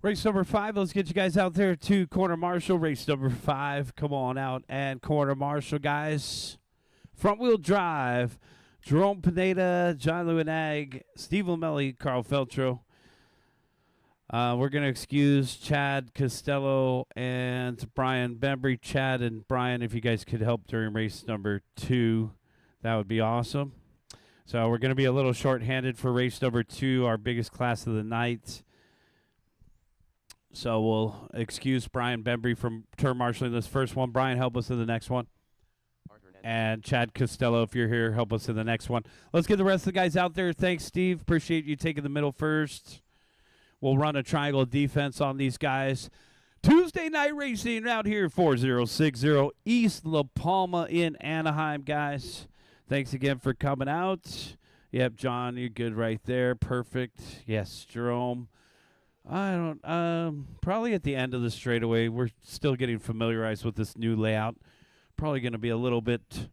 Race number 5, let's get you guys out there to Corner Marshall. Race number 5, come on out and Corner Marshall, guys. Front wheel drive, Jerome Pineda, John Lewinag, Steve Lamelli, Carl Feltro. We're going to excuse Chad Costello and Brian Bembry. Chad and Brian, if you guys could help during race number 2, that would be awesome. So we're going to be a little short-handed for race number 2, our biggest class of the night. So we'll excuse Brian Bembry from turn marshaling this first one. Brian, help us in the next one. And Chad Costello, if you're here, help us in the next one. Let's get the rest of the guys out there. Thanks, Steve. Appreciate you taking the middle first. We'll run a triangle defense on these guys. Tuesday night racing out here, 4060 East La Palma in Anaheim, guys. Thanks again for coming out. Yep, John, you're good right there. Perfect. Yes, Jerome. Probably at the end of the straightaway. We're still getting familiarized with this new layout. Probably going to be a little bit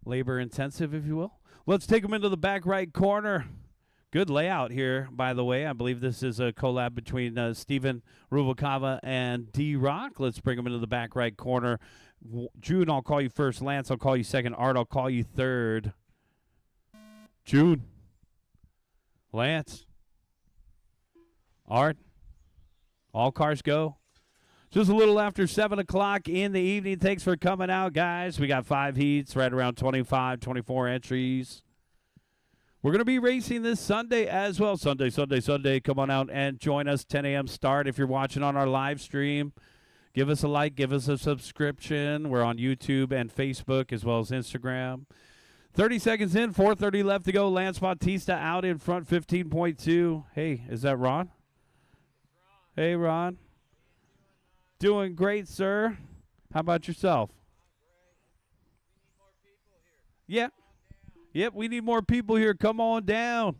labor intensive, if you will. Let's take them into the back right corner. Good layout here, by the way. I believe this is a collab between Steven Rubalcava and D-Rock. Let's bring them into the back right corner. June, I'll call you first. Lance, I'll call you second. Art, I'll call you third. June. Lance. Art. All cars go. Just a little after 7 o'clock in the evening. Thanks for coming out, guys. We got 5 heats, right around 25, 24 entries. We're going to be racing this Sunday as well. Sunday. Come on out and join us. 10 a.m. start. If you're watching on our live stream, give us a like, give us a subscription. We're on YouTube and Facebook as well as Instagram. 30 seconds in, 4:30 left to go. Lance Bautista out in front, 15.2. Hey, is that Ron? Hey, Ron. Doing great, sir. How about yourself? Yeah. Yep, we need more people here. Come on down.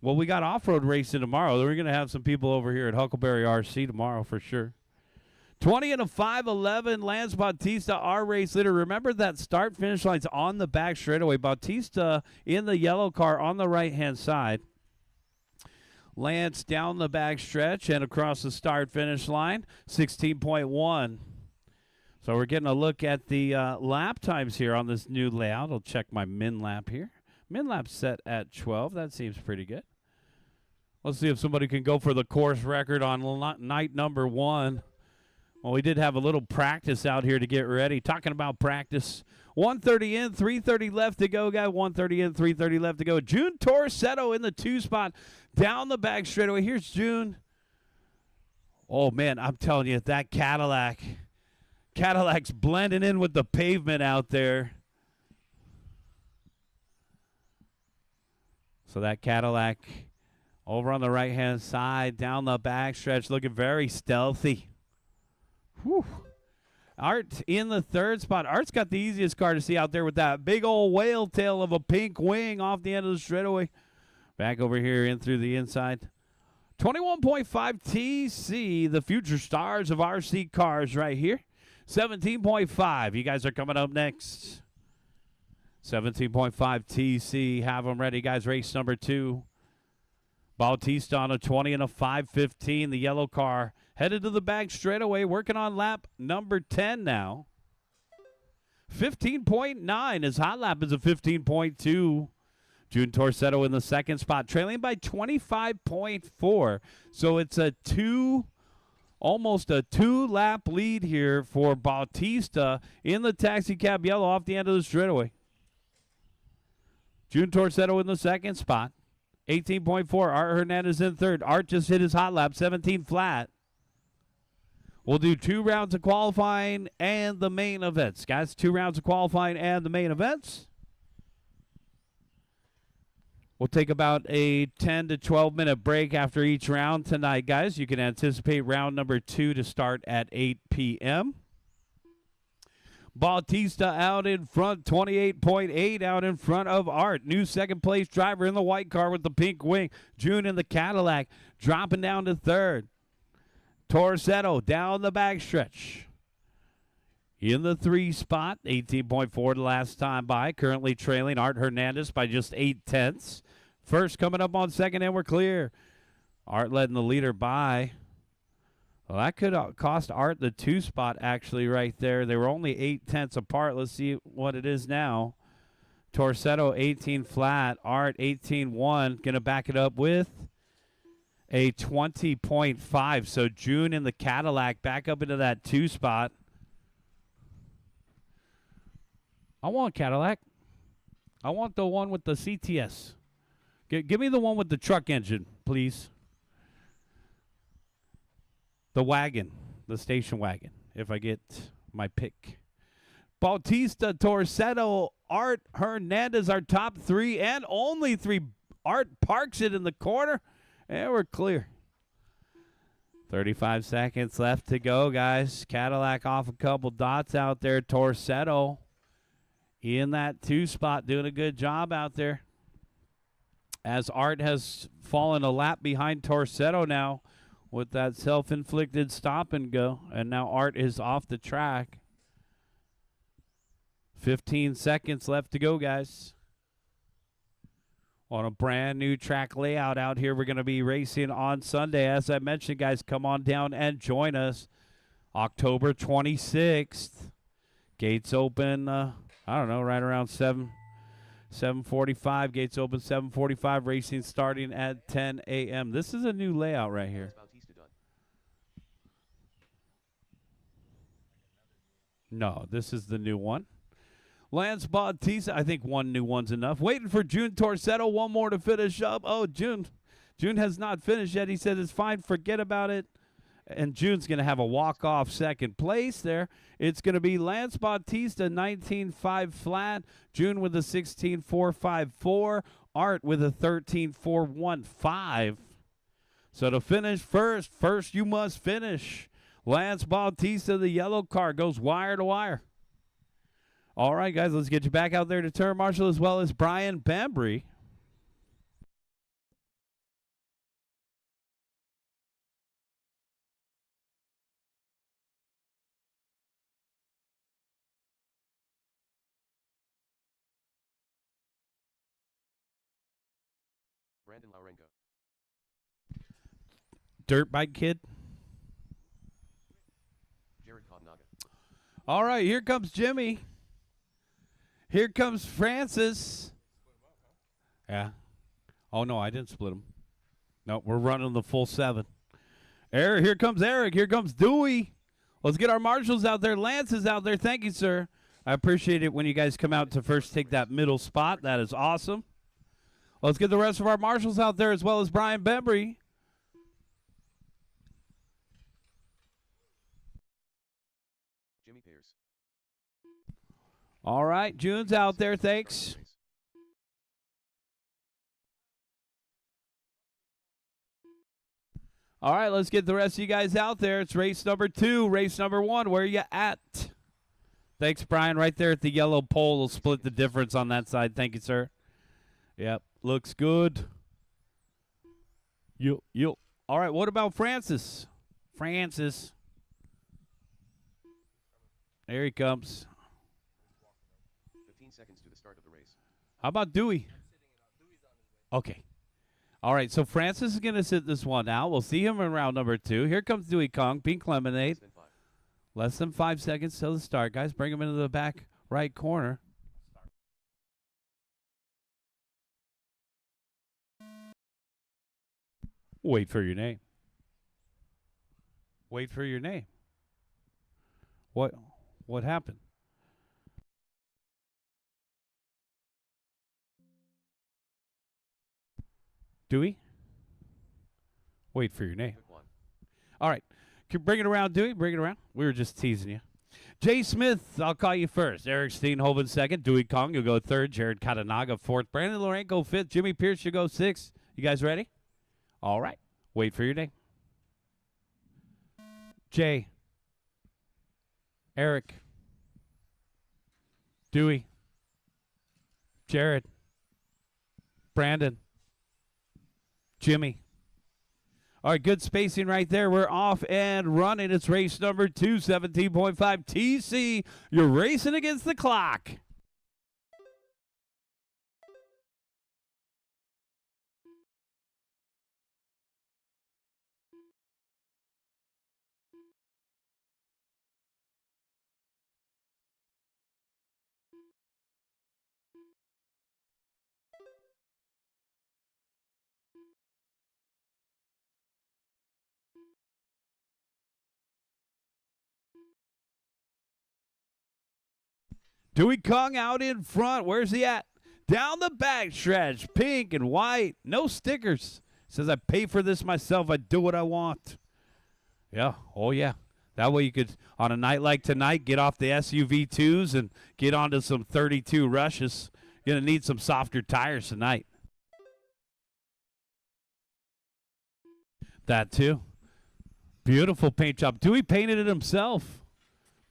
Well, we got off-road racing tomorrow. We're going to have some people over here at Huckleberry RC tomorrow for sure. 20 and a 5:11. Lance Bautista, our race leader. Remember that start-finish line's on the back straightaway. Bautista in the yellow car on the right-hand side. Lance down the back stretch and across the start-finish line, 16.1. So we're getting a look at the lap times here on this new layout. I'll check my min lap here. Min lap set at 12. That seems pretty good. Let's see if somebody can go for the course record on night number 1. Well, we did have a little practice out here to get ready. Talking about practice, 1:30 in, 3:30 left to go, guy. 1:30 in, 3:30 left to go. June Torsetto in the 2 spot down the back straightaway. Here's June. Oh, man, I'm telling you, that Cadillac's blending in with the pavement out there. So that Cadillac over on the right-hand side, down the back stretch, looking very stealthy. Whew. Art in the 3rd spot. Art's got the easiest car to see out there with that big old whale tail of a pink wing off the end of the straightaway. Back over here in through the inside. 21.5 TC, the future stars of RC cars right here. 17.5. You guys are coming up next. 17.5 TC. Have them ready, guys. Race number 2. Bautista on a 20 and a 5:15. The yellow car headed to the back straightaway, working on lap number 10 now. 15.9. His hot lap is a 15.2. June Torsetto in the 2nd spot, trailing by 25.4. So it's almost a 2-lap lead here for Bautista in the taxi cab yellow off the end of the straightaway. June Torsetto in the 2nd spot. 18.4. Art Hernandez in 3rd. Art just hit his hot lap, 17 flat. We'll do 2 rounds of qualifying and the main events. Guys, 2 rounds of qualifying and the main events. We'll take about a 10 to 12-minute break after each round tonight, guys. You can anticipate round number 2 to start at 8 p.m. Bautista out in front, 28.8 out in front of Art. New 2nd place driver in the white car with the pink wing. June in the Cadillac, dropping down to 3rd. Torsetto down the backstretch. In the 3 spot, 18.4 the last time by. Currently trailing Art Hernandez by just 0.8. First coming up on 2nd, and we're clear. Art letting the leader by. Well, that could cost Art the 2 spot, actually, right there. They were only 8/10 apart. Let's see what it is now. Torsetto 18 flat. Art 18-1. Going to back it up with a 20.5. So June in the Cadillac back up into that 2 spot. I want Cadillac. I want the one with the CTS. Give me the one with the truck engine, please. The wagon, the station wagon, if I get my pick. Bautista, Torsetto, Art Hernandez, our top 3 and only 3. Art parks it in the corner, and we're clear. 35 seconds left to go, guys. Cadillac off a couple dots out there. Torsetto in that 2 spot, doing a good job out there. As Art has fallen a lap behind Torsetto now with that self-inflicted stop and go. And now Art is off the track. 15 seconds left to go, guys. On a brand new track layout out here, we're going to be racing on Sunday. As I mentioned, guys, come on down and join us. October 26th. Gates open, I don't know, right around 7:45. Gates open 7:45. Racing starting at 10 a.m. This is a new layout right here. No, this is the new one. Lance Bautista, I think one new one's enough. Waiting for June Torsetto, one more to finish up. Oh, June has not finished yet. He said it's fine, forget about it. And June's going to have a walk-off second place there. It's going to be Lance Bautista, 19.5 flat. June with a 16.454. Art with a 13.415. So to finish first you must finish. Lance Bautista, the yellow car, goes wire to wire. All right, guys, let's get you back out there to turn marshal as well as Brian Bambry. Brandon Laurenko. Dirt bike kid. Jared Kotnaga. All right, here comes Jimmy. Here comes Francis. Yeah. Oh, no, I didn't split them. No, we're running the full 7. Eric, here comes Eric. Here comes Dewey. Let's get our marshals out there. Lance is out there. Thank you, sir. I appreciate it when you guys come out to first take that middle spot. That is awesome. Let's get the rest of our marshals out there as well as Brian Bembry. Jimmy Pierce. All right, June's out there. Thanks. All right, let's get the rest of you guys out there. It's race number 2, race number 1. Where are you at? Thanks, Brian. Right there at the yellow pole. We'll split the difference on that side. Thank you, sir. Yep, looks good. Yo. All right, what about Francis? Francis. There he comes. 15 seconds to the start of the race. How about Dewey? Okay. All right, so Francis is going to sit this one out. We'll see him in round number 2. Here comes Dewey Kong, pink lemonade. Less than 5 seconds till the start, guys. Bring him into the back right corner. Wait for your name. Wait for your name. What happened? Dewey? Wait for your name. All right. Bring it around, Dewey. Bring it around. We were just teasing you. Jay Smith, I'll call you first. Eric Steenhoven second. Dewey Kong, you'll go third. Jared Katanaga fourth. Brandon Lorenko fifth. Jimmy Pierce, you'll go sixth. You guys ready? All right. Wait for your name. Jay. Eric. Dewey. Jared. Brandon. Jimmy. All right, good spacing right there. We're off and running. It's race number 2, 17.5 TC. You're racing against the clock. Dewey Kong out in front. Where's he at? Down the back stretch. Pink and white. No stickers. Says I pay for this myself. I do what I want. Yeah. Oh, yeah. That way you could, on a night like tonight, get off the SUV2s and get onto some 32 rushes. You're going to need some softer tires tonight. That too. Beautiful paint job. Dewey painted it himself.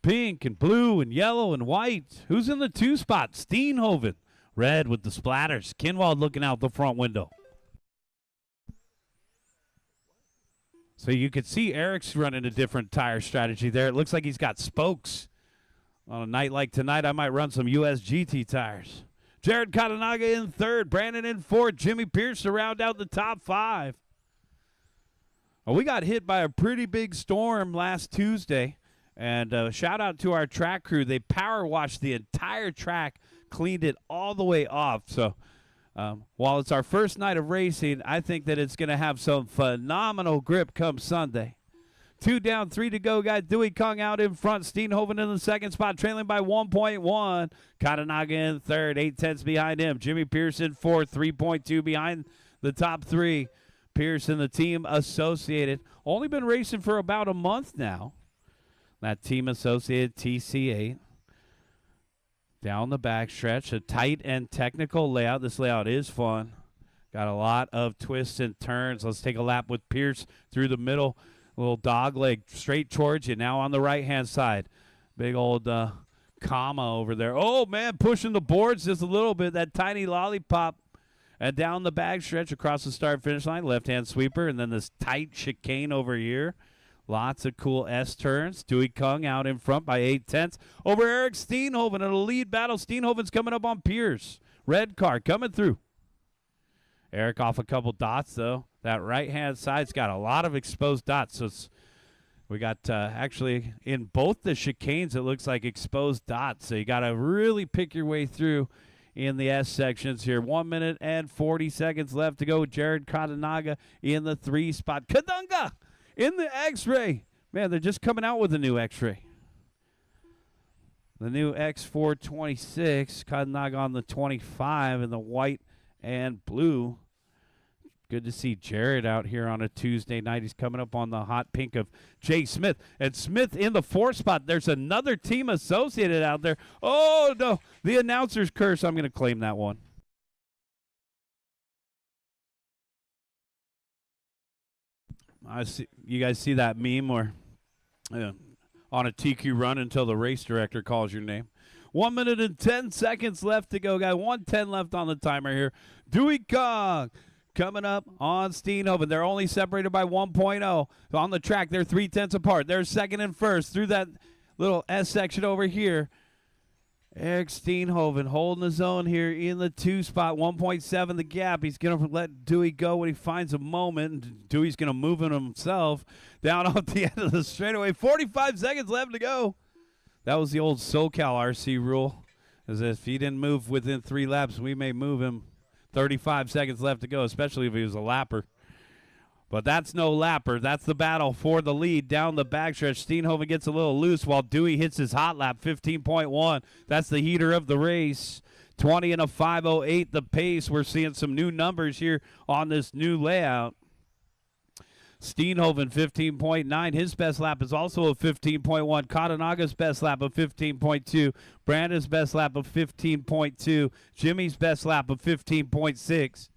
Pink and blue and yellow and white. Who's in the 2 spot? Steenhoven. Red with the splatters. Kinwald looking out the front window. So you could see Eric's running a different tire strategy there. It looks like he's got spokes. On a night like tonight, I might run some US GT tires. Jared Katanaga in 3rd. Brandon in 4th. Jimmy Pierce to round out the top 5. Well, we got hit by a pretty big storm last Tuesday. And shout out to our track crew. They power washed the entire track, cleaned it all the way off. So while it's our first night of racing, I think that it's going to have some phenomenal grip come Sunday. 2 down, 3 to go, guys. Dewey Kong out in front. Steenhoven in the 2nd spot, trailing by 1.1. Katanaga in 3rd, 8/10 behind him. Jimmy Pierce in 4th, 3.2 behind the top 3. Pierce and the team associated. Only been racing for about a month now. That team associated TC8. Down the backstretch, a tight and technical layout. This layout is fun. Got a lot of twists and turns. Let's take a lap with Pierce through the middle. Little dog leg straight towards you. Now on the right-hand side. Big old comma over there. Oh, man, pushing the boards just a little bit. That tiny lollipop. And down the backstretch across the start-finish line. Left-hand sweeper. And then this tight chicane over here. Lots of cool S-turns. Dewey Kong out in front by 8/10 over Eric Steenhoven in a lead battle. Steenhoven's coming up on Pierce. Red car coming through. Eric off a couple dots, though. That right-hand side's got a lot of exposed dots. So we got actually in both the chicanes, it looks like exposed dots. So you got to really pick your way through in the S sections here. 1 minute and 40 seconds left to go. Jared Katanaga in the 3 spot. Kadunga in the X-Ray. Man, they're just coming out with a new X-Ray. The new X426. Katanaga on the 25 in the white and blue. Good to see Jared out here on a Tuesday night. He's coming up on the hot pink of Jay Smith. And Smith in the 4th spot. There's another team associated out there. Oh, no. The announcer's curse. I'm going to claim that one. I see, you guys see that meme where on a TQ run until the race director calls your name. 1 minute and 10 seconds left to go, guys. 1:10 left on the timer here. Dewey Kong coming up on Steenhoven. They're only separated by 1.0. On the track, they're 3/10 apart. They're 2nd and 1st through that little S section over here. Eric Steenhoven holding his own here in the 2 spot. 1.7 the gap. He's going to let Dewey go when he finds a moment. Dewey's going to move him himself down off the end of the straightaway. 45 seconds left to go. That was the old SoCal RC rule. As if he didn't move within 3 laps, we may move him. 35 seconds left to go, especially if he was a lapper. But that's no lapper. That's the battle for the lead down the backstretch. Steenhoven gets a little loose while Dewey hits his hot lap, 15.1. That's the heater of the race. 20 and a 5:08 the pace. We're seeing some new numbers here on this new layout. Steenhoven, 15.9. His best lap is also a 15.1. Katanaga's best lap of 15.2. Brandon's best lap of 15.2. Jimmy's best lap of 15.6.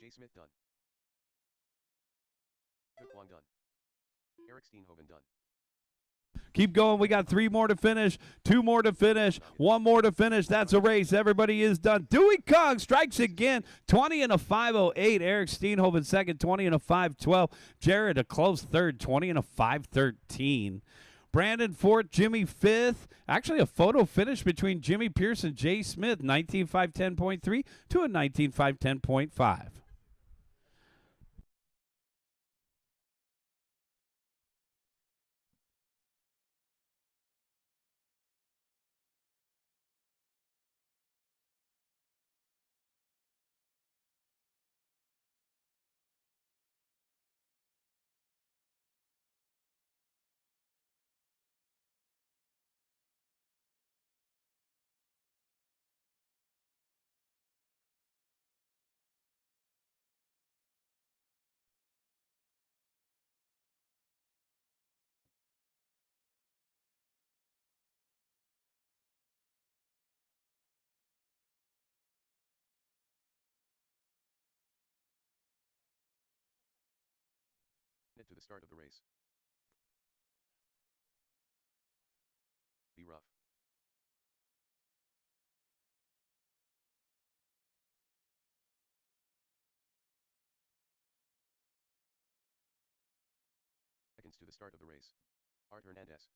Jay Smith done. Kwang done. Eric Steenhoven done. Keep going. We got 3 more to finish, 2 more to finish, 1 more to finish. That's a race. Everybody is done. Dewey Kong strikes again. 20 and a 5:08. Eric Steenhoven second, 20 and a 5:12. Jared a close third, 20 and a 5:13. Brandon fourth, Jimmy fifth. Actually, a photo finish between Jimmy Pierce and Jay Smith, 19.510.3 to a 19.510.5. Head to the start of the race. Be rough. Seconds to the start of the race. Art Hernandez.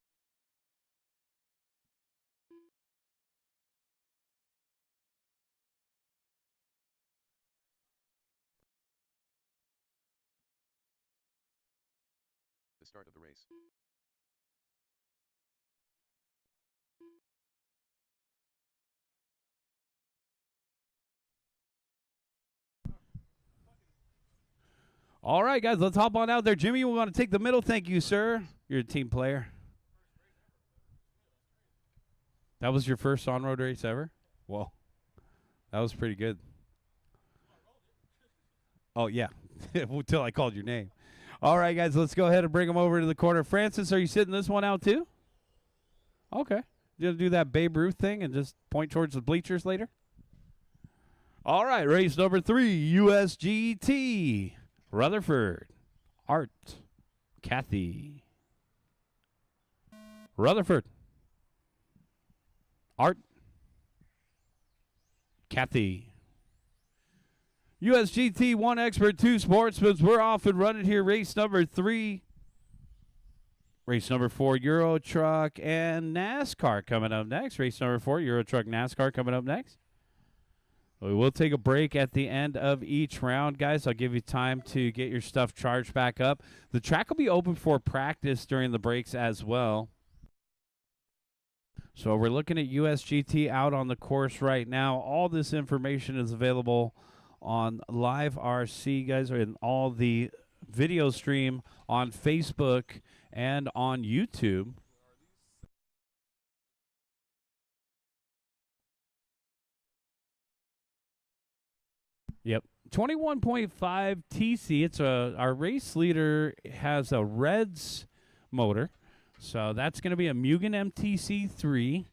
The start of the race. All right, guys, let's hop on out there. Jimmy, we want to take the middle. Thank you, sir. You're a team player. That was your first on-road race ever? Well, that was pretty good. Oh, yeah, until I called your name. All right, guys, let's go ahead and bring them over to the corner. Francis, are you sitting this one out too? Okay. You gonna do that Babe Ruth thing and just point towards the bleachers later? All right, race number 3, USGT. Rutherford, Art, Kathy. Rutherford, Art, Kathy. USGT, 1 expert, 2 sportsmen. We're off and running here. Race number 3. Race number 4, Euro Truck and NASCAR coming up next. Race number 4, Euro Truck, NASCAR coming up next. We will take a break at the end of each round, guys. I'll give you time to get your stuff charged back up. The track will be open for practice during the breaks as well. So we're looking at USGT out on the course right now. All this information is available on Live RC, guys, and all the video stream on Facebook and on YouTube. Yep. 21.5 TC. It's our race leader has a Reds motor. So that's going to be a Mugen MTC3.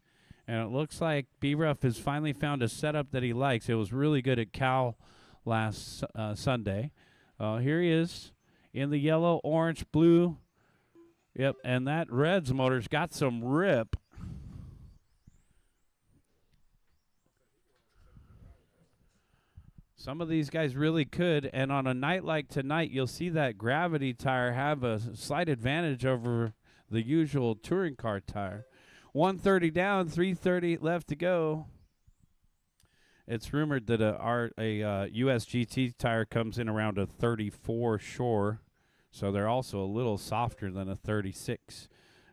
And it looks like B-Ruff has finally found a setup that he likes. It was really good at Cal last Sunday. Here he is in the yellow, orange, blue. Yep, and that Reds motor's got some rip. Some of these guys really could, and on a night like tonight, you'll see that gravity tire have a slight advantage over the usual touring car tire. 130 down, 330 left to go. It's rumored that a USGT tire comes in around a 34 shore, so they're also a little softer than a 36.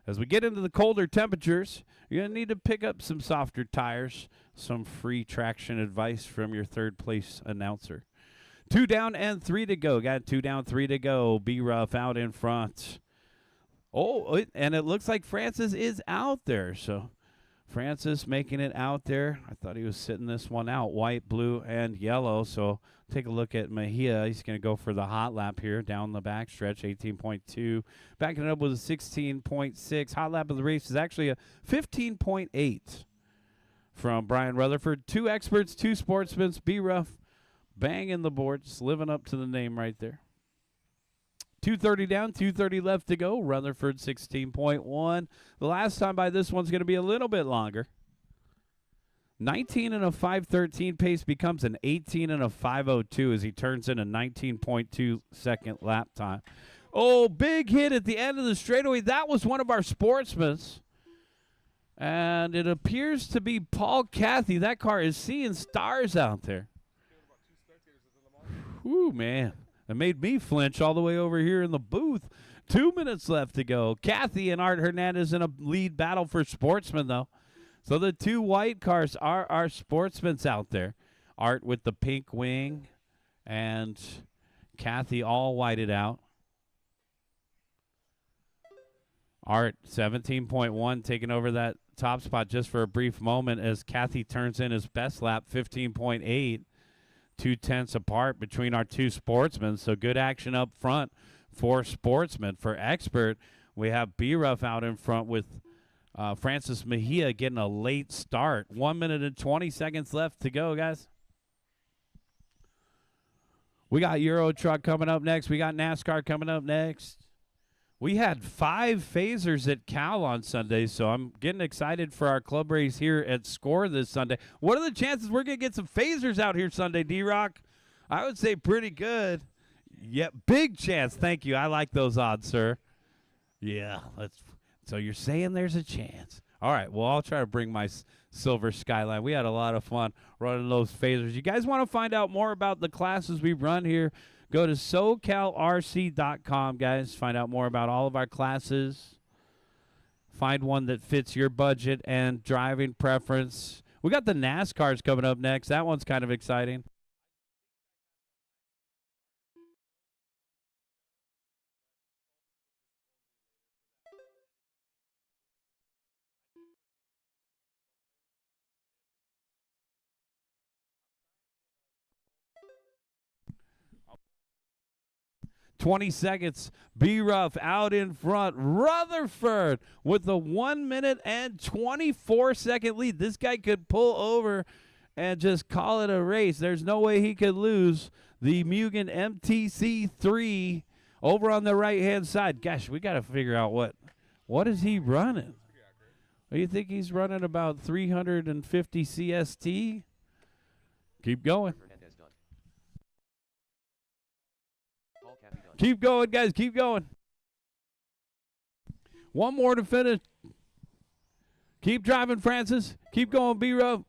As we get into the colder temperatures, you're going to need to pick up some softer tires. Some free traction advice from your third place announcer. 2 down and 3 to go. Got 2 down, 3 to go. B-Ruff out in front. Oh, and it looks like Francis is out there. So Francis making it out there. I thought he was sitting this one out. White, blue, and yellow. So take a look at Mejia. He's going to go for the hot lap here down the backstretch, 18.2. Backing it up with a 16.6. Hot lap of the race is actually a 15.8 from Brian Rutherford. 2 experts, 2 sportsmen. B-Ruff banging the boards, living up to the name right there. 230 down, 230 left to go. Rutherford 16.1. The last time by this one's going to be a little bit longer. 19 and a 513 pace becomes an 18 and a 502 as he turns in a 19.2 second lap time. Oh, big hit at the end of the straightaway. That was one of our sportsmen. And it appears to be Paul Cathy. That car is seeing stars out there. Whew, man. It made me flinch all the way over here in the booth. 2 minutes left to go. Cathy and Art Hernandez in a lead battle for sportsmen, though. So the 2 white cars are our sportsmen out there. Art with the pink wing and Cathy all whited out. Art 17.1 taking over that top spot just for a brief moment as Cathy turns in his best lap, 15.8. 2/10 apart between our 2 sportsmen. So good action up front for sportsmen. For expert, we have B-Ruff out in front with Francis Mejia getting a late start. 1 minute and 20 seconds left to go, guys. We got Euro Truck coming up next. We got NASCAR coming up next. We had 5 phasers at Cal on Sunday, so I'm getting excited for our club race here at SCOR this Sunday. What are the chances we're going to get some phasers out here Sunday, D-Rock? I would say pretty good. Yeah, big chance. Thank you. I like those odds, sir. Yeah, so you're saying there's a chance. All right, well, I'll try to bring my silver Skyline. We had a lot of fun running those phasers. You guys want to find out more about the classes we run here? Go to SoCalRC.com, guys. Find out more about all of our classes. Find one that fits your budget and driving preference. We got the NASCARs coming up next. That one's kind of exciting. $20 seconds. B-Ruff out in front. Rutherford with the 1 minute and 24-second lead. This guy could pull over and just call it a race. There's no way he could lose. The Mugen MTC3 over on the right-hand side. Gosh, we got to figure out what is he running? Do you think he's running about 350 CST? Keep going. Keep going, guys. Keep going. One more to finish. Keep driving, Francis. Keep going, B-Ruff.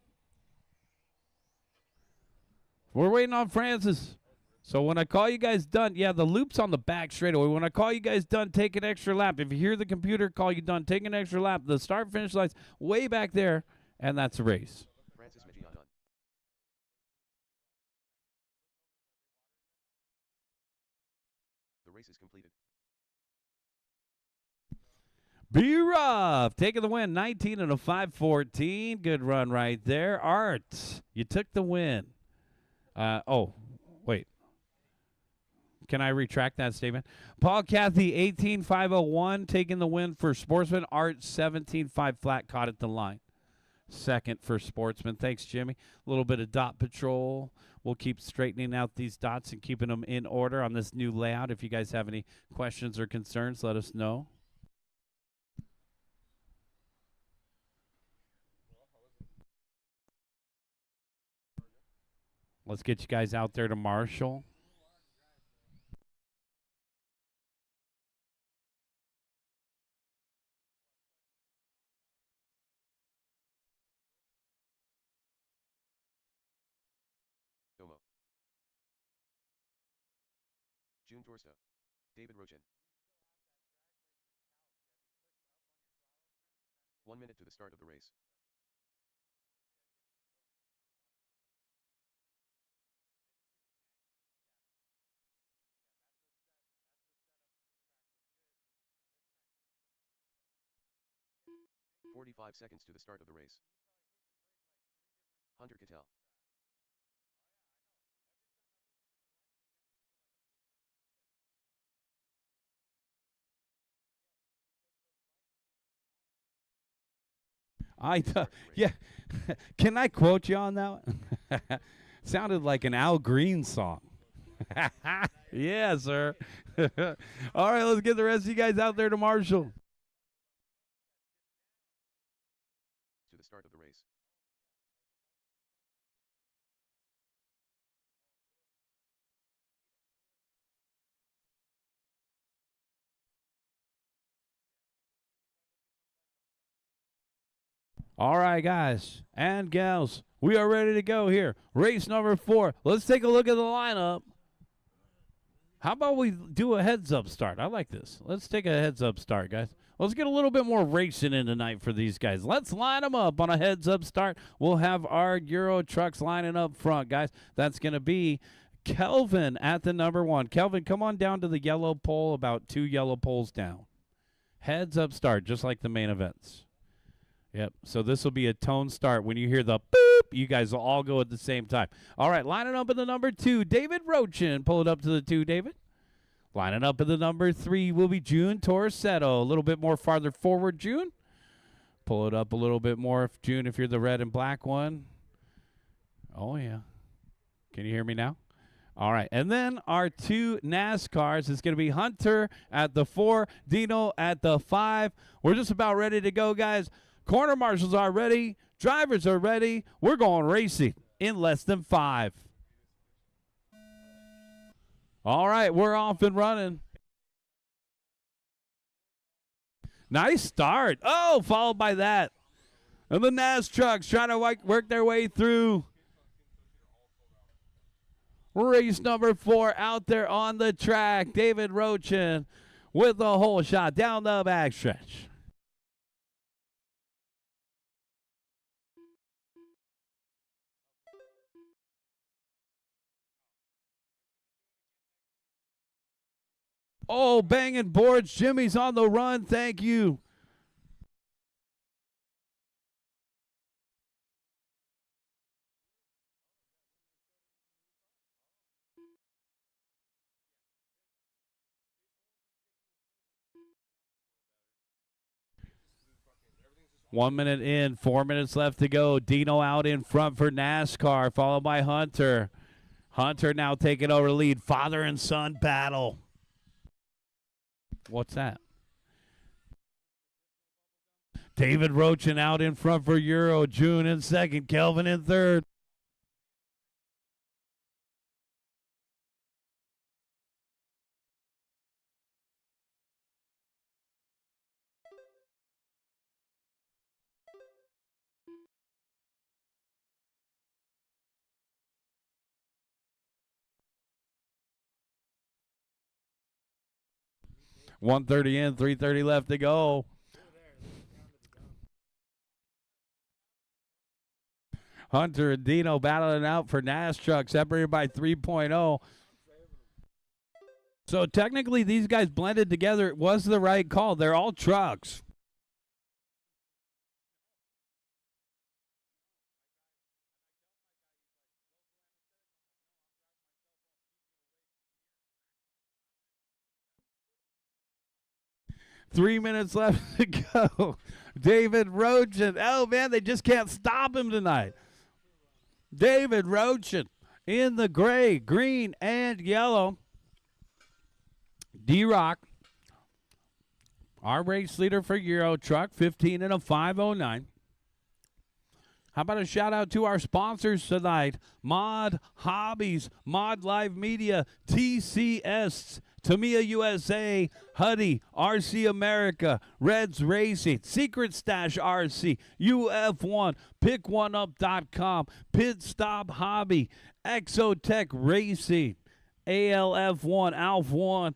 We're waiting on Francis. So when I call you guys done, yeah, the loop's on the back straight away. When I call you guys done, take an extra lap. If you hear the computer call you done, take an extra lap. The start-finish line's way back there, and that's a race. Francis Migion done. The race is completed. B-Ruff taking the win, 19 and a 5:14. Good run right there. Art, you took the win. Wait. Can I retract that statement? Paul Cathy, 18.501, taking the win for Sportsman. Art, 17.5 flat, caught at the line. Second for Sportsman. Thanks, Jimmy. A little bit of dot patrol. We'll keep straightening out these dots and keeping them in order on this new layout. If you guys have any questions or concerns, let us know. Let's get you guys out there to Marshall. Domo. June Torsta. David Rochin. 1 minute to the start of the race. "45 seconds to the start of the race. Hunter Cattell. Yeah. Can I quote you on that one? Sounded like an Al Green song. Yeah, sir. All right, let's get the rest of you guys out there to Marshall. To the start of the race. All right, guys and gals, we are ready to go here. Race number 4. Let's take a look at the lineup. How about we do a heads-up start? I like this. Let's take a heads-up start, guys. Let's get a little bit more racing in tonight for these guys. Let's line them up on a heads-up start. We'll have our Euro trucks lining up front, guys. That's going to be Kelvin at the number 1. Kelvin, come on down to the yellow pole, about 2 yellow poles down. Heads-up start, just like the main events. Yep, so this will be a tone start. When you hear the boop, you guys will all go at the same time. All right, lining up in the number 2, David Rochin. Pull it up to the 2, David. Lining up in the number 3 will be June Torsetto. A little bit more farther forward, June. Pull it up a little bit more, June, if you're the red and black one. Oh, yeah. Can you hear me now? All right, and then our two NASCARs is going to be Hunter at the 4, Dino at the 5. We're just about ready to go, guys. Corner marshals are ready. Drivers are ready. We're going racing in less than 5. All right, we're off and running. Nice start. Oh, followed by that. And the NAS trucks trying to work their way through. Race number 4 out there on the track. David Rochin with a hole shot down the backstretch. Oh, banging boards. Jimmy's on the run. Thank you. One minute in, 4 minutes left to go. Dino out in front for NASCAR, followed by Hunter. Hunter now taking over the lead. Father and son battle. What's that? David Rochin out in front for Euro. June in second. Kelvin in third. .130 in, 3:30 left to go. Hunter and Dino battling out for NAS truck, separated by 3.0. So technically, these guys blended together. It was the right call. They're all trucks. Three minutes left to go. David Rochin. Oh, man, they just can't stop him tonight. David Rochin in the gray, green, and yellow. D-Rock, our race leader for Euro Truck, 15 and a 509. How about a shout out to our sponsors tonight? Mod Hobbies, Mod Live Media, TCS, Tamiya USA, Huddy, RC America, Reds Racing, Secret Stash RC, UF1, PickOneUp.com, Pit Stop Hobby, Exotech Racing, ALF1, ALF1,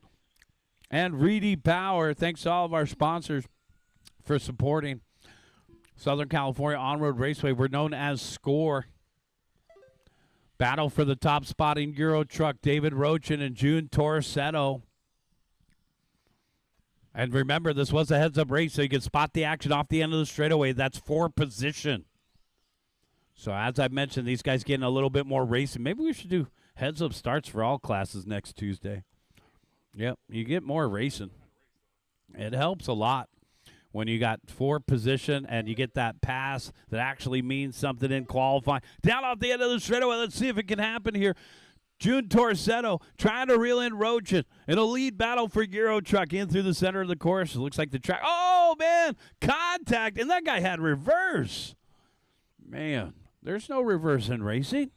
and Reedy Power. Thanks to all of our sponsors for supporting Southern California On-Road Raceway. We're known as SCOR. Battle for the top spot in Euro Truck, David Rochin and June Torsetto. And remember, this was a heads-up race, so you can spot the action off the end of the straightaway. That's for position. So as I mentioned, these guys getting a little bit more racing. Maybe we should do heads-up starts for all classes next Tuesday. Yep, you get more racing. It helps a lot when you got for position and you get that pass that actually means something in qualifying. Down off the end of the straightaway. Let's see if it can happen here. June Torsetto trying to reel in Rochin in a lead battle for Euro Truck in through the center of the course. It looks like the track. Oh, man, contact. And that guy had reverse. Man, there's no reverse in racing.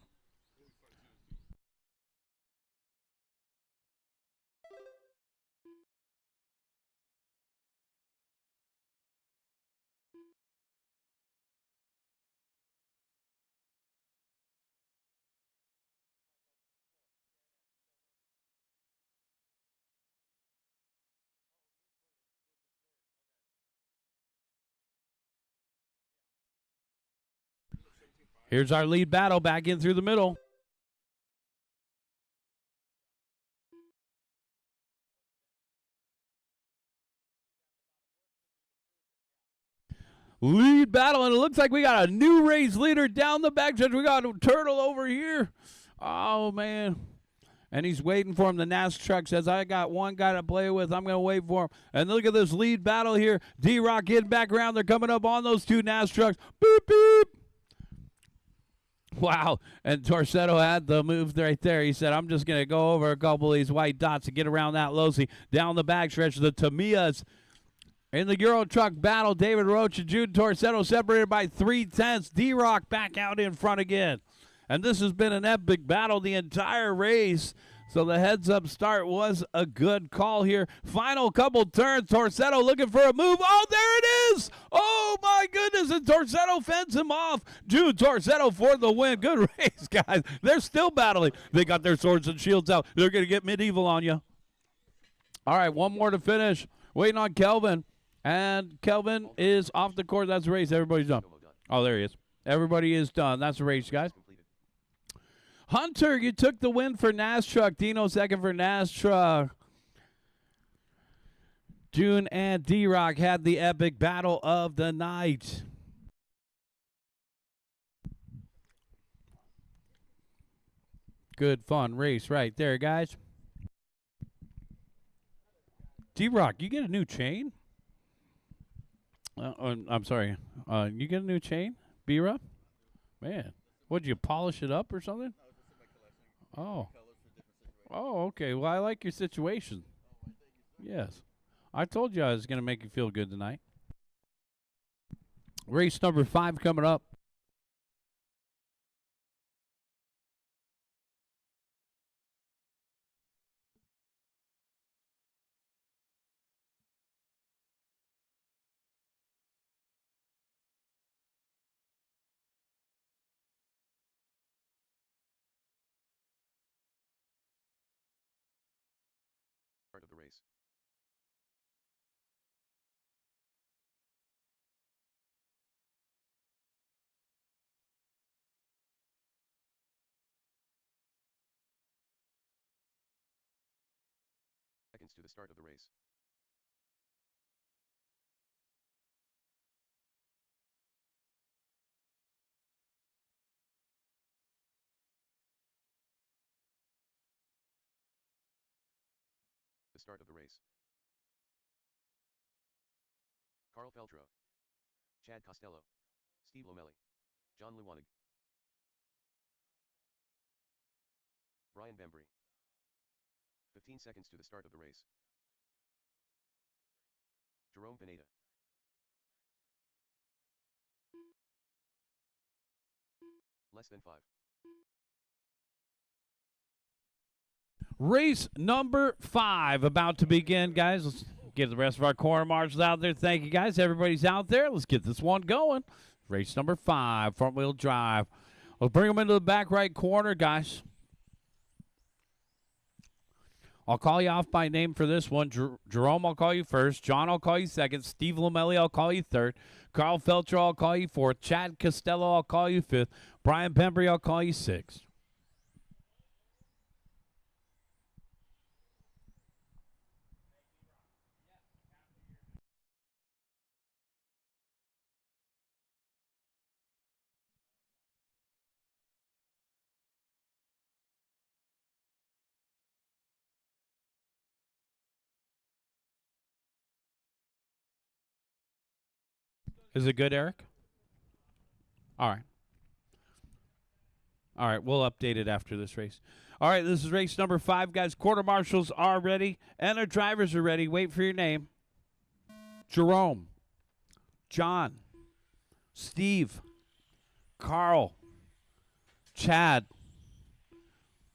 Here's our lead battle back in through the middle. Lead battle, and it looks like we got a new race leader down the backstretch. We got a turtle over here. Oh, man. And he's waiting for him. The NAS truck says, I got one guy to play with. I'm going to wait for him. And look at this lead battle here. D-Rock getting back around. They're coming up on those two NAS trucks. Beep, beep. Wow. And Torsetto had the move right there. He said, I'm just going to go over a couple of these white dots and get around that Losey. Down the backstretch, the Tamiyas in the Euro Truck battle. David Roach and Jude Torsetto separated by 3/10. D-Rock back out in front again. And this has been an epic battle the entire race. So the heads-up start was a good call here. Final couple turns. Torsetto looking for a move. Oh, there it is! Oh, my goodness. And Torsetto fends him off. Jude Torsetto for the win. Good race, guys. They're still battling. They got their swords and shields out. They're going to get medieval on you. All right, one more to finish. Waiting on Kelvin. And Kelvin is off the course. That's the race. Everybody's done. Oh, there he is. Everybody is done. That's the race, guys. Hunter, you took the win for NAS Truck. Dino second for NAS Truck. June and D-Rock had the epic battle of the night. Good fun race right there, guys. D-Rock, you get a new chain? I'm sorry. You get a new chain? B-Rock? Man, would you polish it up or something? Oh. Oh, okay. Well, I like your situation. Yes. I told you I was going to make you feel good tonight. Race number 5 coming up. Start of the race. Seconds to the start of the race. The start of the race. Carl Feltra. Chad Costello. Steve Lomelli. John Lewanig. Brian Bembry. 15 seconds to the start of the race. Jerome Pineda. Less than 5. Race number 5 about to begin, guys. Let's get the rest of our corner marshals out there. Thank you, guys. Everybody's out there. Let's get this one going. Race number 5, front-wheel drive. Let's bring them into the back right corner, guys. I'll call you off by name for this one. Jerome, I'll call you first. John, I'll call you second. Steve Lomelli, I'll call you third. Carl Feltra, I'll call you fourth. Chad Costello, I'll call you fifth. Brian Pembry, I'll call you sixth. Is it good, Eric? All right. All right, we'll update it after this race. All right, this is race number 5, guys. Quarter marshals are ready, and our drivers are ready. Wait for your name. Jerome, John, Steve, Carl, Chad,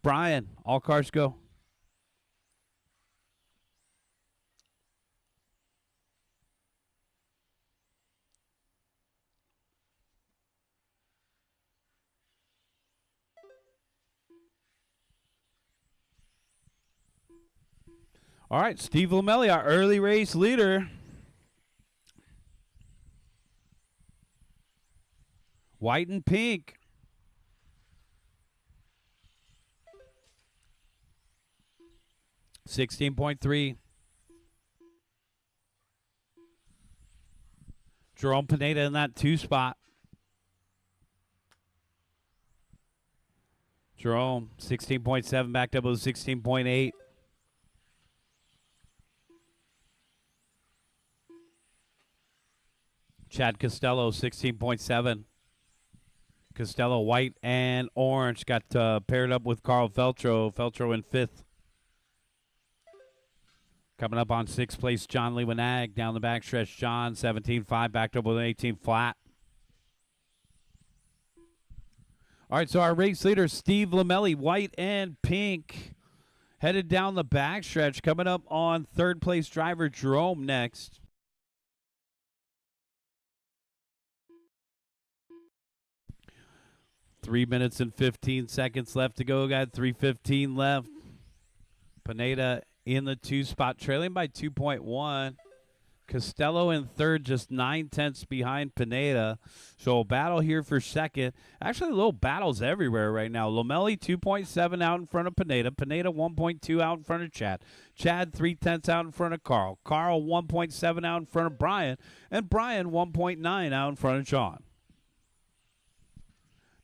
Brian. All cars go. All right, Steve Lomelli, our early race leader. White and pink. $16.3. Jerome Pineda in that 2 spot. Jerome, 16.7, backed up with 16.8. Chad Costello, 16.7. Costello, white and orange, got paired up with Carl Feltro. Feltro in 5th. Coming up on 6th place, John Lewenag. Down the backstretch, John, 17.5, backed up with an 18 flat. All right, so our race leader, Steve Lamelli, white and pink, headed down the backstretch. Coming up on 3rd place driver, Jerome, next. Three minutes and 15 seconds left to go. Got 3:15 left. Pineda in the 2 spot, trailing by 2.1. Costello in 3rd, just 9/10 behind Pineda. So a battle here for 2nd. Actually, little battles everywhere right now. Lamelli 2.7 out in front of Pineda. Pineda 1.2 out in front of Chad. Chad 3/10 out in front of Carl. Carl 1.7 out in front of Brian. And Brian 1.9 out in front of John.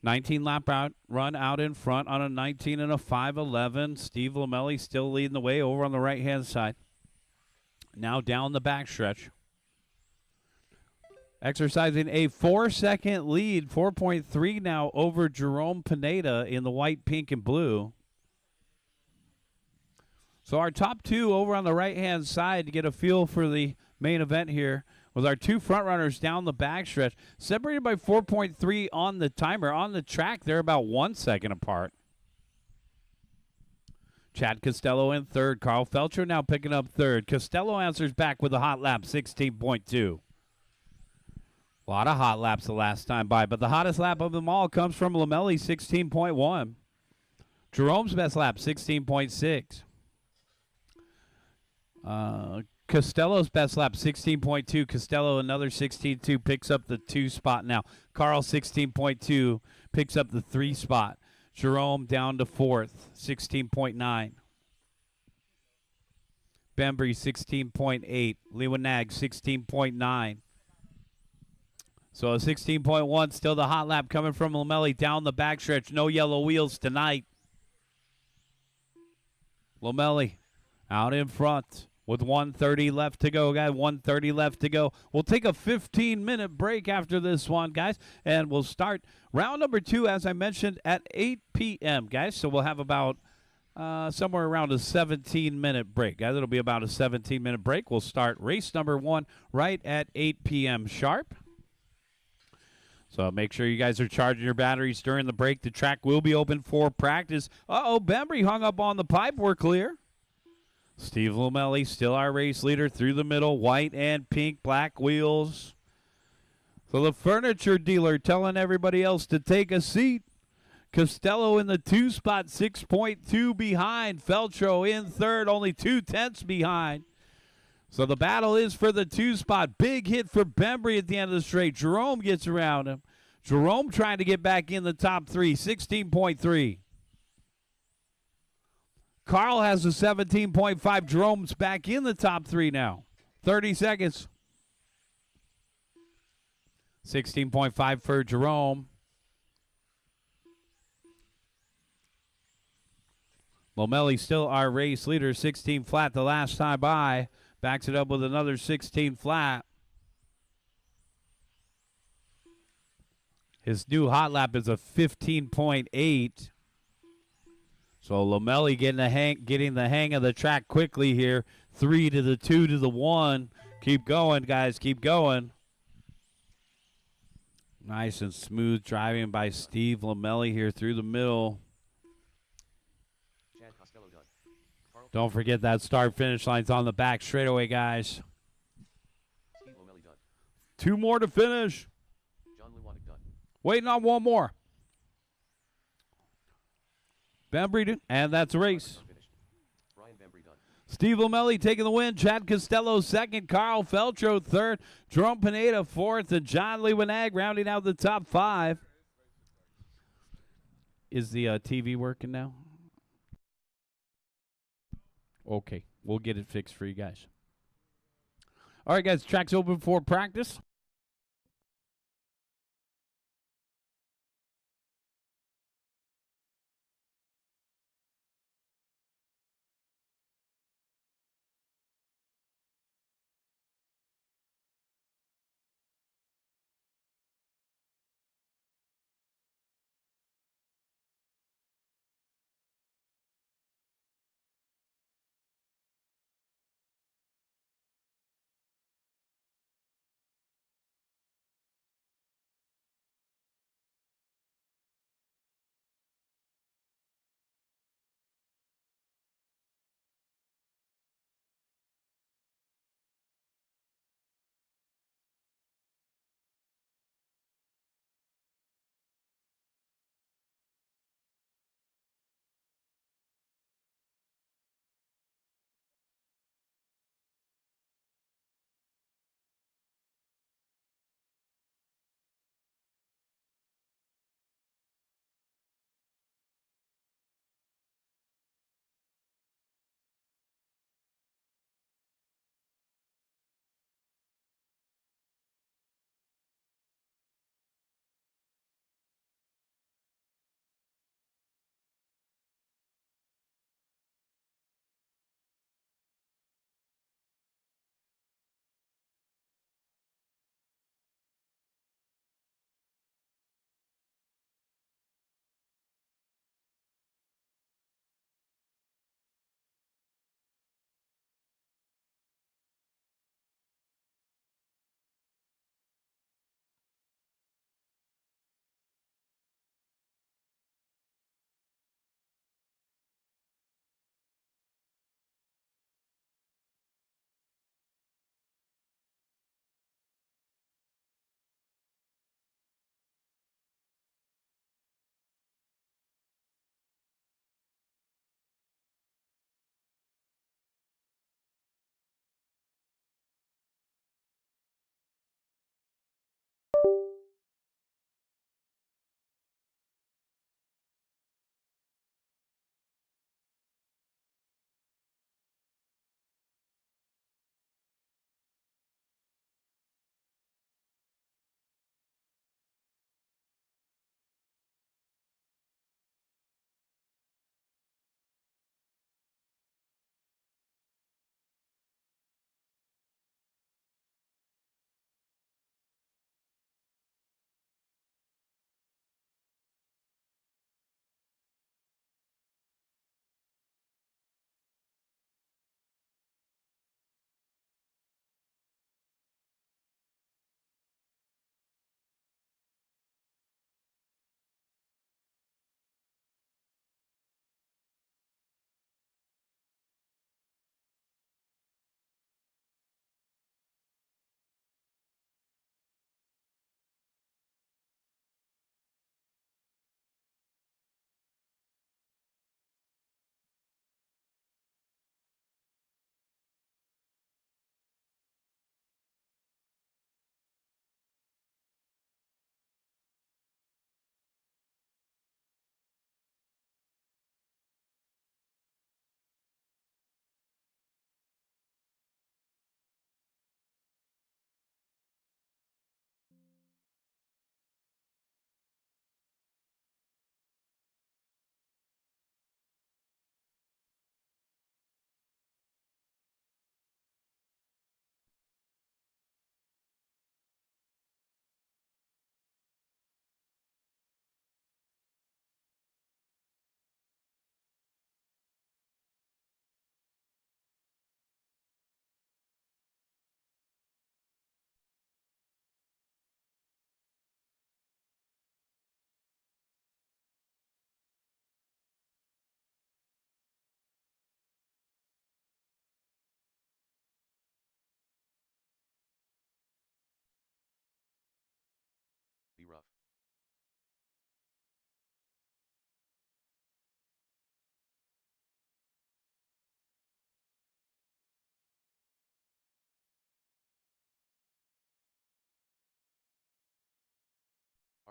19 lap run out in front on a 19 and a 5:11. Steve Lamelli still leading the way over on the right-hand side. Now down the backstretch. Exercising a 4-second lead, 4.3 now over Jerome Pineda in the white, pink, and blue. So our top 2 over on the right-hand side to get a feel for the main event here with our 2 front runners down the backstretch, separated by 4.3 on the timer. On the track, they're about 1 second apart. Chad Costello in 3rd. Carl Felcher now picking up 3rd. Costello answers back with a hot lap, 16.2. A lot of hot laps the last time by, but the hottest lap of them all comes from Lamelli, 16.1. Jerome's best lap, 16.6. Costello's best lap, 16.2. Costello, another 16.2, picks up the 2 spot now. Carl, 16.2, picks up the 3 spot. Jerome down to 4th, 16.9. Bembry, 16.8. Lewenag, 16.9. So a 16.1, still the hot lap coming from Lamelli down the backstretch. No yellow wheels tonight. Lamelli out in front with 1:30 left to go, guys. 1:30 left to go. We'll take a 15-minute break after this one, guys, and we'll start round number 2, as I mentioned, at 8 p.m., guys. So we'll have about somewhere around a 17-minute break, guys. It'll be about a 17-minute break. We'll start race number 1 right at 8 p.m. sharp. So make sure you guys are charging your batteries during the break. The track will be open for practice. Bembry hung up on the pipe. We're clear. Steve Lamelli, still our race leader through the middle. White and pink, black wheels. So the furniture dealer telling everybody else to take a seat. Costello in the 2 spot, 6.2 behind. Feltro in 3rd, only 2/10 behind. So the battle is for the 2 spot. Big hit for Bembry at the end of the straight. Jerome gets around him. Jerome trying to get back in the top 3, 16.3. Carl has a 17.5. Jerome's back in the top 3 now. 30 seconds. 16.5 for Jerome. Lamelli still our race leader. 16 flat the last time by. Backs it up with another 16 flat. His new hot lap is a 15.8. So Lamelli getting the hang of the track quickly here. 3 to the 2 to the 1. Keep going, guys. Keep going. Nice and smooth driving by Steve Lamelli here through the middle. Chad Costello done. Don't forget that start-finish line's on the back straightaway, guys. Steve Lamelli done. 2 more to finish. John Lewenag done. Waiting on 1 more. Bembry, and that's a race. Finished. Brian Bembry done. Steve Lamelli taking the win. Chad Costello 2nd. Carl Feltro 3rd. Jerome Pineda 4th. And John Lewenag rounding out the top 5. Is the TV working now? Okay. We'll get it fixed for you guys. All right, guys. Track's open for practice.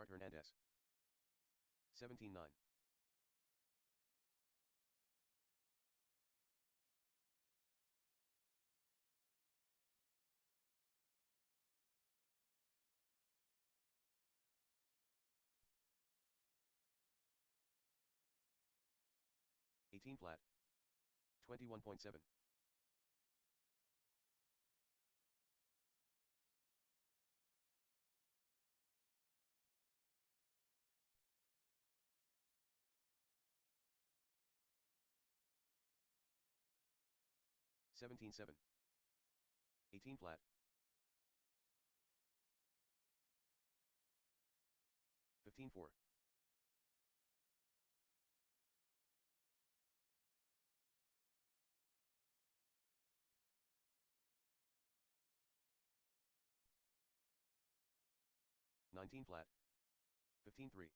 Hernandez. 17-9. 18 flat. 21.7. 17-7. 18 flat. 15-4. 19 flat. 15-3.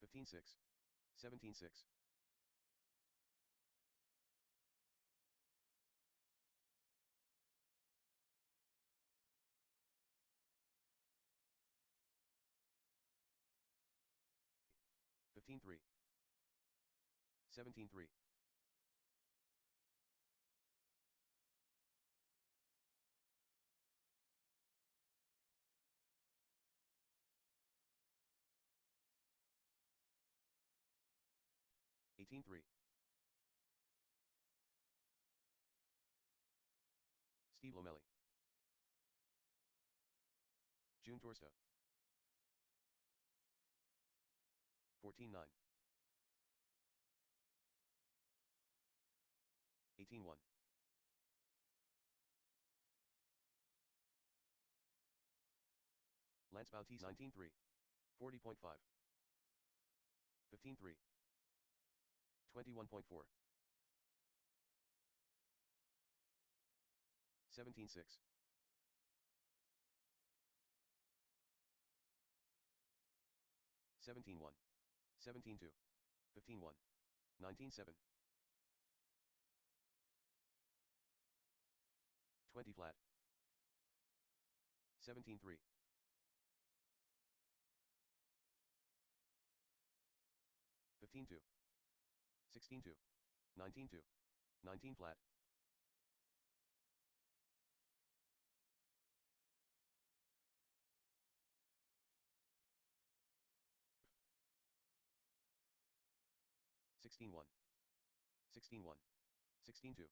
15-6. 17-6. 15-3. 17-3. 18-3. Steve Lomelli. June Torsta. 14-9. 18-1. Lance Bautista 19-3. 40.5. 15-3. 21.4. 17-6. 17-1. 17-2. 15-1. 19-7. 20 flat. 17-3. 15-2. 16-2. 19-2. 19 flat. 16-1. 16-1. 16-2.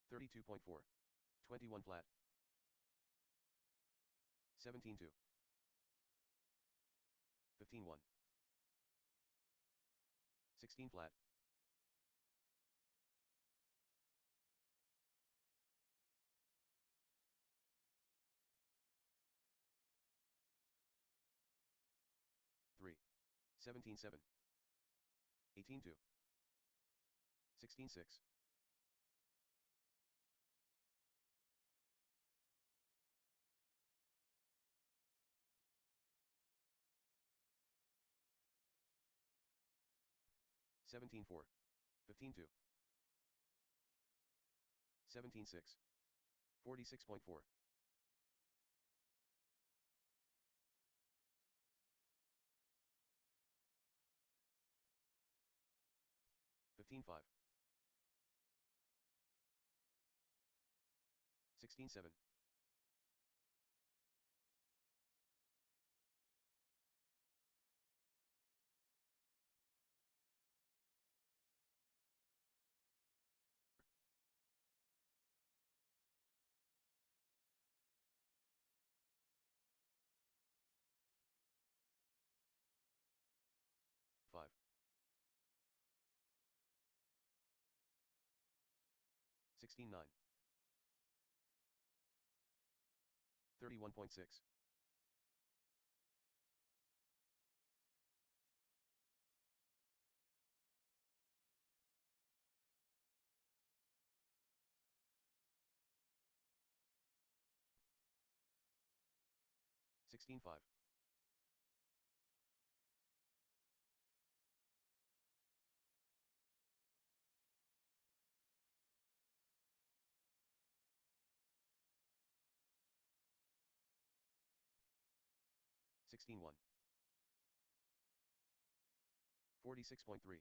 32.4. 21 flat. 17-2. 15-1. 16 flat. 3. 17-7. 18-2. 16-6. 17-4. 15-2. 17-6. 46.4. 15-5. 16-7. Five. 16-9. 31.6. 16-5. 16-1. 46.3.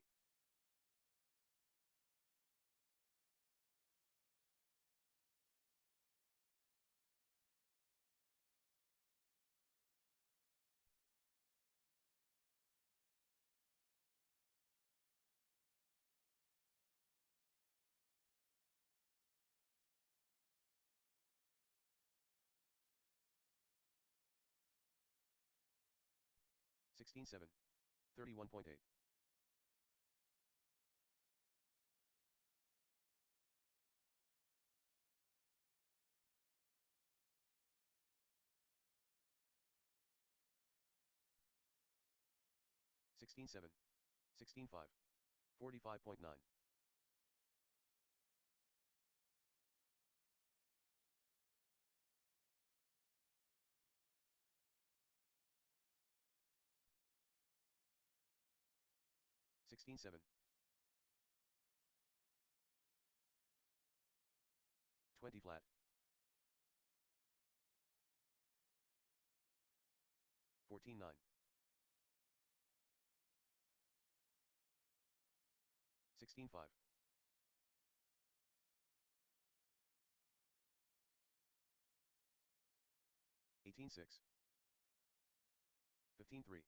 16-7. 31.8. 16-7. 16-5. 45.9. 16-7. 20 flat. 14-9. 16-5. 18-6. 15-3.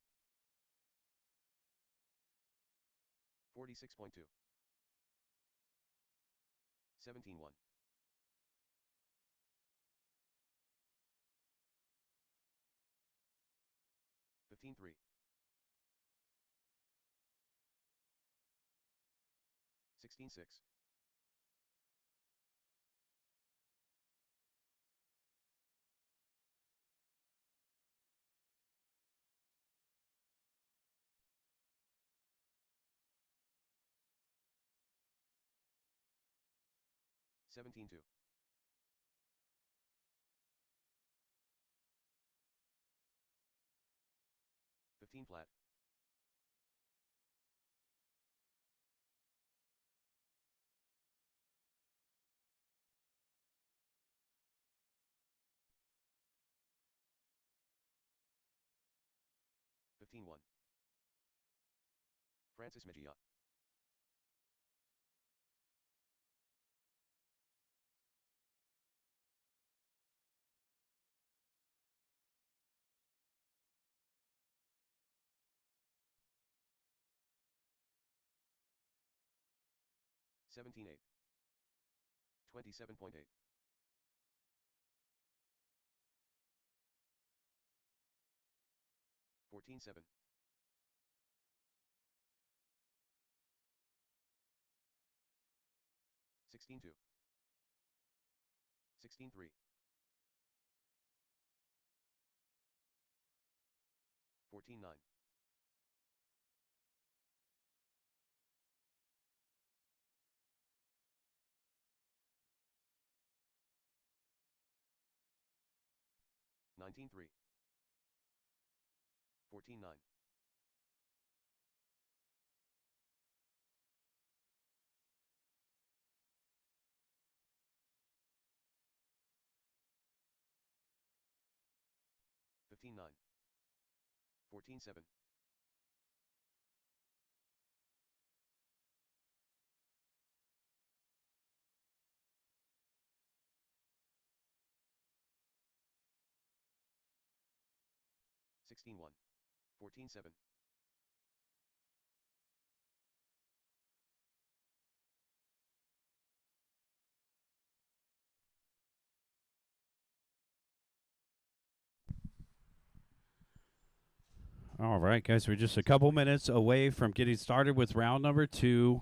46.2. 17-1. 15-3. 16-6. 17-2. 15 flat. 15-1. Francis Mejia. 17-8. 27.8. 14-7. 16-2. 16-3. 14-9. 19-3. 14-9. 15-9. 14-7. 16-1. 14-7. All right, guys, we're just a couple minutes away from getting started with round number 2.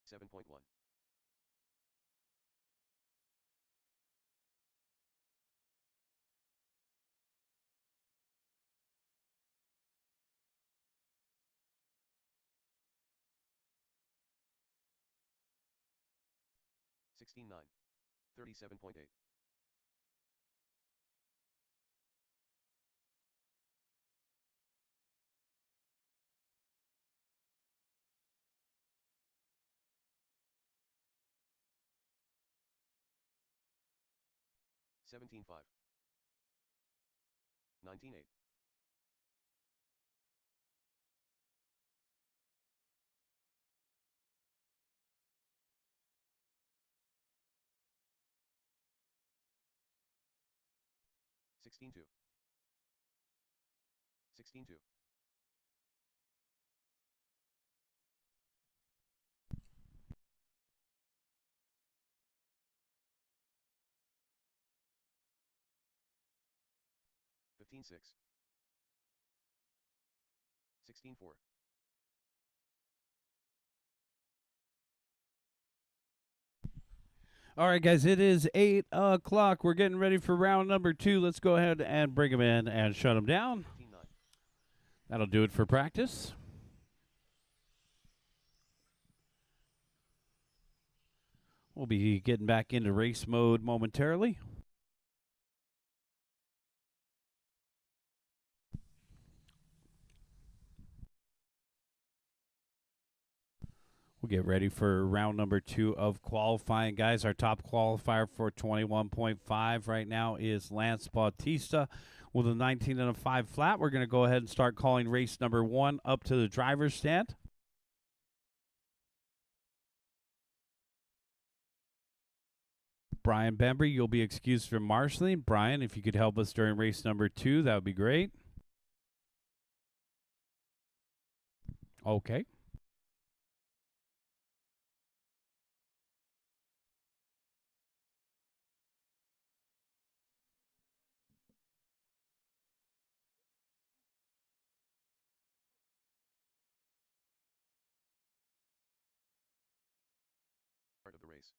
Seven point one. 16-9. 37.8. 17-5. 19-8. 16-2. 16-2. 15-6. 16-4. All right, guys, it is 8 o'clock. We're getting ready for round number 2. Let's go ahead and bring them in and shut them down. 15-9. That'll do it for practice. We'll be getting back into race mode momentarily. We'll get ready for round number 2 of qualifying, guys. Our top qualifier for 21.5 right now is Lance Bautista with a 19 and a 5 flat. We're going to go ahead and start calling race number 1 up to the driver's stand. Brian Bembry, you'll be excused from marshaling. Brian, if you could help us during race number 2, that would be great. Okay. Start of the race.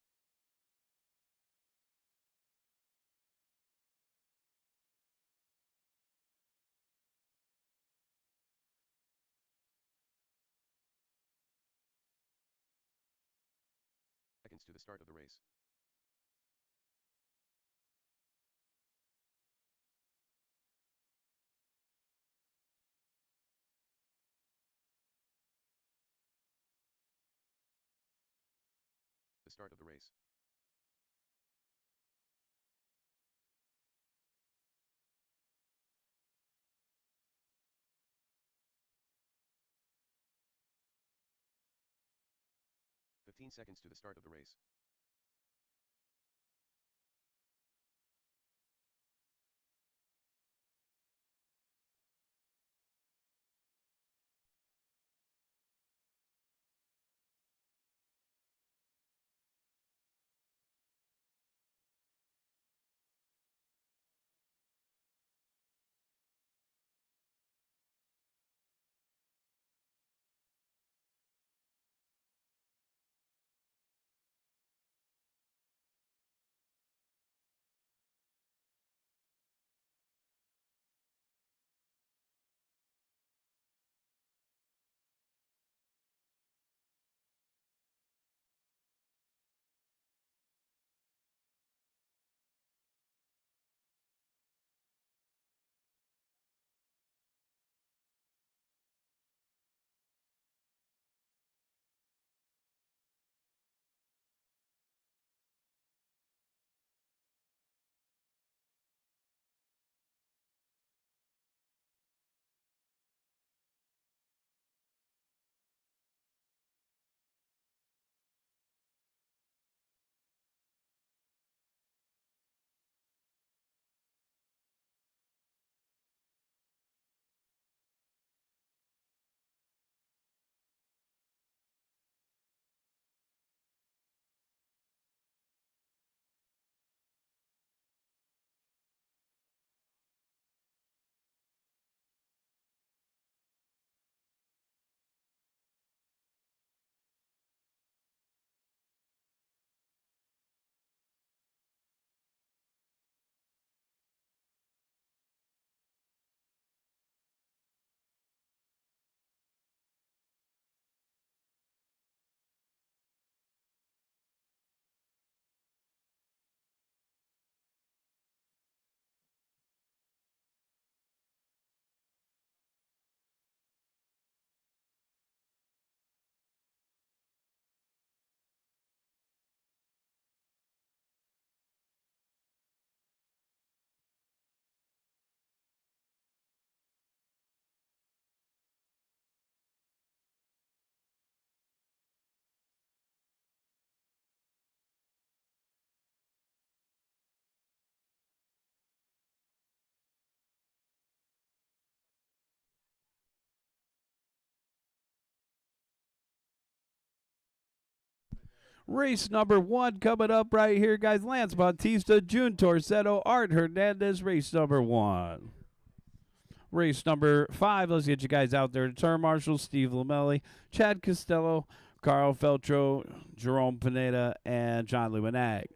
Seconds to the start of the race. The start of the race. "15 seconds to the start of the race. Race number 1 coming up right here, guys. Lance Bautista, June Torsetto, Art Hernandez, race number 1. Race number 5, let's get you guys out there. Turn Marshall, Steve Lamelli, Chad Costello, Carl Feltro, Jerome Pineda, and John Luminag.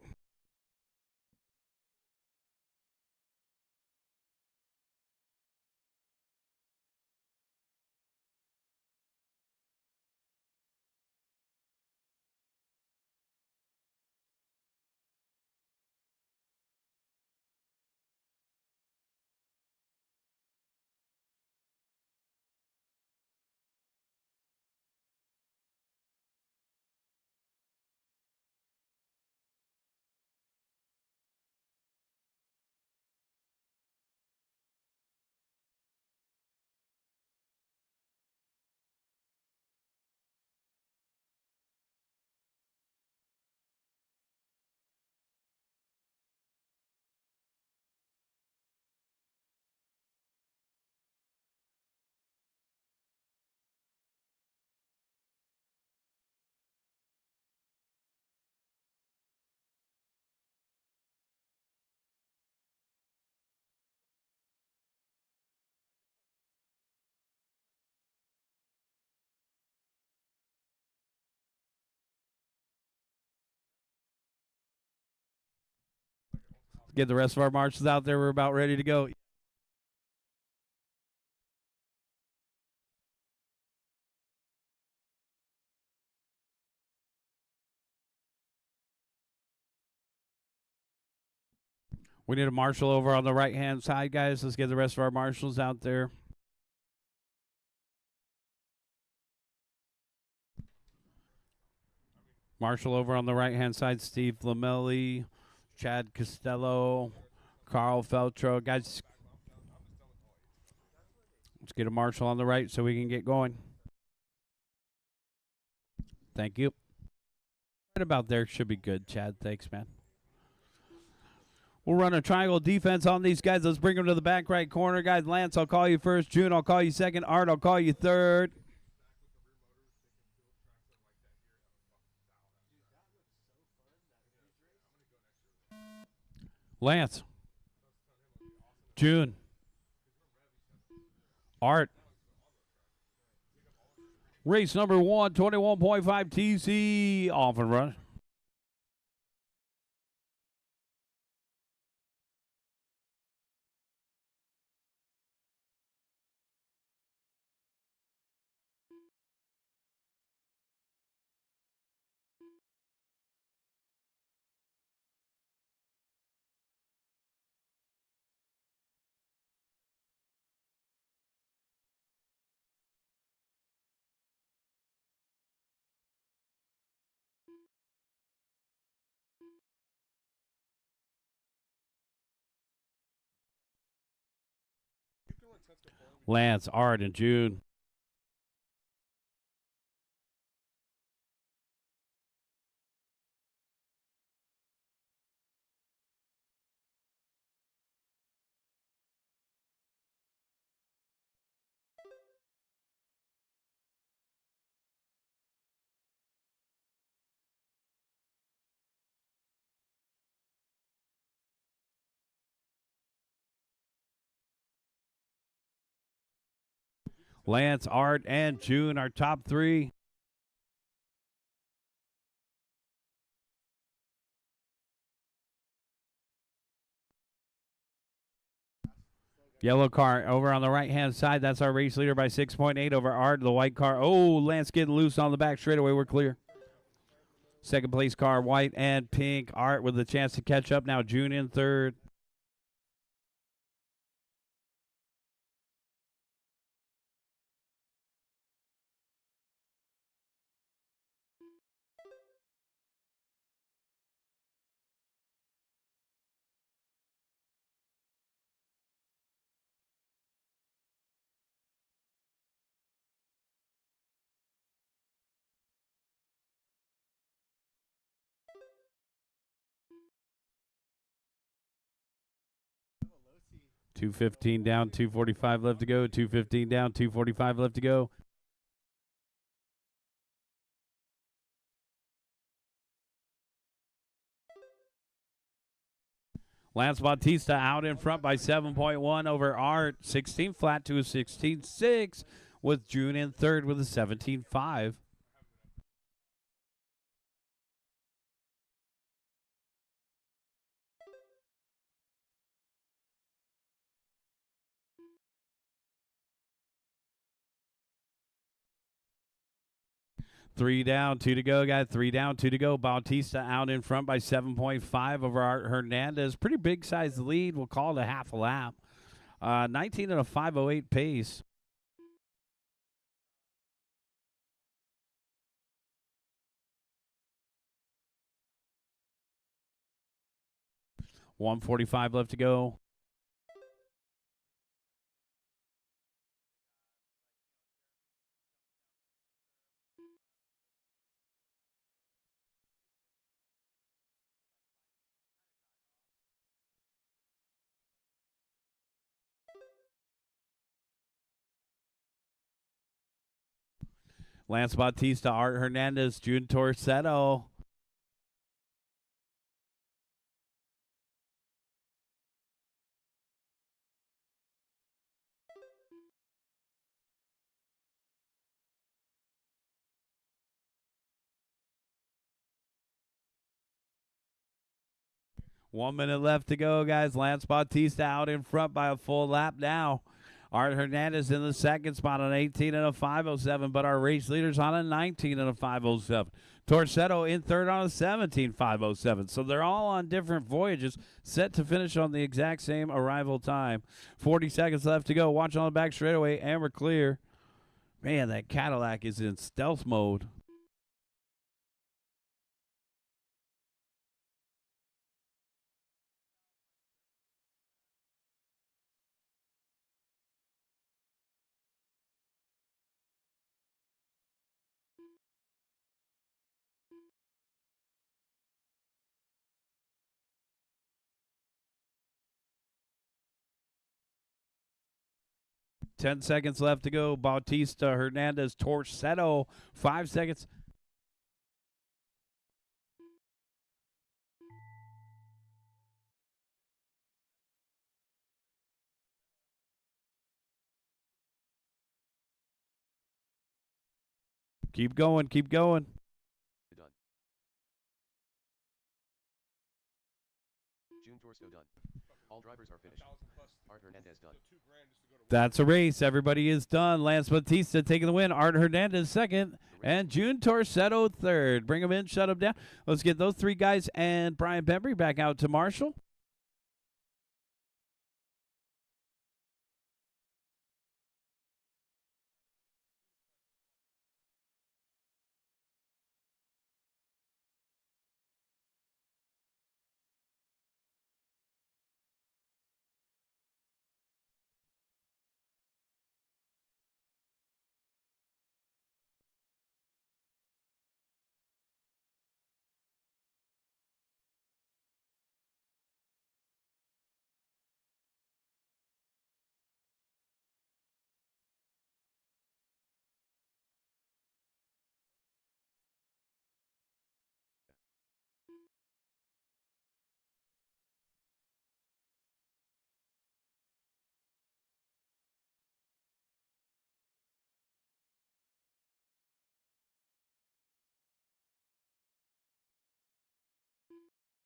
Get the rest of our marshals out there. We're about ready to go. We need a marshal over on the right-hand side, guys. Let's get the rest of our marshals out there. Marshall over on the right-hand side, Steve Lamelli, Chad Costello, Carl Feltro. Guys, let's get a marshal on the right so we can get going. Thank you. Right about there should be good, Chad. Thanks, man. We'll run a triangle defense on these guys. Let's bring them to the back right corner, guys. Lance, I'll call you first. June, I'll call you second. Art, I'll call you third. Lance. June. Art. Race number 1, 21.5 TC. Off and run. Lance, Art, and June. Lance, Art, and June, our top 3. Yellow car over on the right-hand side. That's our race leader by 6.8 over Art. The white car. Oh, Lance getting loose on the back straightaway. We're clear. Second place car, white and pink. Art with a chance to catch up now. June in third. .215 down, 2:45 left to go. 2:15 down, 2:45 left to go. Lance Bautista out in front by 7.1 over Art. 16 flat to a 16.6 with June in third with a 17.5. Three down, two to go, guys. 3 down, 2 to go. Bautista out in front by 7.5 over Art Hernandez. Pretty big size lead. We'll call it a half a lap. 19 at a 5:08 pace. $1:45 left to go. Lance Bautista, Art Hernandez, June Torsetto. One minute left to go, guys. Lance Bautista out in front by a full lap now. Art Hernandez in the second spot on 18 and a 5:07, but our race leader's on a 19 and a 5:07. Torsetto in third on a 17.507. So they're all on different voyages, set to finish on the exact same arrival time. 40 seconds left to go. Watch on the back straightaway, and we're clear. Man, that Cadillac is in stealth mode. Ten seconds left to go. Bautista, Hernandez, Torsetto. 5 seconds. Keep going, keep going. Done. June Torsetto done. All drivers are finished. Art Hernandez done. That's a race. Everybody is done. Lance Bautista taking the win. Art Hernandez second. And June Torsetto third. Bring them in, shut them down. Let's get those three guys and Brian Bembry back out to Marshall.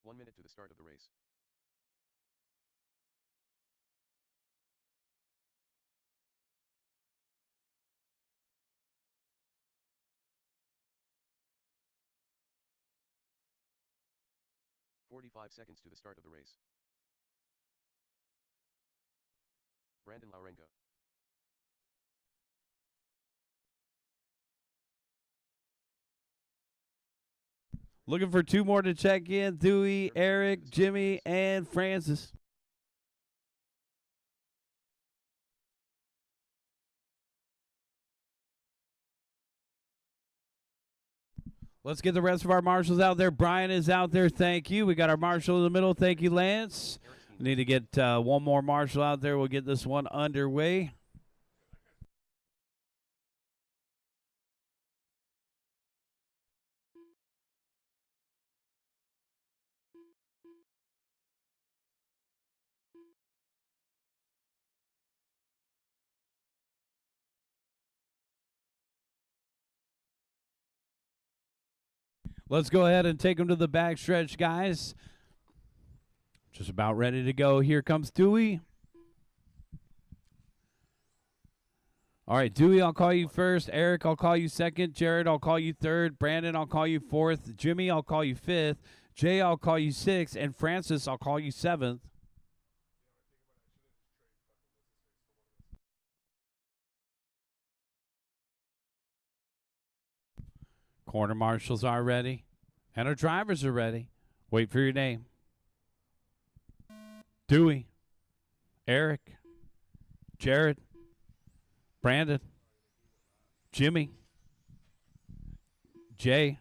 One minute to the start of the race. "45 seconds to the start of the race. Brandon Laurenga. Looking for two more to check in. Dewey, Eric, Jimmy, and Francis. Let's get the rest of our marshals out there. Brian is out there. Thank you. We got our marshal in the middle. Thank you, Lance. We need to get one more marshal out there. We'll get this one underway. Let's go ahead and take them to the backstretch, guys. Just about ready to go. Here comes Dewey. All right, Dewey, I'll call you first. Eric, I'll call you second. Jared, I'll call you third. Brandon, I'll call you fourth. Jimmy, I'll call you fifth. Jay, I'll call you sixth. And Francis, I'll call you seventh. Corner marshals are ready. And our drivers are ready. Wait for your name. Dewey. Eric. Jared. Brandon. Jimmy. Jay.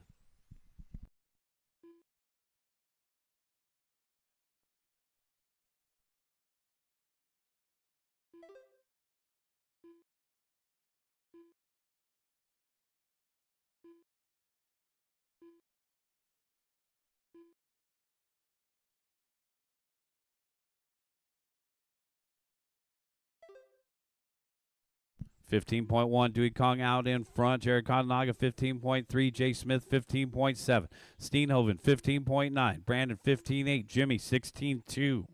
$15.1, Dewey Kong out in front. Jared Katanaga, 15.3. Jay Smith, 15.7. Steenhoven, 15.9. Brandon, 15.8. Jimmy, 16.2.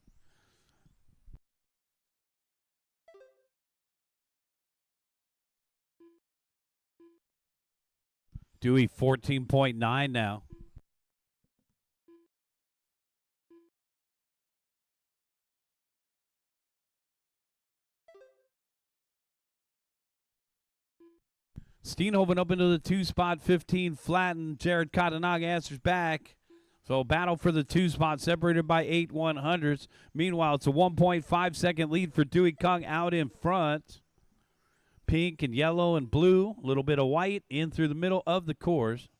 Dewey, 14.9 now. Steenhoven up into the 2-spot, 15 flat, and Jared Katanaga answers back. So battle for the 2 spot separated by 8 100s. Meanwhile, it's a 1.5 second lead for Dewey Kong out in front. Pink and yellow and blue, a little bit of white in through the middle of the course.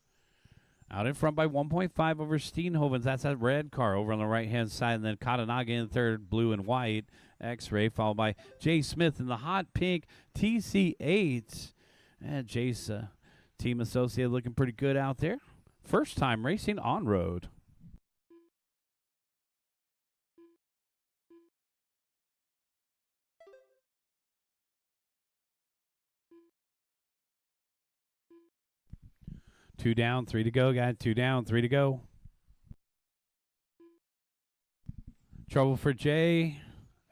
Out in front by 1.5 over Steenhoven. That's that red car over on the right-hand side. And then Katanaga in third, blue and white. X-Ray followed by Jay Smith in the hot pink TC8. And Jay's team associate looking pretty good out there. First time racing on road. Two down, 3 to go, guys. 2 down, 3 to go. Trouble for Jay.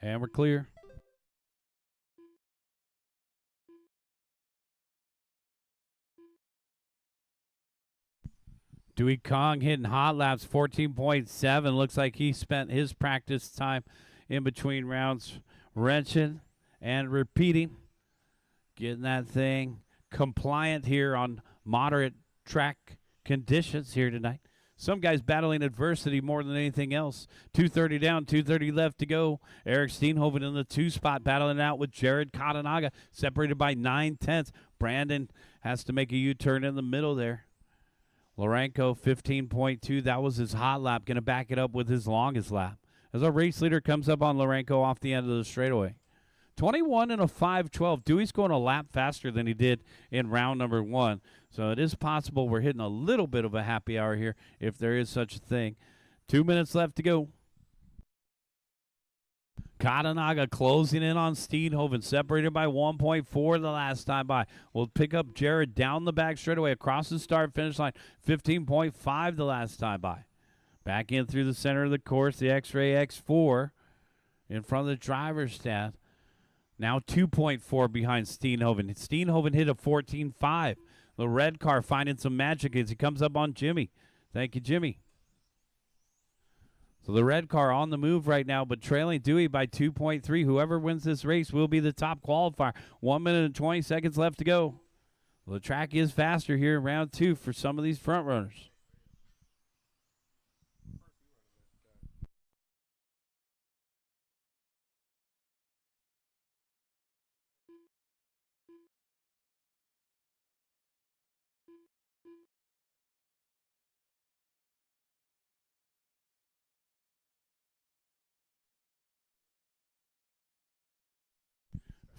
And we're clear. Dewey Kong hitting hot laps, 14.7. Looks like he spent his practice time in between rounds wrenching and repeating. Getting that thing compliant here on moderate track conditions here tonight. Some guys battling adversity more than anything else. 2:30 down, 2:30 left to go. Eric Steenhoven in the 2 spot, battling out with Jared Katanaga, separated by 9/10. Brandon has to make a U-turn in the middle there. Lorenko, 15.2. That was his hot lap. Going to back it up with his longest lap. As our race leader comes up on Lorenko off the end of the straightaway. 21 and a 5:12. Dewey's going a lap faster than he did in round number 1. So it is possible we're hitting a little bit of a happy hour here, if there is such a thing. 2 minutes left to go. Katanaga closing in on Steenhoven, separated by 1.4 the last time by. We'll pick up Jared down the back straightaway across the start-finish line, 15.5 the last time by. Back in through the center of the course, the X-Ray X4 in front of the driver's stand. Now 2.4 behind Steenhoven. Steenhoven hit a 14.5. The red car finding some magic as he comes up on Jimmy. Thank you, Jimmy. So the red car on the move right now, but trailing Dewey by 2.3. Whoever wins this race will be the top qualifier. 1 minute and 20 seconds left to go. Well, the track is faster here in round 2 for some of these front runners.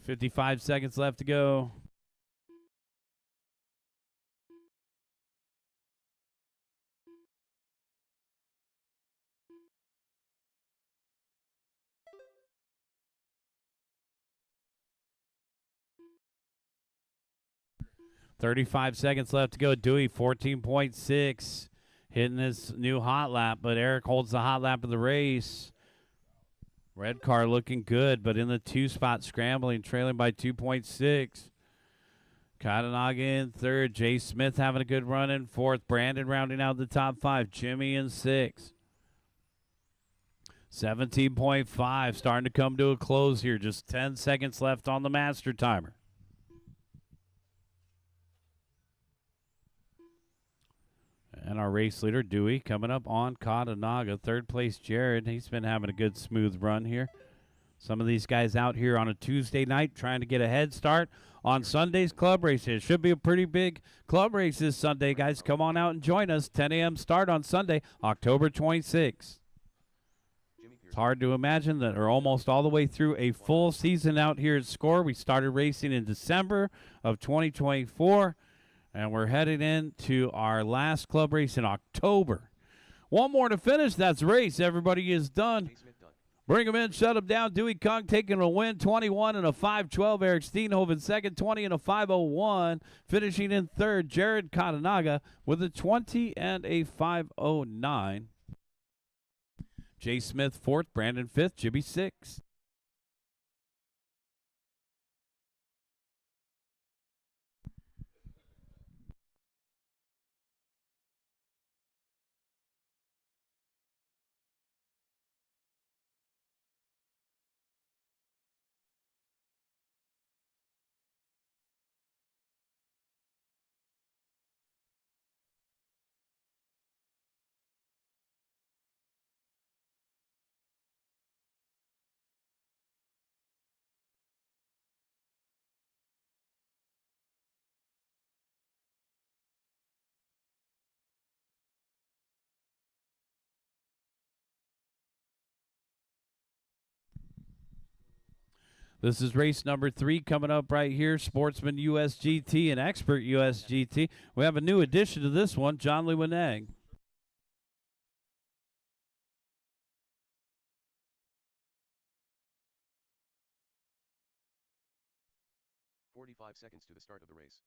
$55 seconds left to go. $35 seconds left to go. Dewey, 14.6. hitting his new hot lap, but Eric holds the hot lap of the race. Red car looking good, but in the 2-spot scrambling, trailing by 2.6. Katanaga in third. Jay Smith having a good run in fourth. Brandon rounding out the top 5. Jimmy in 6. 17.5 starting to come to a close here. Just 10 seconds left on the master timer. And our race leader, Dewey, coming up on Katanaga. Third place, Jared. He's been having a good, smooth run here. Some of these guys out here on a Tuesday night trying to get a head start on Sunday's club races. Should be a pretty big club race this Sunday, guys. Come on out and join us. 10 a.m. start on Sunday, October 26th. It's hard to imagine that we're almost all the way through a full season out here at SCOR. We started racing in December of 2024. And we're headed into our last club race in October. One more to finish. That's the race. Everybody is done. Bring them in, shut them down. Dewey Kung taking a win, 21 and a 5:12. Eric Steenhoven second, 20 and a 5:01. Finishing in third, Jared Katanaga with a 20 and a 5:09. Jay Smith fourth, Brandon fifth, Jimmy sixth. This is race number 3 coming up right here. Sportsman USGT and Expert USGT. We have a new addition to this one, John Lewineg. 45 seconds to the start of the race.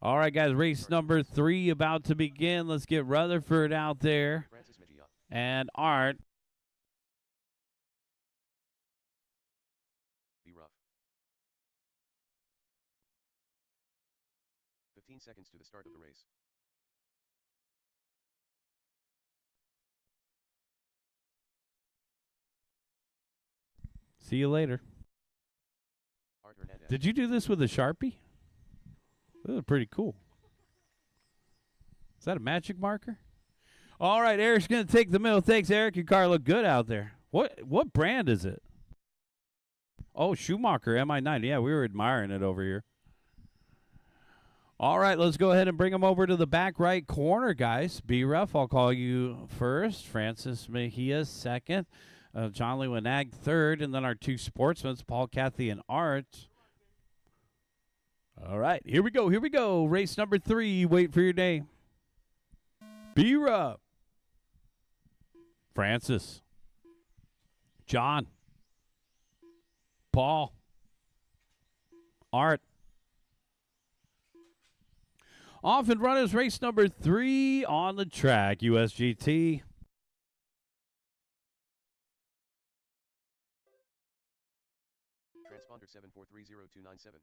All right, guys, race number 3 about to begin. Let's get Rutherford out there and Art. Be rough. 15 seconds to the start of the race. See you later. Did you do this with a Sharpie? This is pretty cool. Is that a magic marker? All right, Eric's going to take the middle. Thanks, Eric. Your car looked good out there. What brand is it? Oh, Schumacher MI9. Yeah, we were admiring it over here. All right, let's go ahead and bring them over to the back right corner, guys. Be rough. I'll call you first. Francis Mejia second. John Lewinag third. And then our 2 sportsmen, Paul, Kathy, and Art. All right, here we go. Here we go. Race number 3. Wait for your name. Be rough. Francis. John. Paul. Art. Off and run is race number 3 on the track, USGT. Transponder 7430297.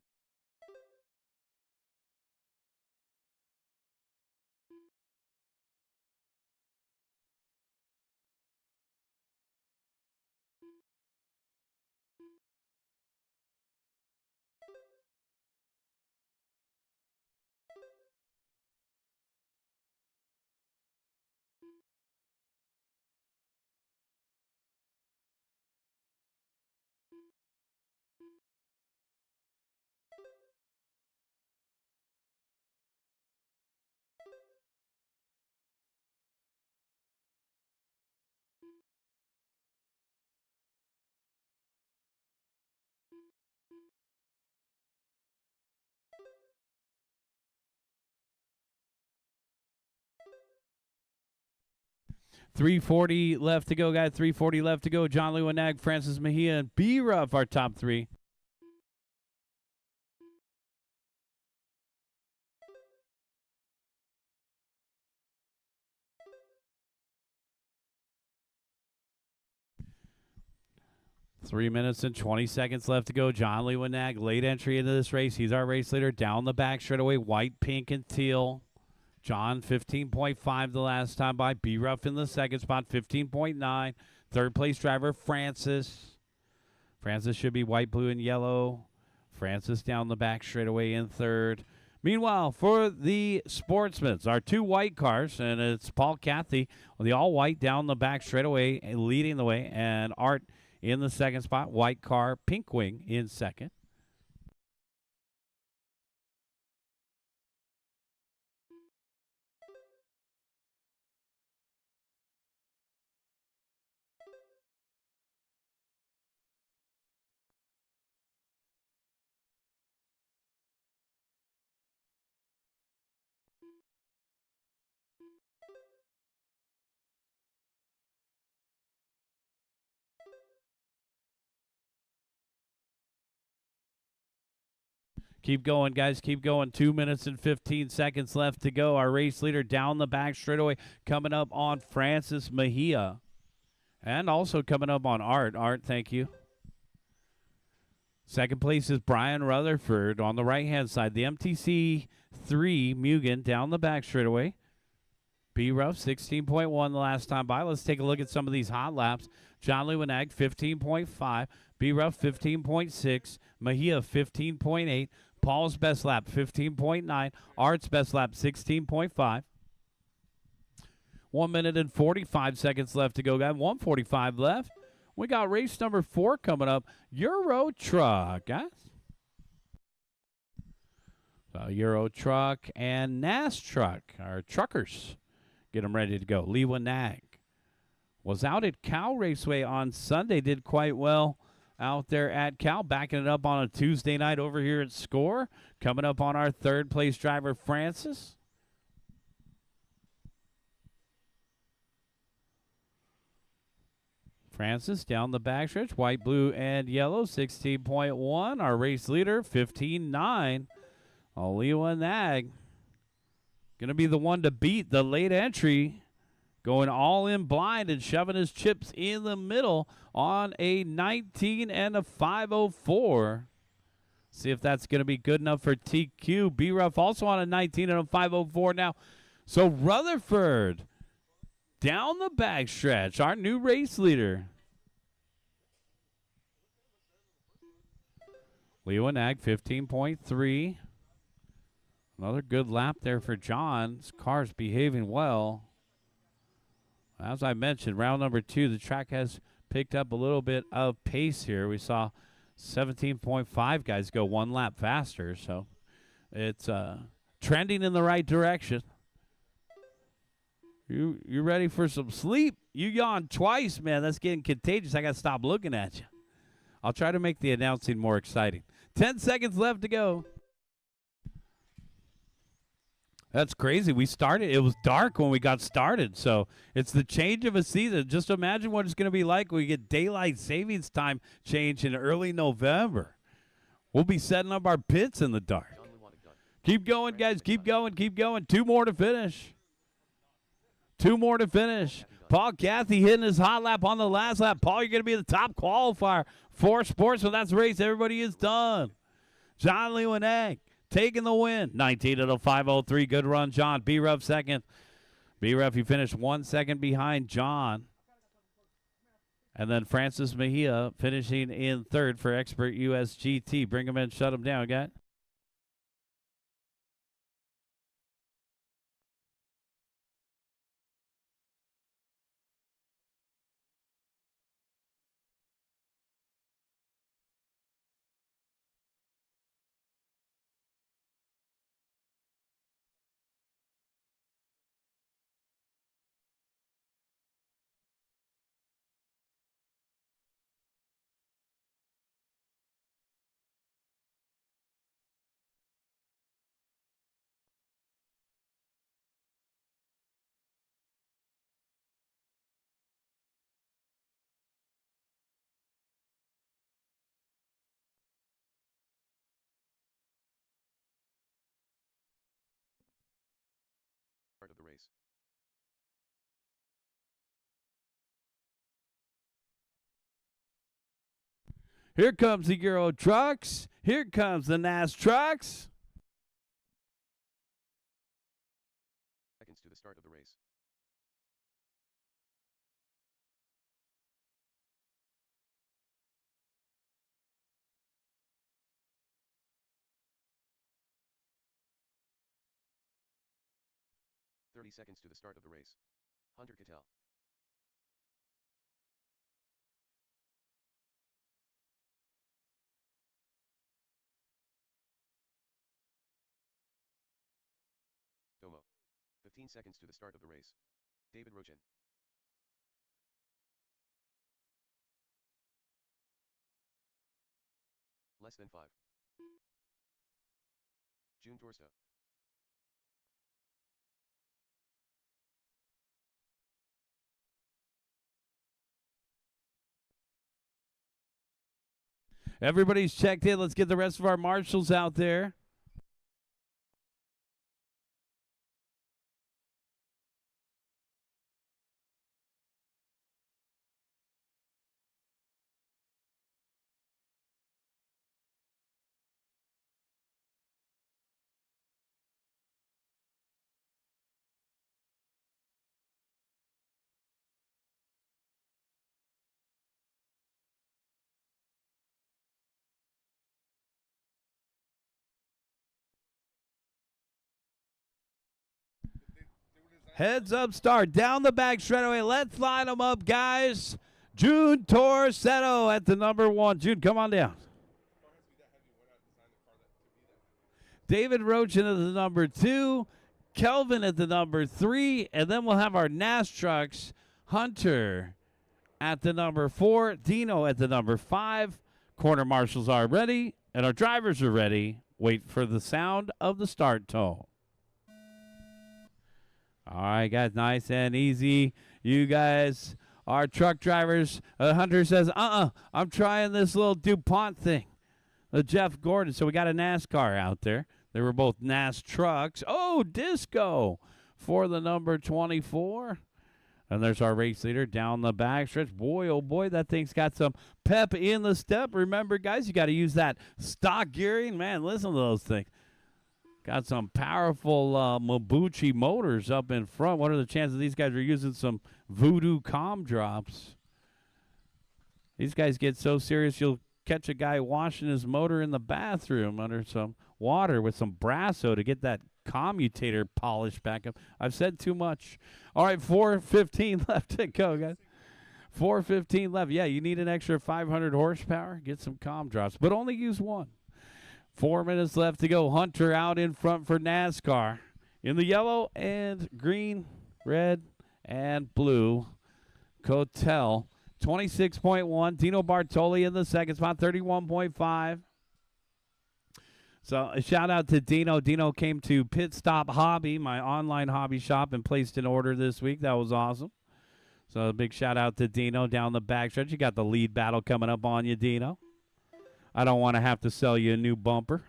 3:40 left to go, guys. 3:40 left to go. John Lewinag, Francis Mejia, and B Ruff, our top three. Three minutes and 20 seconds left to go. John Lewinag, late entry into this race. He's our race leader. Down the back straightaway, white, pink, and teal. John, 15.5 the last time by. B Ruff in the second spot, 15.9. Third place driver, Francis. Francis should be white, blue, and yellow. Francis down the back straightaway in third. Meanwhile, for the Sportsmen, our two white cars, and it's Paul Cathy, the all white down the back straightaway, leading the way, and Art in the second spot. White car, Pink Wing in second. Keep going, guys. Keep going. 2 minutes and 15 seconds left to go. Our race leader down the back straightaway, coming up on Francis Mejia. And also coming up on Art. Art, thank you. Second place is Brian Rutherford on the right-hand side. The MTC 3, Mugen, down the back straightaway. B Ruff, 16.1 the last time by. Let's take a look at some of these hot laps. John Lewinag, 15.5. B Ruff, 15.6. Mejia, 15.8. Paul's best lap, 15.9. Art's best lap, 16.5. 1 minute and 45 seconds left to go, guys. 1:45 left. We got race number 4 coming up. Euro Truck, guys. So Euro Truck and NAS Truck, our truckers. Get them ready to go. Lewinag was out at Cal Raceway on Sunday. Did quite well out there at Cal. Backing it up on a Tuesday night over here at SCOR. Coming up on our third place driver, Francis. Francis down the backstretch. White, blue, and yellow. 16.1. Our race leader, 15.9. Lewinag going to be the one to beat the late entry. Going all in blind and shoving his chips in the middle on a 19 and a 504. See if that's going to be good enough for TQ. B Ruff also on a 19 and a 504 now. So Rutherford down the backstretch, our new race leader. Lewinag, 15.3. Another good lap there for John. His car's behaving well. As I mentioned, round number 2, the track has picked up a little bit of pace here. We saw 17.5 guys go one lap faster, so it's trending in the right direction. You ready for some sleep? You yawned twice, man. That's getting contagious. I got to stop looking at you. I'll try to make the announcing more exciting. 10 seconds left to go. That's crazy. We started. It was dark when we got started, so it's the change of a season. Just imagine what it's going to be like when we get daylight savings time change in early November. We'll be setting up our pits in the dark. Keep going, guys. Keep going. Keep going. 2 more to finish. 2 more to finish. Paul Cathy hitting his hot lap on the last lap. Paul, you're going to be the top qualifier for Sportsman. That's the race. Everybody is done. John Lewinag taking the win. 19 at a 503. Good run, John. B Ruff second. B Ruff, you finished 1 second behind John. And then Francis Mejia finishing in third for Expert US GT. Bring him in, shut him down, guys. Here comes the Euro trucks. Here comes the NAS trucks. Seconds to the start of the race. "30 seconds to the start of the race. Hunter Cattell. Domo. 15 seconds to the start of the race. David Rochin. Less than 5. June Torsta. Everybody's checked in. Let's get the rest of our marshals out there. Heads up start. Down the back straightaway. Let's line them up, guys. June Torsetto at the number 1. June, come on down. David Rochin at the number 2. Kelvin at the number 3. And then we'll have our NAS trucks. Hunter at the number 4. Dino at the number 5. Corner marshals are ready. And our drivers are ready. Wait for the sound of the start tone. All right, guys, nice and easy. You guys are truck drivers. Hunter says, I'm trying this little DuPont thing. Jeff Gordon. So we got a NASCAR out there. They were both NAS trucks. Oh, Disco for the number 24. And there's our race leader down the back stretch. Boy, oh boy, that thing's got some pep in the step. Remember, guys, you got to use that stock gearing. Man, listen to those things. Got some powerful Mabuchi motors up in front. What are the chances these guys are using some voodoo comm drops? These guys get so serious you'll catch a guy washing his motor in the bathroom under some water with some Brasso to get that commutator polished back up. I've said too much. All right, 4:15 left to go, guys. 4:15 left. Yeah, you need an extra 500 horsepower. Get some comm drops, but only use one. 4 minutes left to go. Hunter out in front for NASCAR. In the yellow and green, red and blue. Cotel, 26.1. Dino Bartoli in the second spot, 31.5. So a shout out to Dino. Dino came to Pit Stop Hobby, my online hobby shop, and placed an order this week. That was awesome. So a big shout out to Dino down the backstretch. You got the lead battle coming up on you, Dino. I don't want to have to sell you a new bumper.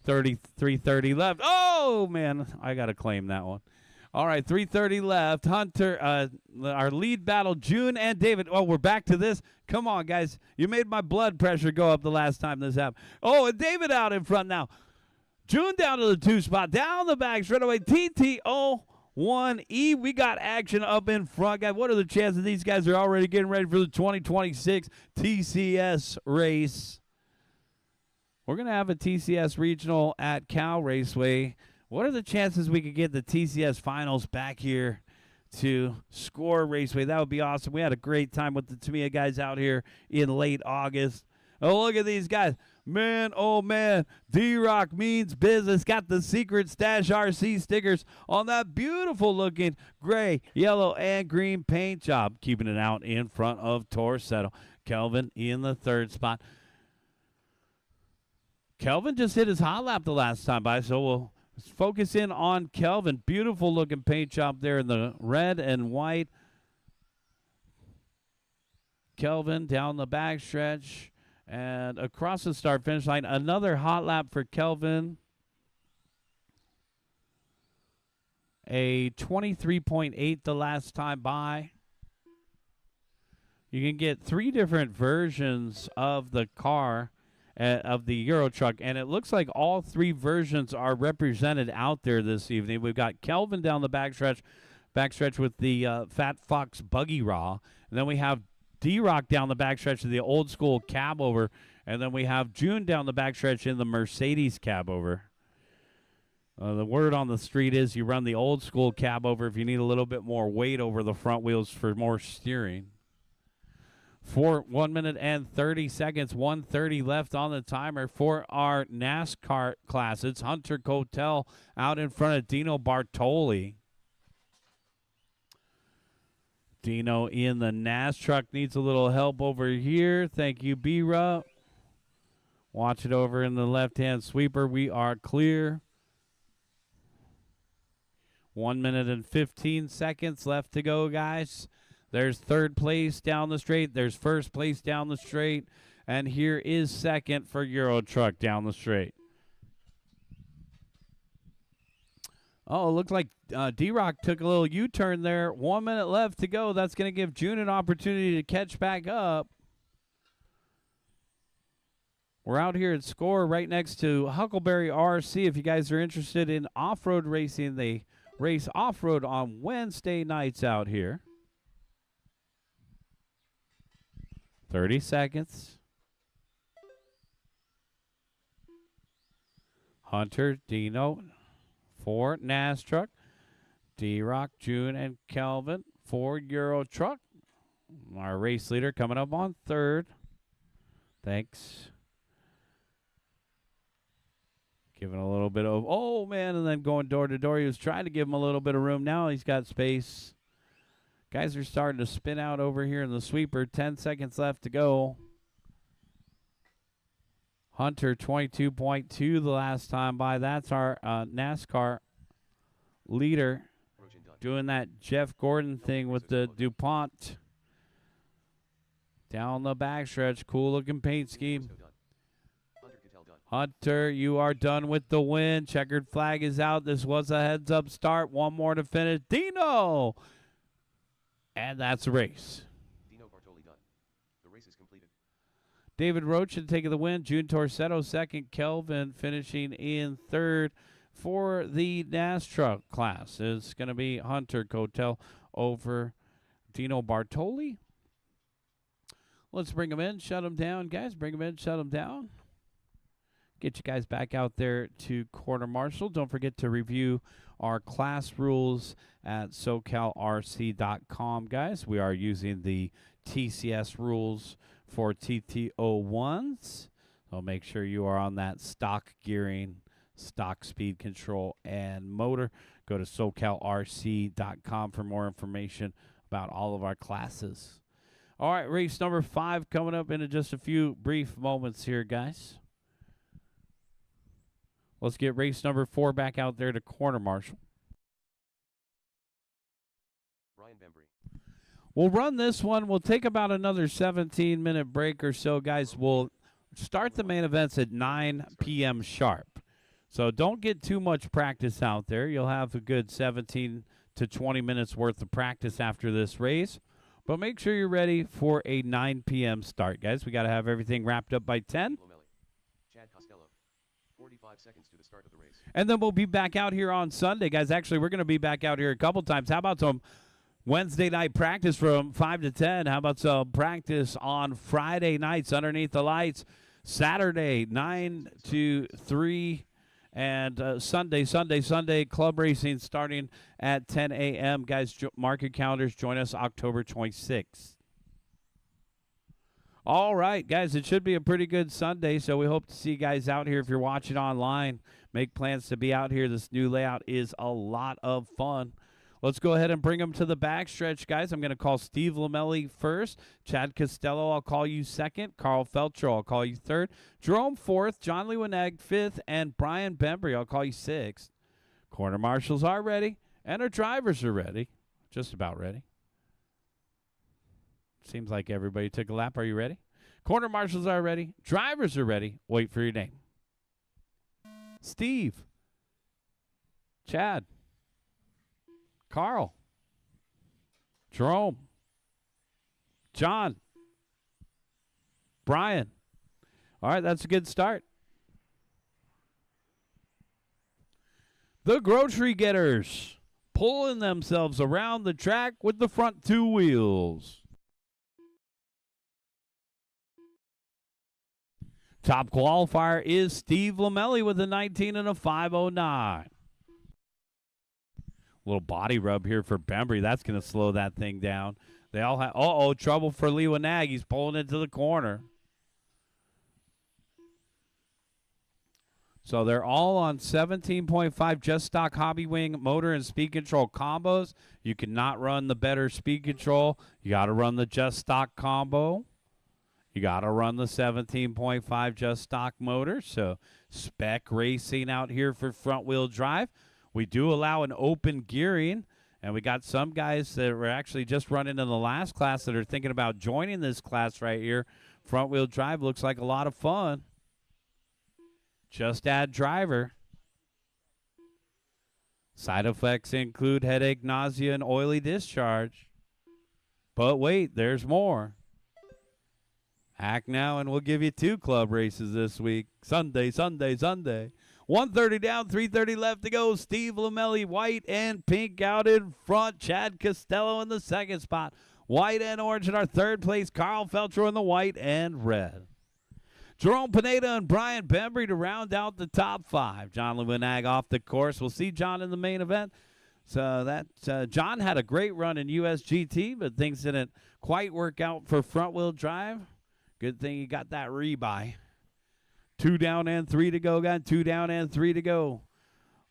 3:30 left. Oh, man, I got to claim that one. All right, 3:30 left. Hunter, our lead battle, June and David. Oh, we're back to this. Come on, guys. You made my blood pressure go up the last time this happened. Oh, and David out in front now. June down to the 2 spot. Down the back straight away. TTO1E. We got action up in front, guys. What are the chances these guys are already getting ready for the 2026 TCS race? We're going to have a TCS regional at Cal Raceway. What are the chances we could get the TCS finals back here to SCOR Raceway? That would be awesome. We had a great time with the Tamiya guys out here in late August. Oh, look at these guys. Man, oh, man. D-Rock means business. Got the Secret Stash RC stickers on that beautiful-looking gray, yellow, and green paint job. Keeping it out in front of Torsetto. Kelvin in the 3rd spot. Kelvin just hit his hot lap the last time by, so we'll focus in on Kelvin. Beautiful looking paint job there in the red and white. Kelvin down the backstretch and across the start finish line. Another hot lap for Kelvin. A 23.8 the last time by. You can get 3 different versions of the car, of the Euro truck, and it looks like all 3 versions are represented out there this evening. We've got Kelvin down the backstretch with the Fat Fox Buggy Raw, and then we have D-Rock down the backstretch of the old school cab over, and then we have June down the backstretch in the Mercedes cab over. The word on the street is you run the old school cab over if you need a little bit more weight over the front wheels for more steering. For 1 minute and 30 seconds, 1:30 left on the timer for our NASCAR class. It's Hunter Cotel out in front of Dino Bartoli. Dino in the NAS truck needs a little help over here. Thank you, B-Rup. Watch it over in the left-hand sweeper. We are clear. 1 minute and 15 seconds left to go, guys. There's third place down the straight. There's first place down the straight. And here is second for Euro Truck down the straight. Oh, it looked like D-Rock took a little U-turn there. 1 minute left to go. That's going to give June an opportunity to catch back up. We're out here at SCOR right next to Huckleberry RC. If you guys are interested in off-road racing, they race off-road on Wednesday nights out here. 30 seconds. Hunter, Dino for NAS Truck. D-Rock, June, and Kelvin for Euro Truck. Our race leader coming up on third. Thanks. Giving a little bit of, oh, man, and then going door to door. He was trying to give him a little bit of room. Now he's got space. Guys are starting to spin out over here in the sweeper. 10 seconds left to go. Hunter 22.2 the last time by. That's our NASCAR leader doing that Jeff Gordon thing with the DuPont. Down the backstretch. Cool looking paint scheme. Hunter, you are done with the win. Checkered flag is out. This was a heads-up start. One more to finish. Dino! And that's a race. Dino Bartoli done. The race is completed. David Roach taking the win. June Torsetto second. Kelvin finishing in third. For the NAS truck class, it's going to be Hunter Cotel over Dino Bartoli. Let's bring him in. Shut him down, guys. Bring him in. Shut him down. Get you guys back out there to Quarter Marshal. Don't forget to review our class rules at SoCalRC.com, guys. We are using the TCS rules for TT01s. So make sure you are on that stock gearing, stock speed control, and motor. Go to SoCalRC.com for more information about all of our classes. All right, race number 5 coming up in just a few brief moments here, guys. Let's get race number 4 back out there to Corner Marshal. Brian Bembry. We'll run this one. We'll take about another 17-minute break or so, guys. We'll start the main events at 9 p.m. sharp. So don't get too much practice out there. You'll have a good 17 to 20 minutes worth of practice after this race. But make sure you're ready for a 9 p.m. start, guys. We got to have everything wrapped up by 10. Chad Costello. 45 seconds to the start of the race. And then we'll be back out here on Sunday, guys. Actually, we're going to be back out here a couple times. How about some Wednesday night practice from 5 to 10? How about some practice on Friday nights underneath the lights? Saturday, 9 to 3. And Sunday, club racing starting at 10 a.m. Guys, mark your calendars. Join us October 26th. All right, guys, it should be a pretty good Sunday, so we hope to see you guys out here. If you're watching online, make plans to be out here. This new layout is a lot of fun. Let's go ahead and bring them to the backstretch, guys. I'm going to call Steve Lamelli first. Chad Costello, I'll call you second. Carl Felcher, I'll call you third. Jerome fourth. John Lewineg fifth. And Brian Bembry, I'll call you sixth. Corner marshals are ready, and our drivers are ready. Just about ready. Seems like everybody took a lap. Are you ready? Corner marshals are ready. Drivers are ready. Wait for your name. Steve. Chad. Carl. Jerome. John. Brian. All right, that's a good start. The Grocery Getters pulling themselves around the track with the front two wheels. Top qualifier is Steve Lamelli with a 19 and a 509. Little body rub here for Bembry. That's going to slow that thing down. They all have, trouble for Lewanag. He's pulling into the corner. So they're all on 17.5 just stock hobby wing motor and speed control combos. You cannot run the better speed control. You got to run the just stock combo. You got to run the 17.5 just stock motor. So spec racing out here for front wheel drive. We do allow an open gearing, and we got some guys that were actually just running in the last class that are thinking about joining this class right here. Front wheel drive looks like a lot of fun. Just add driver. Side effects include headache, nausea, and oily discharge. But wait, there's more. Act now, and we'll give you 2 club races this week. Sunday. 130 down, 330 left to go. Steve Lamelli, white and pink out in front. Chad Costello in the second spot. White and orange in our third place. Carl Felcher in the white and red. Jerome Pineda and Brian Bembry to round out the top 5. John Lewanag off the course. We'll see John in the main event. So that John had a great run in USGT, but things didn't quite work out for front-wheel drive. Good thing he got that rebuy. 2 down and 3 to go. Got 2 down and 3 to go.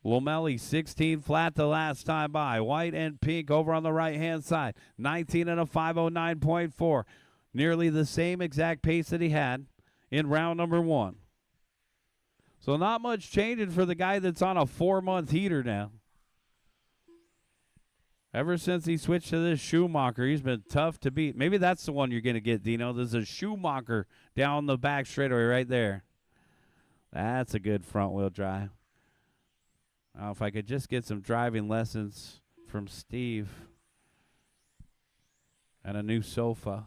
Lamelli, 16 flat the last time by. White and pink over on the right-hand side. 19 and a 509.4. Nearly the same exact pace that he had in round number 1. So not much changing for the guy that's on a 4-month heater now. Ever since he switched to this Schumacher, he's been tough to beat. Maybe that's the one you're going to get, Dino. There's a Schumacher down the back straightaway right there. That's a good front-wheel drive. Now, if I could just get some driving lessons from Steve and a new sofa.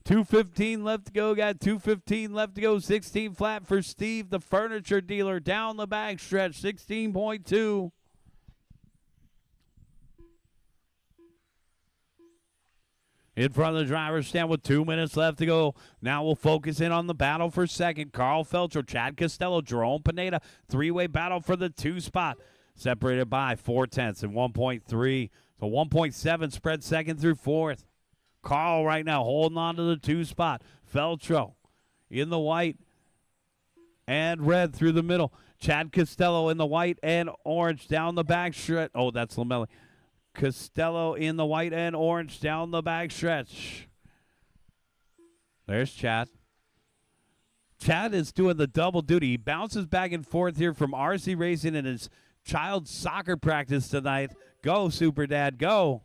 2:15 left to go. Got 2:15 left to go. 16 flat for Steve, the furniture dealer, down the back stretch. 16.2. In front of the driver's stand with 2 minutes left to go. Now we'll focus in on the battle for second. Carl Felcher, Chad Costello, Jerome Pineda. 3-way battle for the 2 spot. Separated by 0.4 and 1.3. So 1.7 spread second through fourth. Carl right now holding on to the 2 spot. Felcher in the white and red through the middle. Chad Costello in the white and orange down the back stretch. Oh, that's Lamelli. Costello in the white and orange down the back stretch. There's Chad. Chad is doing the double duty. He bounces back and forth here from RC Racing and his child's soccer practice tonight. Go, Super Dad, go.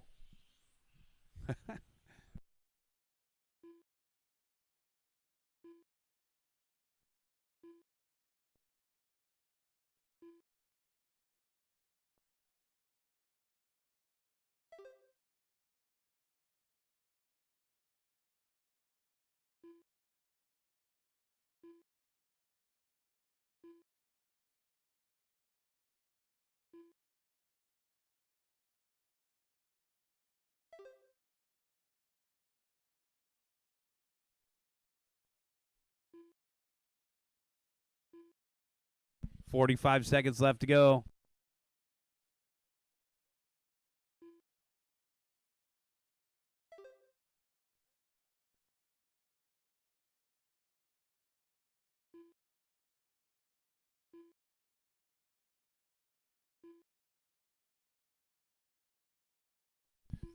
45 seconds left to go.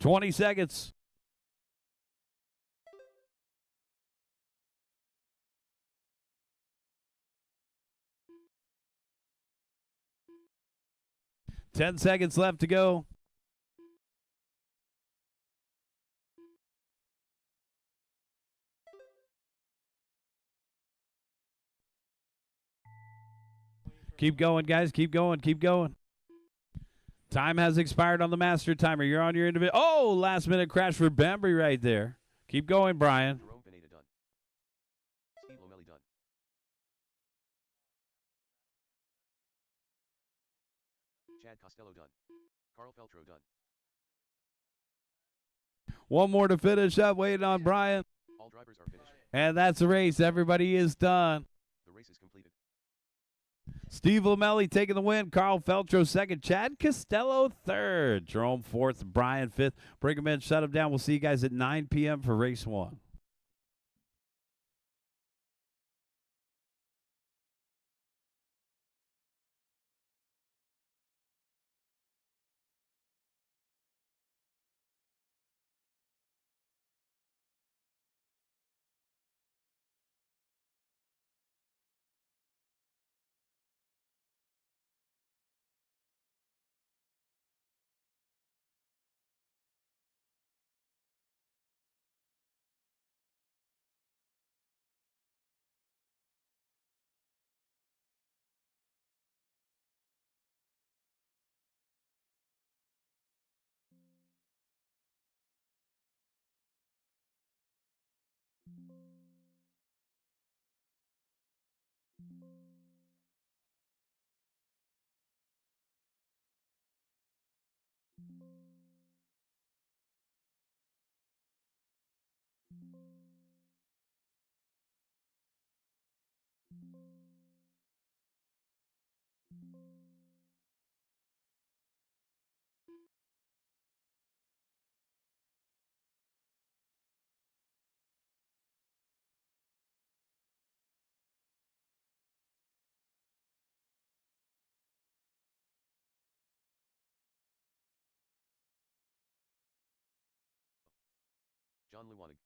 $20 seconds. $10 seconds left to go. Keep going, guys. Keep going. Keep going. Time has expired on the master timer. You're on your individual. Oh, last minute crash for Bembry right there. Keep going, Brian. Jerome Pineda done. Steve Lomelli done. Chad Costello done. Carl Feltro done. One more to finish up. Waiting on Brian. All drivers are finished. And that's the race. Everybody is done. The race is completed. Steve Lomelli taking the win. Carl Feltro second. Chad Costello third. Jerome fourth. Brian fifth. Bring him in. Shut him down. We'll see you guys at 9 p.m. for race 1. John Lewanig.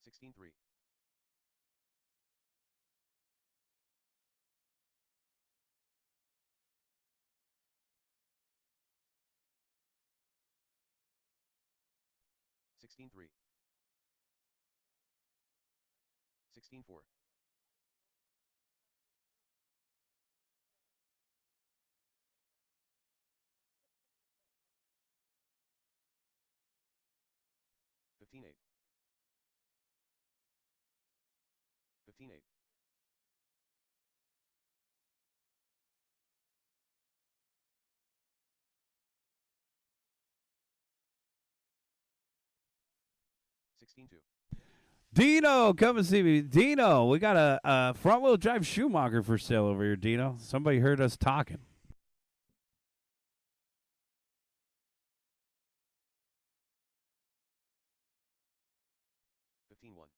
Sixteen three. 16-3. 16-4. 15-8. 15-8. 16-2. Dino, come and see me. Dino, we got a front-wheel drive Schumacher for sale over here, Dino. Somebody heard us talking. 15-1.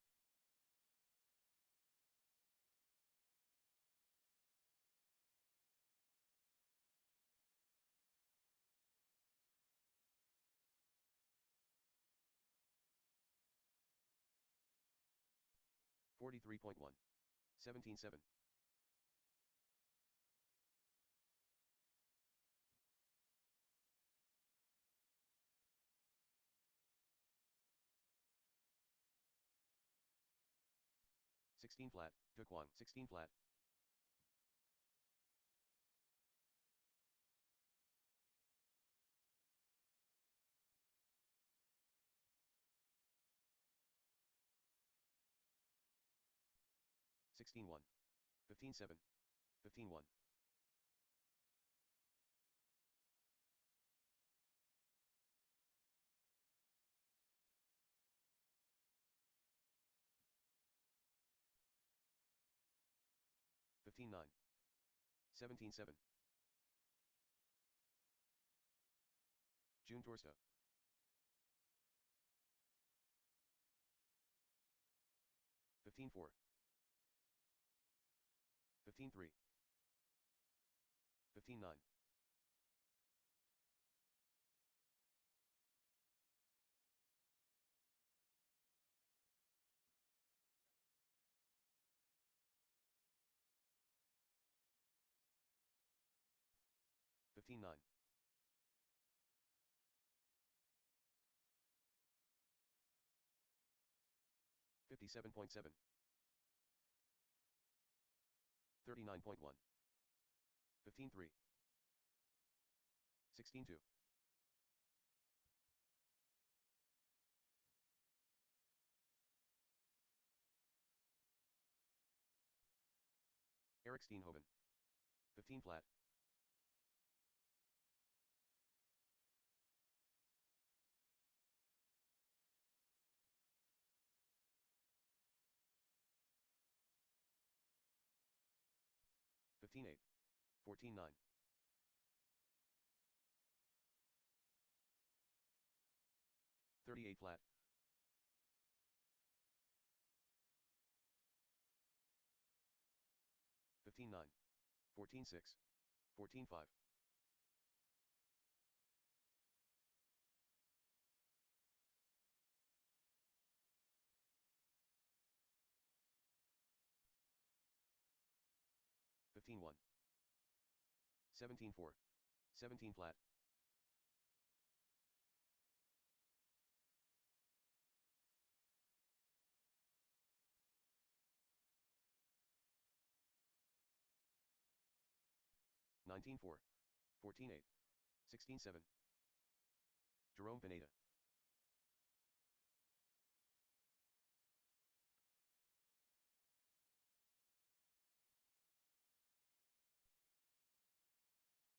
43.1. 17-7. 16 flat. Duquan. 16 flat. 16-1. 15-7. 15-1. 15-9. 17-7. June Torsta. 15-4. 15-3. 15-9. 15-9. 57.7. 39.1. 15.3. 16.2. Eric Steenhoven. 15 flat. 15.8. 14.9. 38 flat. 15.9. 14.6. 14.5. 15.1. 17.4. 17 flat. 19.4. 14.8. 16.7. Jerome Pineda.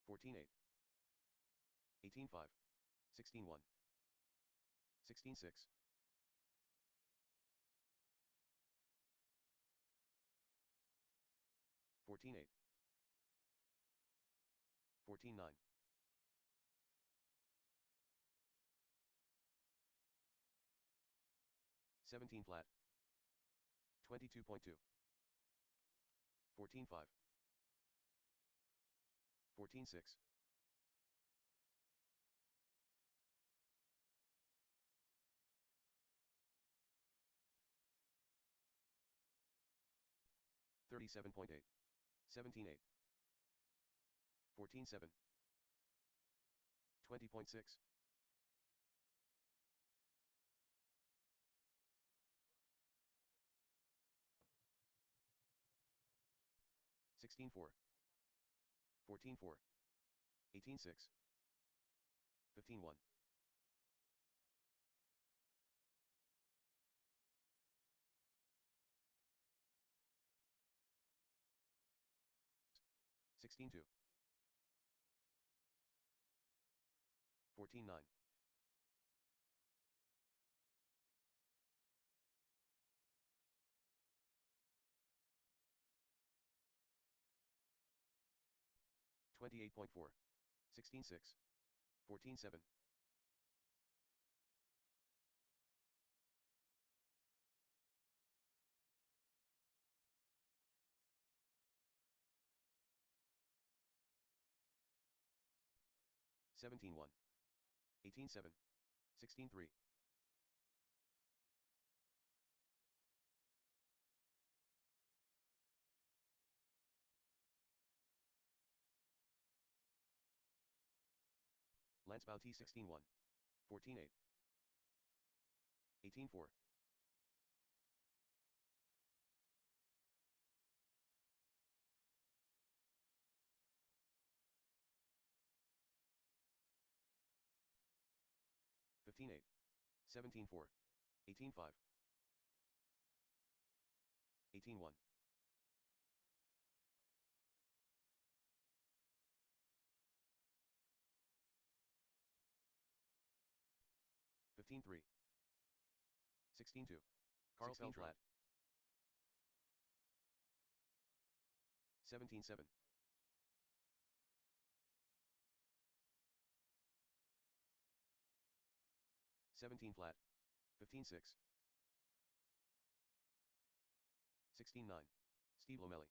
14.8. 18.5. 16.1. 16.6. 14.8. 14.9. 17 flat. 22.2. 14.5. 14.6. 37.8. 17.8. 14.7. 20.6. 16.4. 14.4. 18.6. 15.1. 16.2. 14.9. 28.4. 16.6. 14.7. 17.1. 18.7. 16.3. 'Lance Bouty 16.1. 14.8. 18.4. 15.8. 17.4. 18.5. 18.1. 15.3. 16.2. Carl Steen flat. 17.7. 17 flat. 15.6. 16.9. Steve Lomelli.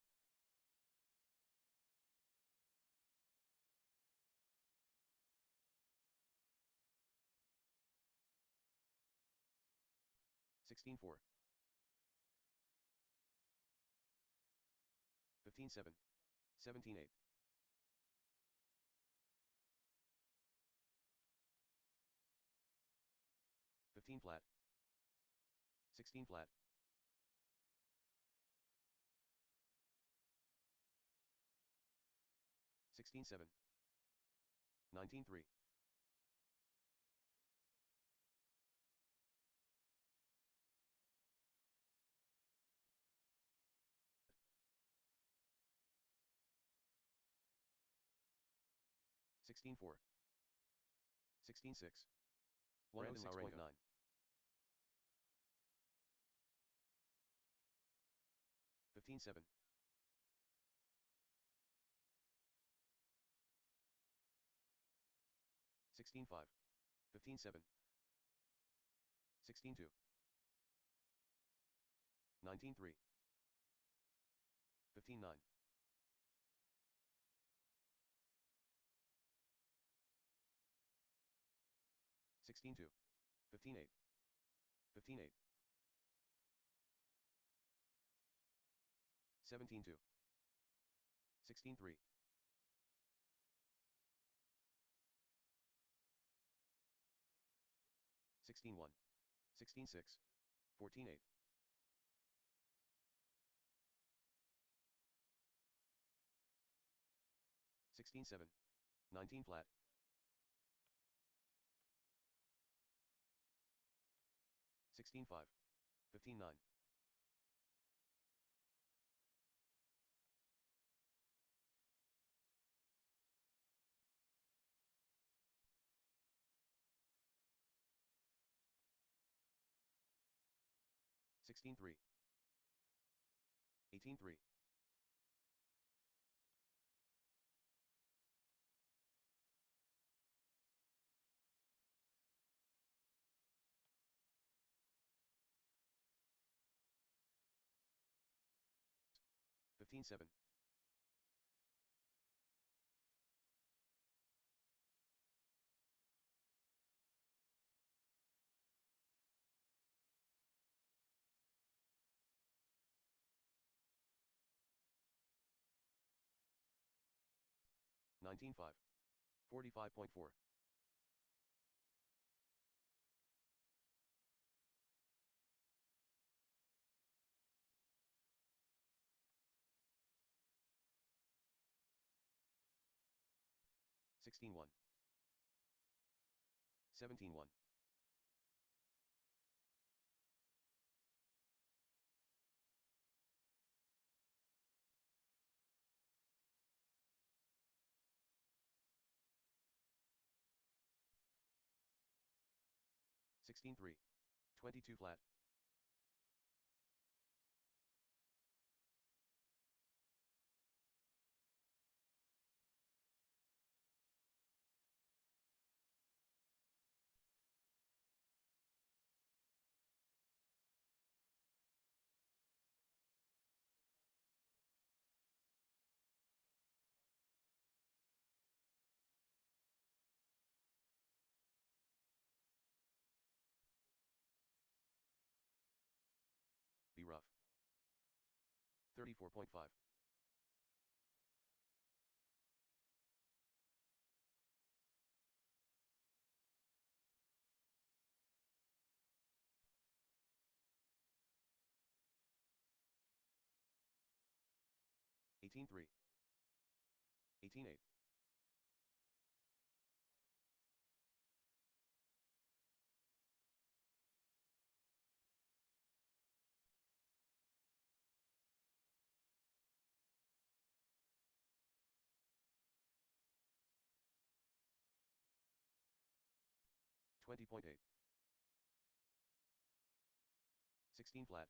16.4. 15.7. 17.8. 15 flat. 16 flat. 16-7. 19-3. 16-4. 16-6. 106.9. 15-7. 16-5. 15-7. 16-2. 19-3. 15-9. 16-2. 15-8. 15-8. 17-2. 16-3. 16-1. 16-6. 14-8. 16-7. 19 flat. 16-5. 15-9. 16-3. 18-3. 15-7. 19-5. 45.4. 16-1. 17-1. 16-3. 22 flat. Be rough. 34.5. 18-3. 18-8. 20.8. 16 flat.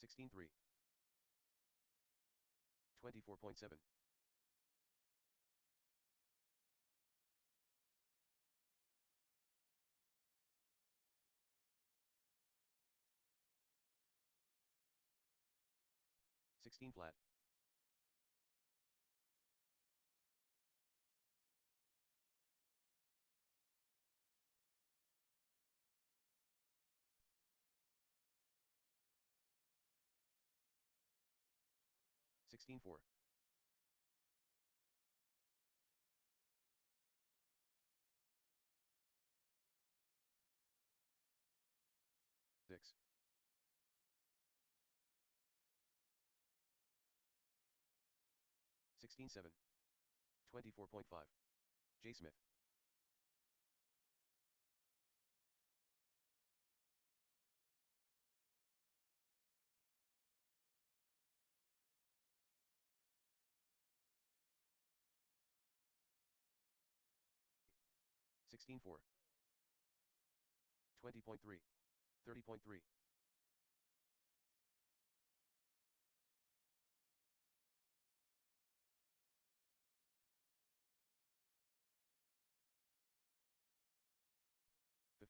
16-3. 24.7. 16 flat. 16-4. 16-7. 24.5. J. Smith. 16-4. 20.3. 30.3.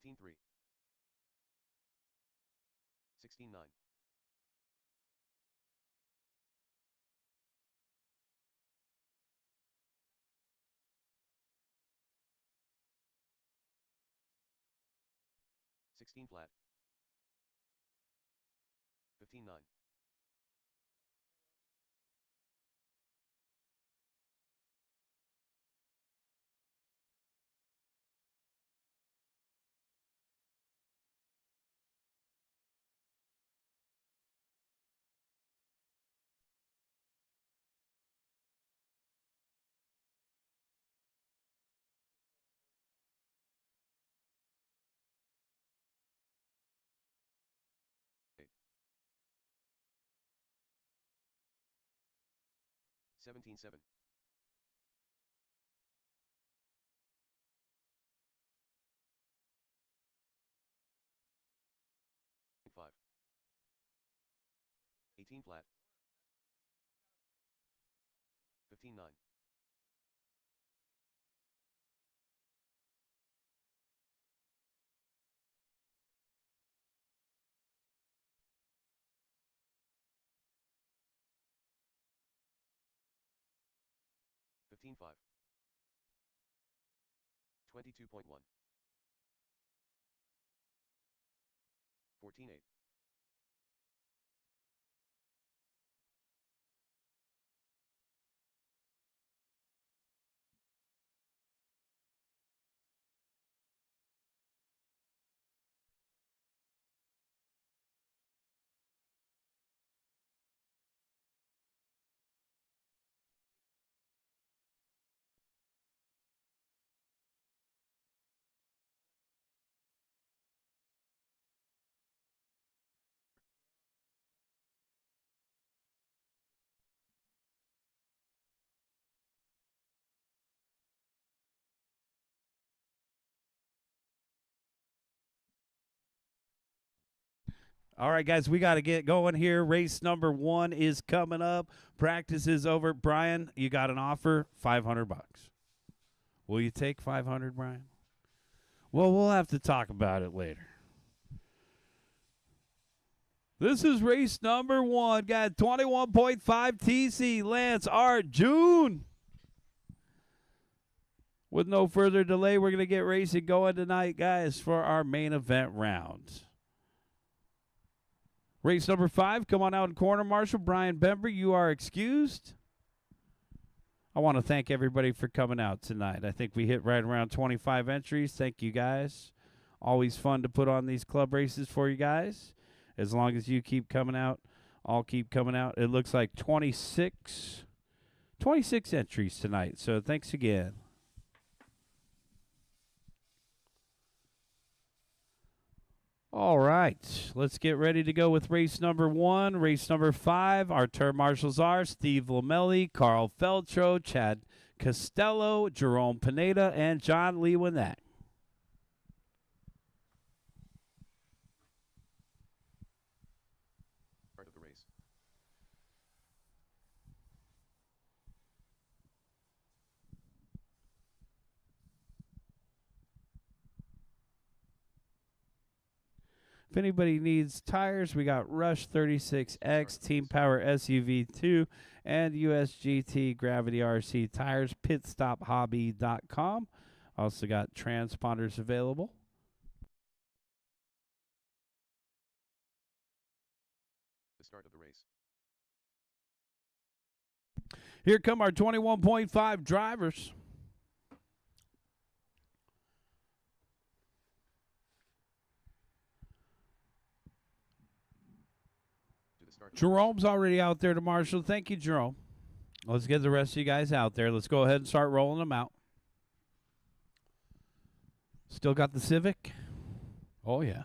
15-3. 16-9. 16 flat. 15-9. 8. 17-7. 5. 18 flat. 15-9. 15-5. 22.1. 14-8. All right, guys, we got to get going here. Race number 1 is coming up. Practice is over. Brian, you got an offer, $500. Will you take 500, Brian? Well, we'll have to talk about it later. This is race number 1. Got 21.5 TC, Lance Art, June. With no further delay, we're going to get racing going tonight, guys, for our main event round. Race number 5, come on out in corner marshal. Brian Bember, you are excused. I want to thank everybody for coming out tonight. I think we hit right around 25 entries. Thank you, guys. Always fun to put on these club races for you guys. As long as you keep coming out, I'll keep coming out. It looks like 26 entries tonight, so thanks again. All right, let's get ready to go with race number 1. Race number 5, our turn marshals are Steve Lamelli, Carl Feltro, Chad Costello, Jerome Pineda, and John Lee Winnett. Start of the race. If anybody needs tires, we got Rush 36X, Team Power SUV 2, and USGT Gravity RC tires, pitstophobby.com. Also got transponders available. The start of the race. Here come our 21.5 drivers. Jerome's already out there to marshal. Thank you, Jerome. Let's get the rest of you guys out there. Let's go ahead and start rolling them out. Still got the Civic? Oh, yeah.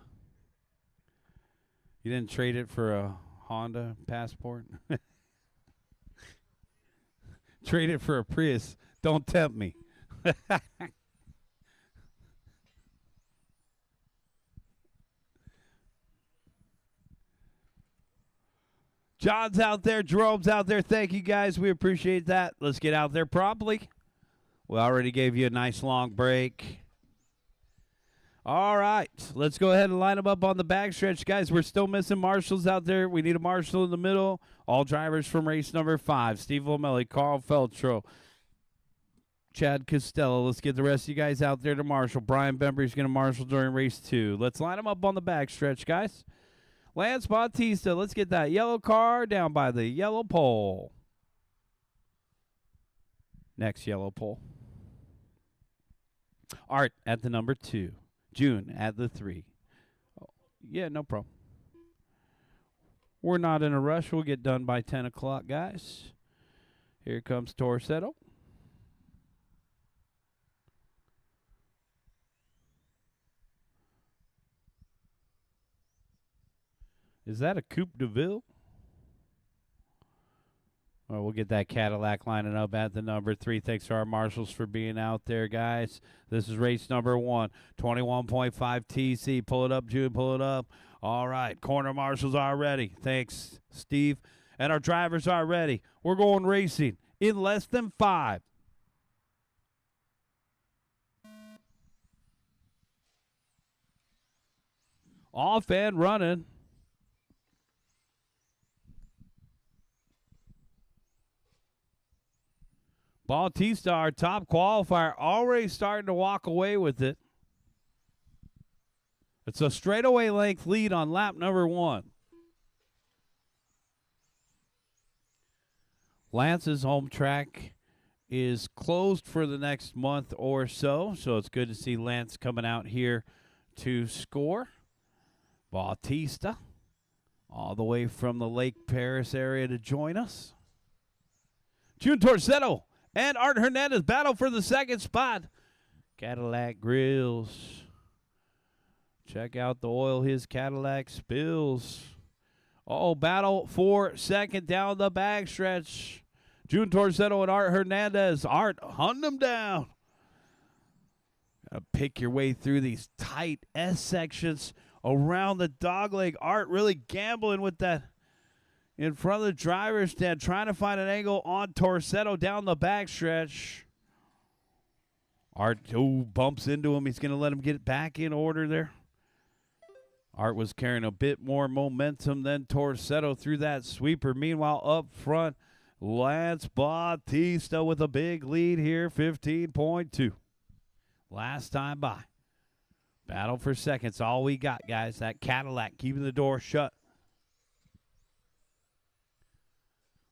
You didn't trade it for a Honda Passport? Trade it for a Prius. Don't tempt me. John's out there. Jerome's out there. Thank you, guys. We appreciate that. Let's get out there promptly. We already gave you a nice long break. All right. Let's go ahead and line them up on the backstretch. Guys, we're still missing marshals out there. We need a marshal in the middle. All drivers from race number 5. Steve Lomelli, Carl Feltro, Chad Costello. Let's get the rest of you guys out there to marshal. Brian Bembry's going to marshal during race 2. Let's line them up on the backstretch, guys. Lance Bautista, let's get that yellow car down by the yellow pole. Next yellow pole. Art at the number 2. June at the 3. Oh, yeah, no problem. We're not in a rush. We'll get done by 10 o'clock, guys. Here comes Torsetto. Is that a Coupe de Ville? Well, we'll get that Cadillac lining up at the number 3. Thanks to our marshals for being out there, guys. This is race number 1, 21.5 TC. Pull it up, June, pull it up. All right, corner marshals are ready. Thanks, Steve. And our drivers are ready. We're going racing in less than 5. Off and running. Bautista, our top qualifier, already starting to walk away with it. It's a straightaway length lead on lap number 1. Lance's home track is closed for the next month or so, so it's good to see Lance coming out here to SCOR. Bautista, all the way from the Lake Paris area to join us. June Torsetto and Art Hernandez battle for the second spot. Cadillac grills. Check out the oil his Cadillac spills. Oh, battle for second down the backstretch. June Torsetto and Art Hernandez. Art hunting them down. Gotta pick your way through these tight S sections around the dogleg. Art really gambling with that in front of the driver's stand, trying to find an angle on Torsetto down the backstretch. Art bumps into him. He's going to let him get it back in order there. Art was carrying a bit more momentum than Torsetto through that sweeper. Meanwhile, up front, Lance Bautista with a big lead here, 15.2. Last time by. Battle for seconds, all we got, guys. That Cadillac keeping the door shut.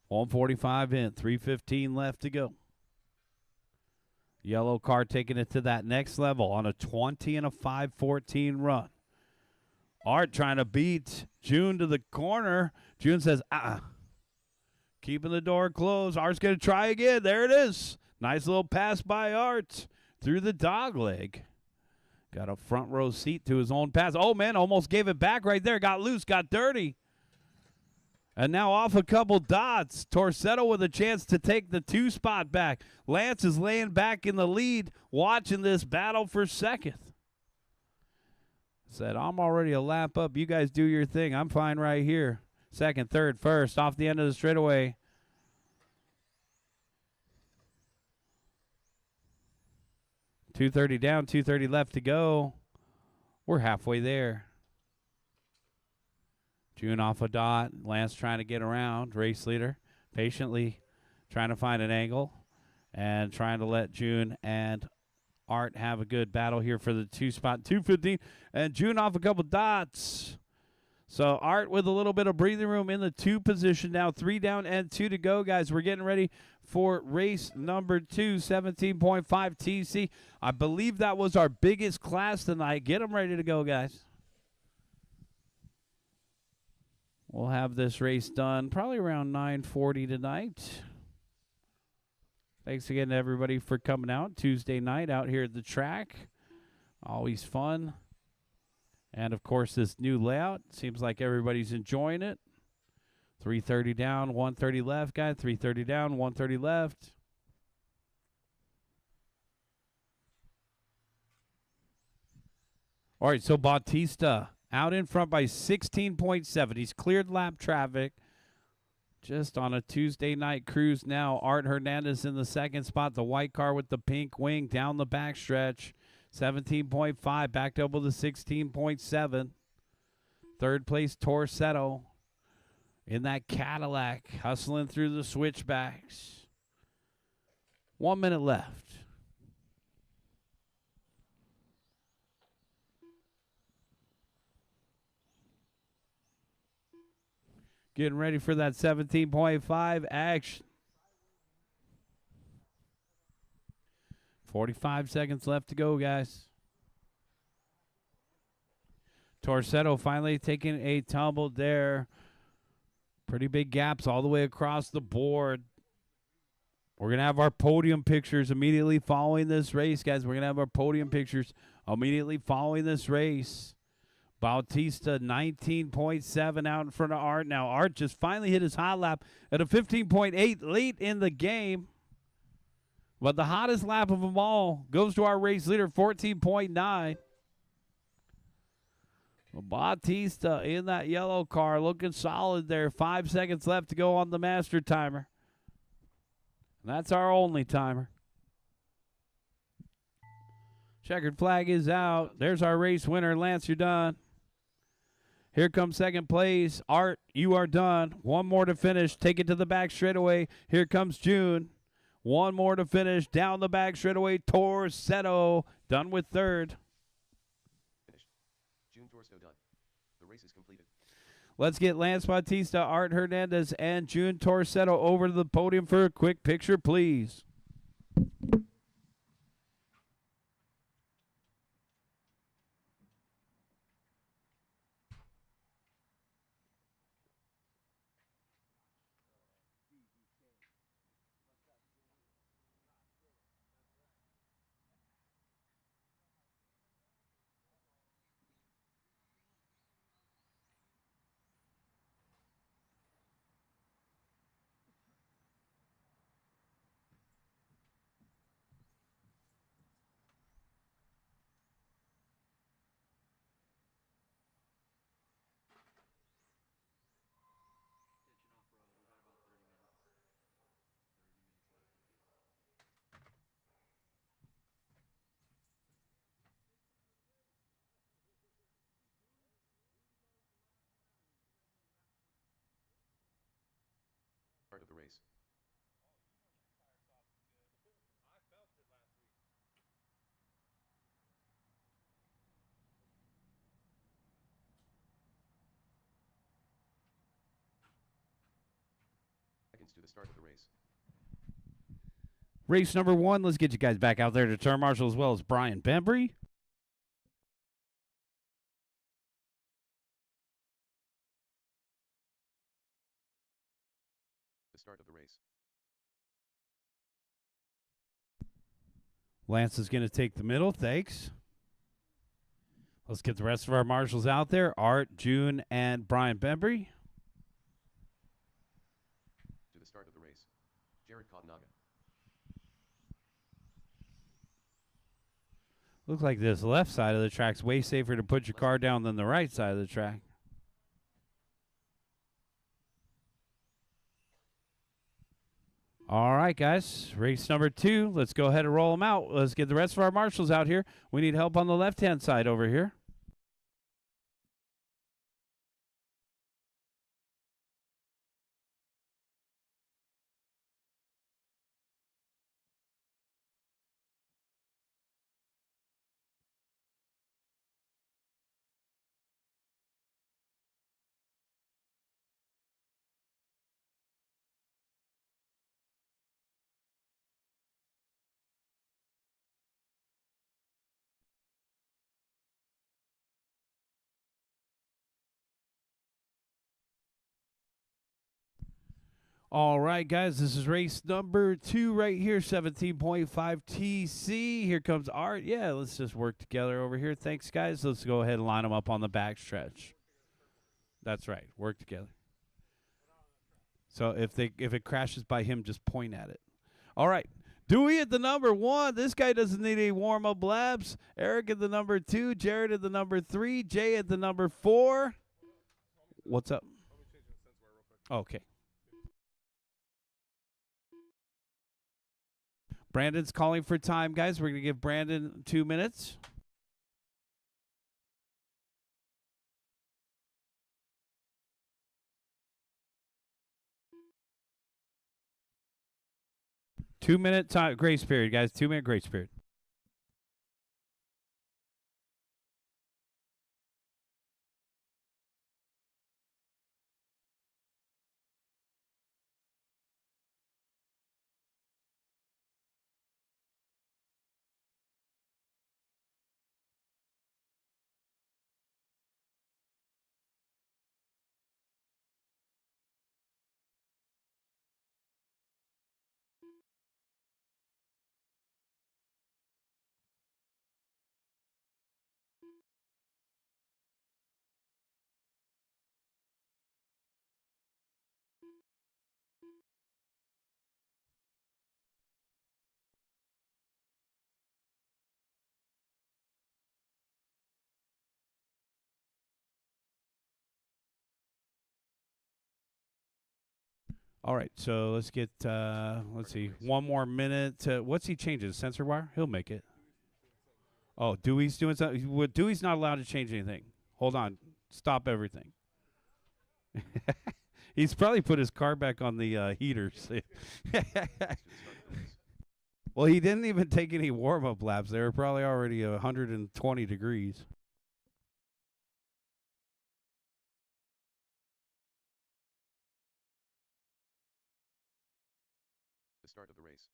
145 in, 3:15 left to go. Yellow car taking it to that next level on a 20 and a 5:14 run. Art trying to beat June to the corner. June says, keeping the door closed. Art's going to try again. There it is. Nice little pass by Art through the dogleg. Got a front row seat to his own pass. Oh, man, almost gave it back right there. Got loose, got dirty. And now off a couple dots. Torsetto with a chance to take the 2 spot back. Lance is laying back in the lead, watching this battle for second. Said, I'm already a lap up. You guys do your thing. I'm fine right here. Second, third, first, off the end of the straightaway. .230 down, 230 left to go. We're halfway there. June off a dot. Lance trying to get around. Race leader patiently trying to find an angle and trying to let June and Art have a good battle here for the 2 spot. 2:15 and June off a couple dots. So Art with a little bit of breathing room in the 2 position now. 3 down and 2 to go, guys. We're getting ready for race number 2, 17.5 TC. I believe that was our biggest class tonight. Get them ready to go, guys. We'll have this race done probably around 9:40 tonight. Thanks again to everybody for coming out Tuesday night out here at the track. Always fun. And, of course, this new layout. Seems like everybody's enjoying it. 330 down, 130 left, guys. 330 down, 130 left. All right, so Bautista out in front by 16.7. He's cleared lap traffic. Just on a Tuesday night cruise now. Art Hernandez in the second spot. The white car with the pink wing down the backstretch. 17.5, backed up with a 16.7. Third place, Torsetto in that Cadillac, hustling through the switchbacks. 1 minute left. Getting ready for that 17.5 action. 45 seconds left to go, guys. Torsetto finally taking a tumble there. Pretty big gaps all the way across the board. We're going to have our podium pictures immediately following this race, guys. We're going to have our podium pictures immediately following this race. Bautista 19.7 out in front of Art. Now, Art just finally hit his hot lap at a 15.8 late in the game. But the hottest lap of them all goes to our race leader, 14.9. Bautista in that yellow car looking solid there. 5 seconds left to go on the master timer. And that's our only timer. Checkered flag is out. There's our race winner, Lance, you're done. Here comes second place. Art, you are done. One more to finish. Take it to the back straightaway. Here comes June. One more to finish. Down the back straightaway. Torsetto done with third. Finished. June Torsetto done. The race is completed. Let's get Lance Bautista, Art Hernandez, and June Torsetto over to the podium for a quick picture, please. Start of the race. Seconds to the start of the race. Race number one. Let's get you guys back out there to turn marshal as well as Brian Bembry. The start of the race. Lance is going to take the middle. Thanks. Let's get the rest of our marshals out there. Art, June, and Brian Bembry. To the start of the race. Jared Cottonaga. Looks like this left side of the track's way safer to put your car down than the right side of the track. All right, guys. Race number two. Let's go ahead and roll them out. Let's get the rest of our marshals out here. We need help on the left-hand side over here. All right, guys, this is race number 2 right here, 17.5 TC. Here comes Art. Yeah, let's just work together over here. Thanks, guys. Let's go ahead and line them up on the back stretch. That's right. Work together. So if it crashes by him, just point at it. All right. Dewey at the number 1. This guy doesn't need any warm-up laps. Eric at the number 2. Jared at the number 3. Jay at the number 4. What's up? Okay. Brandon's calling for time, guys. We're going to give Brandon 2 minutes. Two-minute time grace period, guys. 2-minute grace period. All right, so let's get, let's see, 1 more minute. What's he changing? Sensor wire? He'll make it. Oh, Dewey's doing something. Dewey's not allowed to change anything. Hold on. Stop everything. He's probably put his car back on the heaters. Well, he didn't even take any warm-up laps. They were probably already 120 degrees. The start of the race.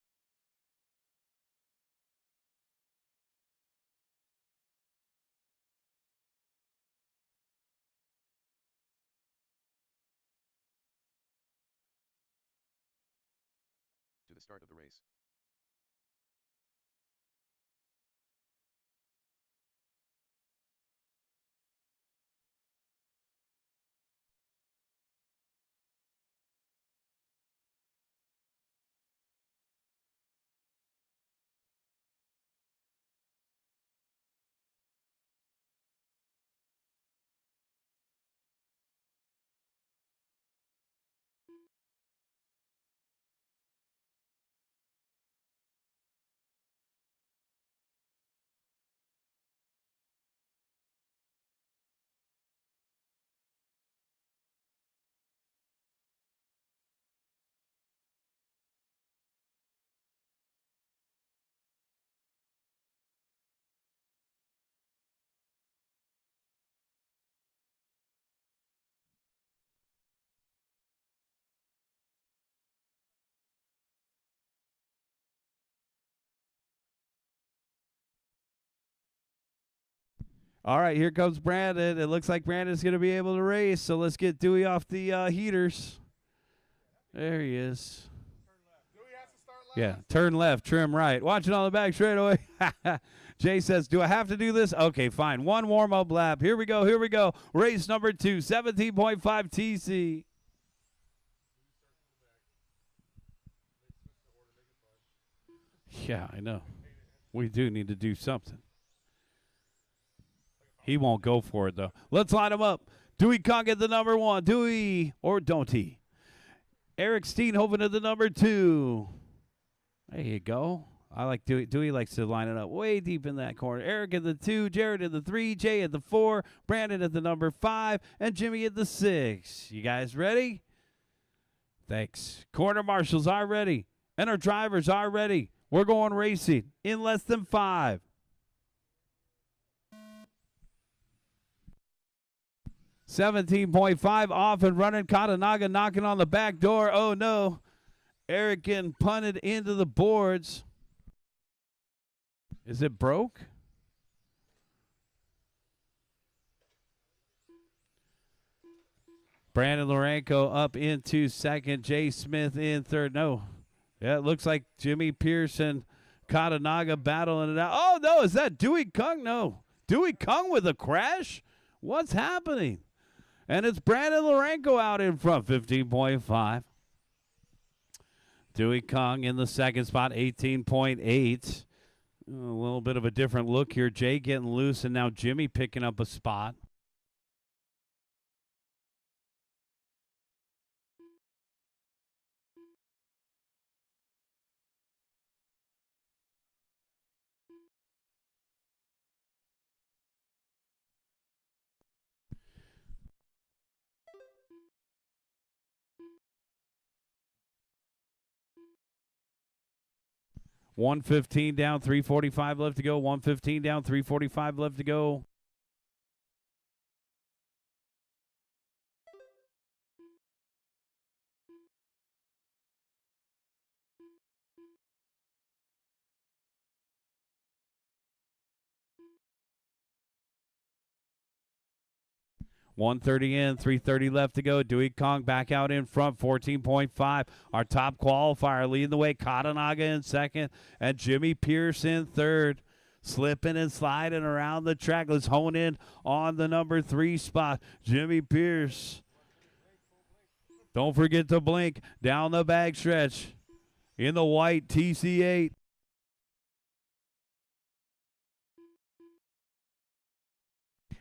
To the start of the race. All right, here comes Brandon. It looks like Brandon's going to be able to race, so let's get Dewey off the heaters. There he is. Yeah, turn left, trim right. Watch it on the back straightaway. Jay says, do I have to do this? Okay, fine. 1 warm-up lap. Here we go, here we go. Race number 2, 17.5 TC. Yeah, I know. We do need to do something. He won't go for it, though. Let's line him up. Dewey Conk at the number 1. Dewey, or don't he? Eric Steenhoven at the number 2. There you go. I like Dewey. Dewey likes to line it up way deep in that corner. Eric at the 2, Jared at the 3, Jay at the 4, Brandon at the number 5, and Jimmy at the 6. You guys ready? Thanks. Corner marshals are ready, and our drivers are ready. We're going racing in less than 5. $17.5 off and running. Katanaga knocking on the back door. Oh, no. Eric getting punted into the boards. Is it broke? Brandon Lorenko up into second. Jay Smith in third. No. Yeah, it looks like Jimmy Pearson, Katanaga battling it out. Oh, no, is that Dewey Kung? No. Dewey Kung with a crash? What's happening? And it's Brandon Lorenko out in front, 15.5. Dewey Kung in the second spot, 18.8. A little bit of a different look here. Jay getting loose, and now Jimmy picking up a spot. $115 down, $345 left to go. $115 down, $345 left to go. $130 in, $330 left to go. Dewey Kong back out in front, 14.5. Our top qualifier leading the way. Katanaga in second, and Jimmy Pierce in third. Slipping and sliding around the track. Let's hone in on the number 3 spot. Jimmy Pierce. Don't forget to blink down the bag stretch in the white TC8.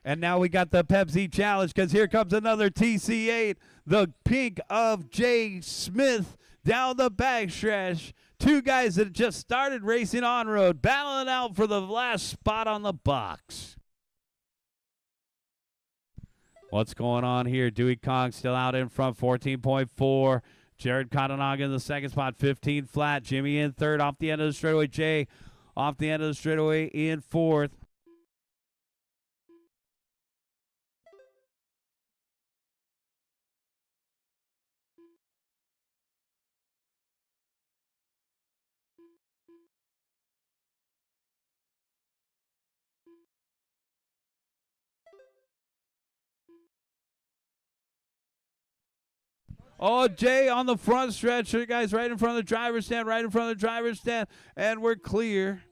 And now we got the Pepsi Challenge, because here comes another TC8. The pink of Jay Smith down the backstretch. Two guys that just started racing on road, battling out for the last spot on the box. What's going on here? Dewey Kong still out in front, 14.4. Jared Katanaga in the second spot, 15 flat. Jimmy in third off the end of the straightaway. Jay off the end of the straightaway in fourth. Oh, Jay on the front stretch. You guys right in front of the driver's stand, and we're clear.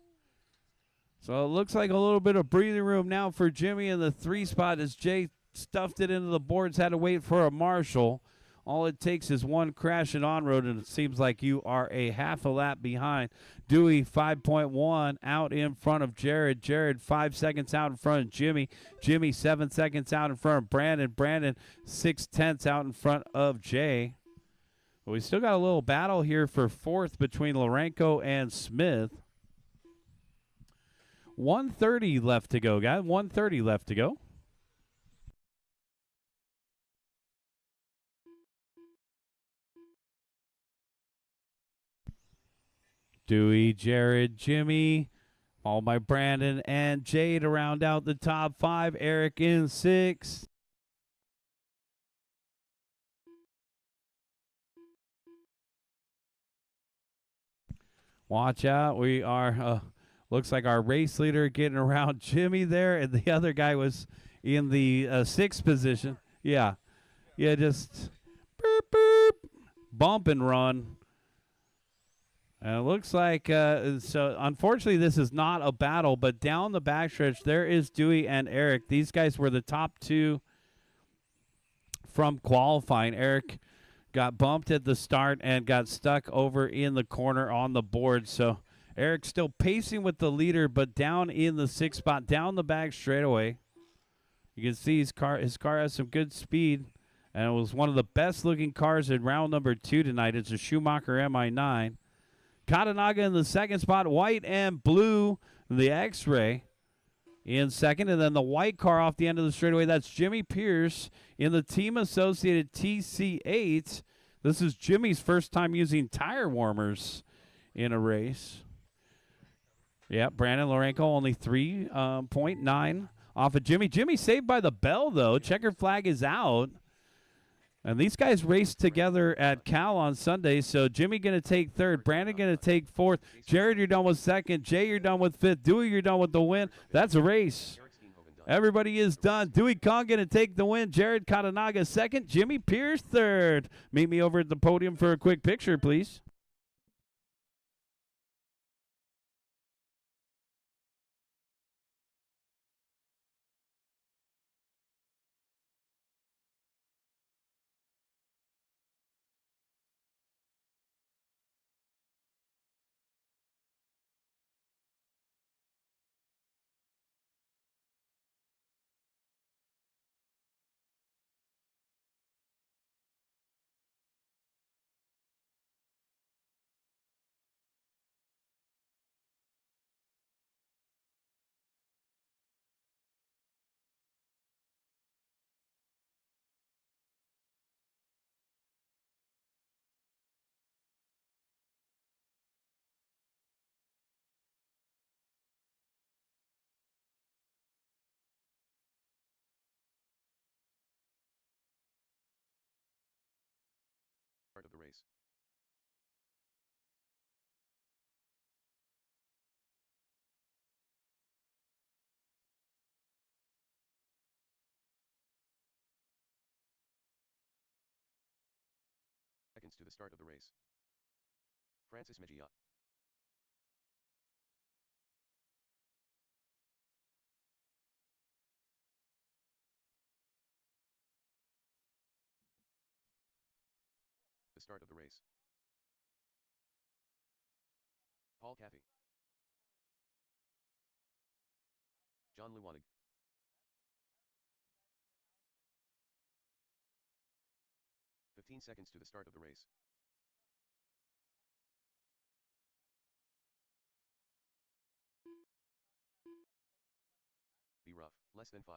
So it looks like a little bit of breathing room now for Jimmy in the 3 spot as Jay stuffed it into the boards, had to wait for a marshal. All it takes is one crash and on-road, and it seems like you are a half a lap behind. Dewey, 5.1 out in front of Jared. Jared, 5 seconds out in front of Jimmy. Jimmy, 7 seconds out in front of Brandon. Brandon, 6/10 out in front of Jay. But we still got a little battle here for fourth between Lorenko and Smith. 130 left to go, guys. 130 left to go. Dewey, Jared, Jimmy, followed by Brandon and Jay to round out the top 5. Eric in 6th. Watch out. We are, looks like our race leader getting around Jimmy there, and the other guy was in the 6th position. Yeah, just boop, boop, bump and run. And it looks like, so unfortunately this is not a battle, but down the backstretch there is Dewey and Eric. These guys were the top 2 from qualifying. Eric got bumped at the start and got stuck over in the corner on the board. So Eric still pacing with the leader, but down in the 6th spot, down the back straightaway. You can see his car has some good speed, and it was one of the best looking cars in round number 2 tonight. It's a Schumacher MI9. Katanaga in the 2nd spot, white and blue, the X-Ray in 2nd, and then the white car off the end of the straightaway, that's Jimmy Pierce in the team-associated TC8. This is Jimmy's first time using tire warmers in a race. Yeah, Brandon Lorenko only 3.9 off of Jimmy. Jimmy saved by the bell, though. Checker flag is out. And these guys raced together at Cal on Sunday, so Jimmy going to take 3rd, Brandon going to take 4th, Jared, you're done with 2nd, Jay, you're done with 5th, Dewey, you're done with the win. That's a race. Everybody is done. Dewey Kong going to take the win. Jared Katanaga second. Jimmy Pierce third. Meet me over at the podium for a quick picture, please. Start of the race. Seconds to the start of the race. Francis Mejia. The start of the race. Paul Caffey. John Luwanig. Seconds to the start of the race. Be rough, less than 5.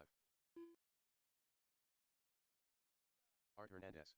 Art Hernandez.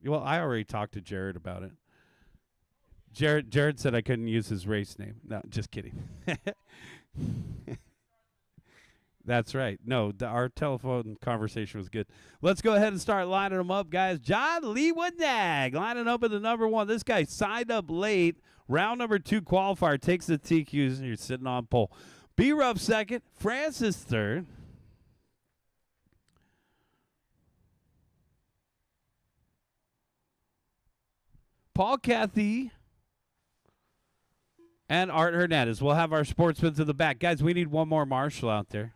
Well, I already talked to Jared about it. Jared said I couldn't use his race name. No, just kidding. That's right. No, our telephone conversation was good. Let's go ahead and start lining them up, guys. John Lewanag lining up at the number 1. This guy signed up late. Round number 2 qualifier takes the TQs, and you're sitting on pole. B-Ruff second. Francis third. Paul Cathy and Art Hernandez. We'll have our sportsmen to the back. Guys, we need one more marshal out there.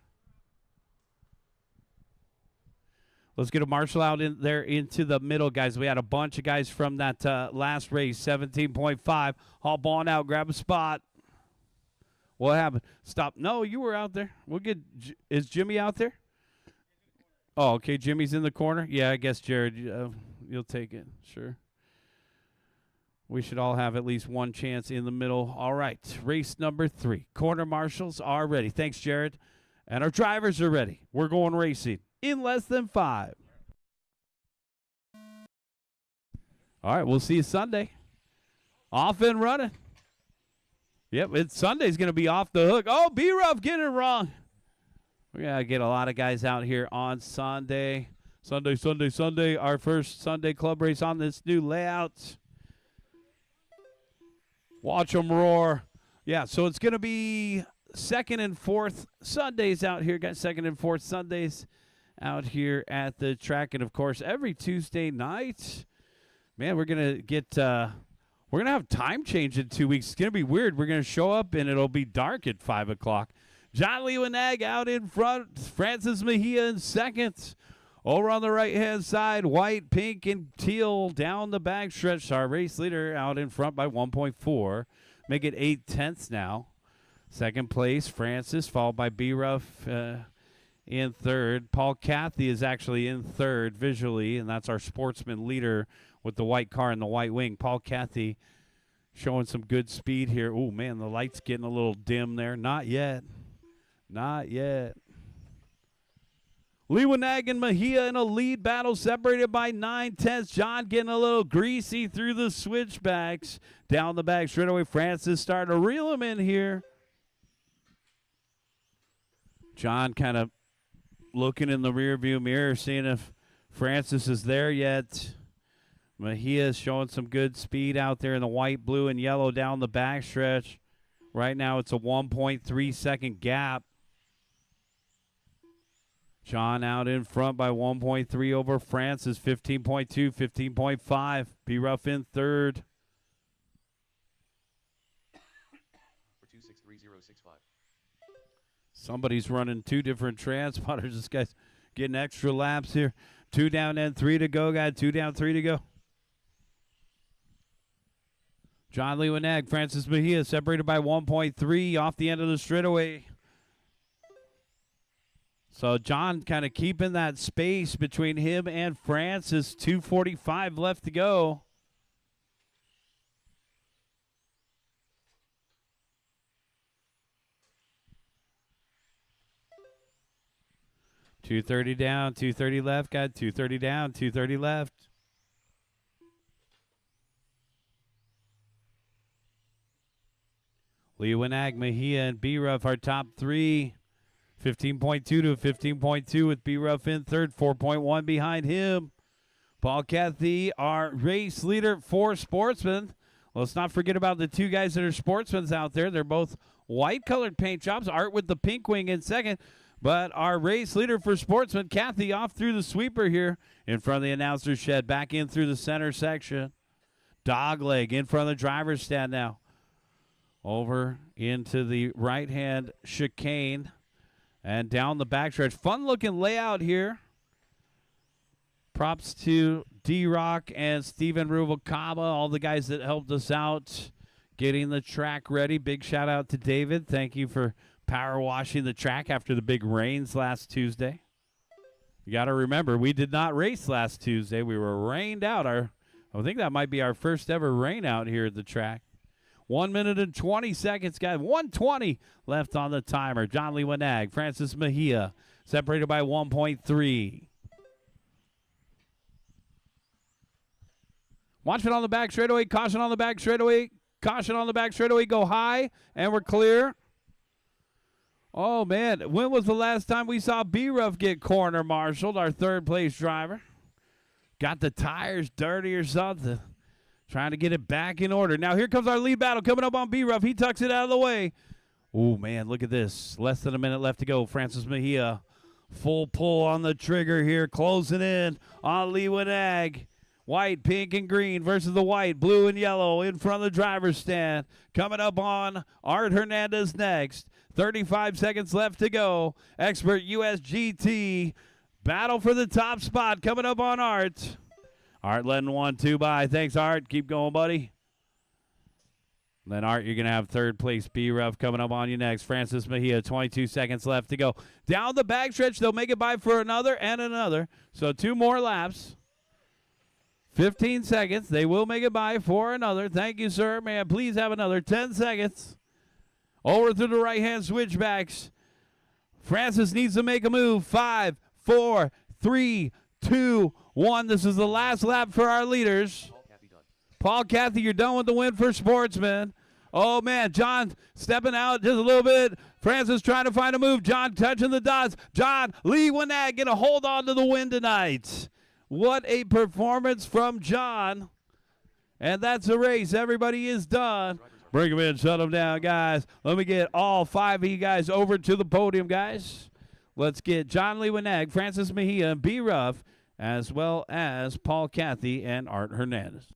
Let's get a marshal out in there into the middle, guys. We had a bunch of guys from that last race, 17.5. Haul ball out, grab a spot. What happened? Stop. No, you were out there. We'll get. Is Jimmy out there? Oh, okay. Jimmy's in the corner. Yeah, I guess Jared, you'll take it. Sure. We should all have at least one chance in the middle. All right, race number 3. Corner marshals are ready. Thanks, Jared. And our drivers are ready. We're going racing in less than 5. All right, we'll see you Sunday. Off and running. Yep, Sunday's going to be off the hook. Oh, B-Ruff getting it wrong. We're going to get a lot of guys out here on Sunday. Sunday. Our first Sunday club race on this new layout. Watch them roar. Yeah, so it's going to be 2nd and 4th Sundays out here. Got 2nd and 4th Sundays out here at the track. And, of course, every Tuesday night, man, we're going to get we're going to have time change in 2 weeks. It's going to be weird. We're going to show up, and it'll be dark at 5 o'clock. John Lewanag out in front. Francis Mejia in second. Over on the right-hand side, white, pink, and teal down the backstretch. Our race leader out in front by 1.4. Make it 8/10 now. Second place, Francis, followed by B-Ruff in third. Paul Cathy is actually in third visually, and that's our sportsman leader with the white car and the white wing. Paul Cathy showing some good speed here. Oh, man, the light's getting a little dim there. Not yet. Not yet. Lewenag and Mejia in a lead battle, separated by 9/10. John getting a little greasy through the switchbacks. Down the back straightaway, Francis starting to reel him in here. John kind of looking in the rearview mirror, seeing if Francis is there yet. Mejia is showing some good speed out there in the white, blue, and yellow down the backstretch. Right now it's a 1.3-second gap. John out in front by 1.3 over Francis, 15.2, 15.5. B-Ruff in third. For 263065. Somebody's running two different transponders. This guy's getting extra laps here. 2 down and 3 to go, guys. 2 down, 3 to go. John Lewenag, Francis Mejia separated by 1.3 off the end of the straightaway. So John kind of keeping that space between him and Francis. 2:45 left to go. .230 down, 230 left. Got 230 down, 230 left. Lewenag, Mejia, and B-Ruff are top three. 15.2 to 15.2 with B-Ruff in third, 4.1 behind him. Paul Cathy, our race leader for sportsmen. Let's not forget about the two guys that are sportsmen out there. They're both white-colored paint jobs. Art with the pink wing in second. But our race leader for sportsmen, Cathy, off through the sweeper here in front of the announcer's shed. Back in through the center section. Dogleg in front of the driver's stand now. Over into the right-hand chicane. And down the backstretch. Fun-looking layout here. Props to D-Rock and Steven Rubalcaba, all the guys that helped us out getting the track ready. Big shout-out to David. Thank you for power washing the track after the big rains last Tuesday. You got to remember, we did not race last Tuesday. We were rained out. I think that might be our first ever rain out here at the track. 1 minute and 20 seconds, guys. 1:20 left on the timer. John Lewenag, Francis Mejia, separated by 1.3. Watch it on the back straightaway. Caution on the back straightaway. Caution on the back straightaway. Go high, and we're clear. Oh, man. When was the last time we saw B-Ruff get corner-marshaled, our third-place driver? Got the tires dirty or something. Trying to get it back in order. Now here comes our lead battle coming up on B-Ruff. He tucks it out of the way. Oh, man, look at this. Less than a minute left to go. Francis Mejia, full pull on the trigger here, closing in on Lewenag. White, pink, and green versus the white, blue, and yellow in front of the driver's stand. Coming up on Art Hernandez next. 35 seconds left to go. Expert USGT. Battle for the top spot coming up on Art. Art letting 1-2 by. Thanks, Art. Keep going, buddy. Then, Art, you're going to have third place B-Ruff coming up on you next. Francis Mejia, 22 seconds left to go. Down the backstretch, they'll make it by for another and another. So 2 more laps. 15 seconds. They will make it by for another. Thank you, sir. May I please have another 10 seconds. Over through the right-hand switchbacks. Francis needs to make a move. 5, 4, 3, 2, 1. This is the last lap for our leaders. Paul Cathy, you're done with the win for sportsmen. Oh, man, John stepping out just a little bit. Francis trying to find a move. John touching the dots. John Lewenag going to hold on to the win tonight. What a performance from John. And that's a race. Everybody is done. Bring them in, shut them down, guys. Let me get all 5 of you guys over to the podium, guys. Let's get John Lewenag, Francis Mejia, and B-Ruff, as well as Paul Cathy and Art Hernandez.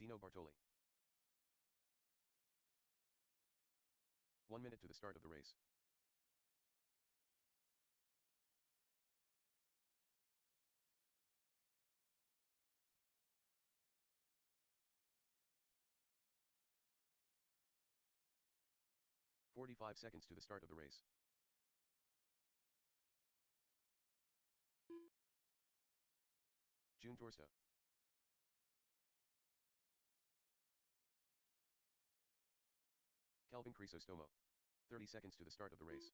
Dino Bartoli. 1 minute to the start of the race. "45 seconds to the start of the race. June Torsta. Calvin Crisostomo. 30 seconds to the start of the race.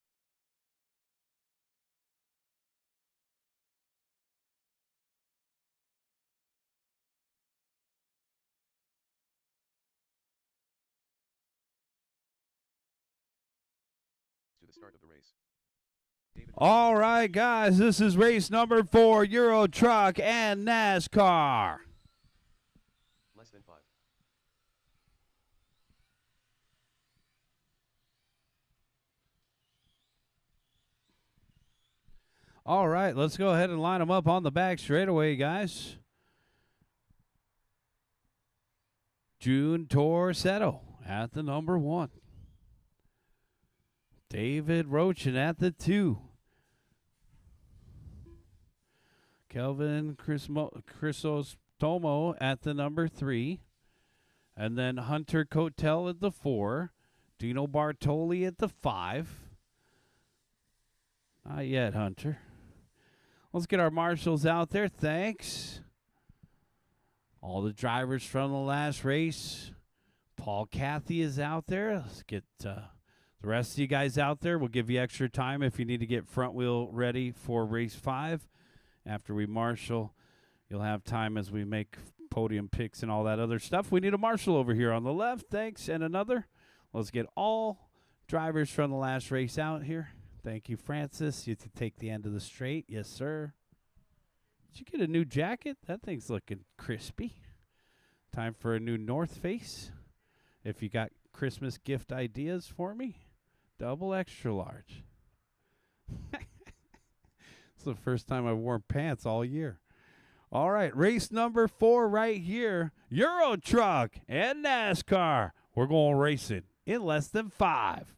To the start of the race. David All right, guys, this is race number 4, Euro Truck and NASCAR. Less than 5. All right, let's go ahead and line them up on the back straightaway, guys. June Torsetto at the number 1. David Rochin at the 2. Kelvin Crisostomo at the number 3. And then Hunter Cotel at the 4. Dino Bartoli at the 5. Not yet, Hunter. Let's get our marshals out there. Thanks. All the drivers from the last race. Paul Cathy is out there. Let's get the rest of you guys out there. We'll give you extra time if you need to get front wheel ready for race 5. After we marshal, you'll have time as we make podium picks and all that other stuff. We need a marshal over here on the left. Thanks. And another. Let's get all drivers from the last race out here. Thank you, Francis. You can take the end of the straight. Yes, sir. Did you get a new jacket? That thing's looking crispy. Time for a new North Face. If you got Christmas gift ideas for me, double extra large. It's the first time I've worn pants all year. All right, race number 4 right here. Euro Truck and NASCAR. We're going racing in less than 5.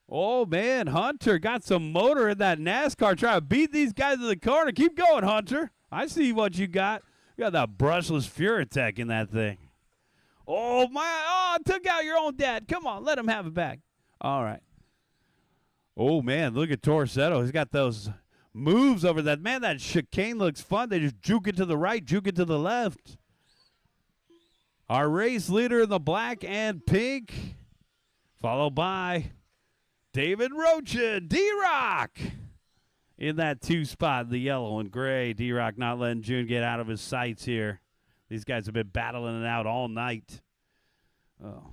Oh, man, Hunter got some motor in that NASCAR. Try to beat these guys in the corner. Keep going, Hunter. I see what you got. You got that brushless Furitech in that thing. Oh, my. Oh, took out your own dad. Come on, let him have it back. All right. Oh, man, look at Torsetto. He's got those moves over that. Man, that chicane looks fun. They just juke it to the right, juke it to the left. Our race leader in the black and pink, followed by David Rochin, D-Rock, in that 2 spot, the yellow and gray. D-Rock not letting June get out of his sights here. These guys have been battling it out all night. Oh,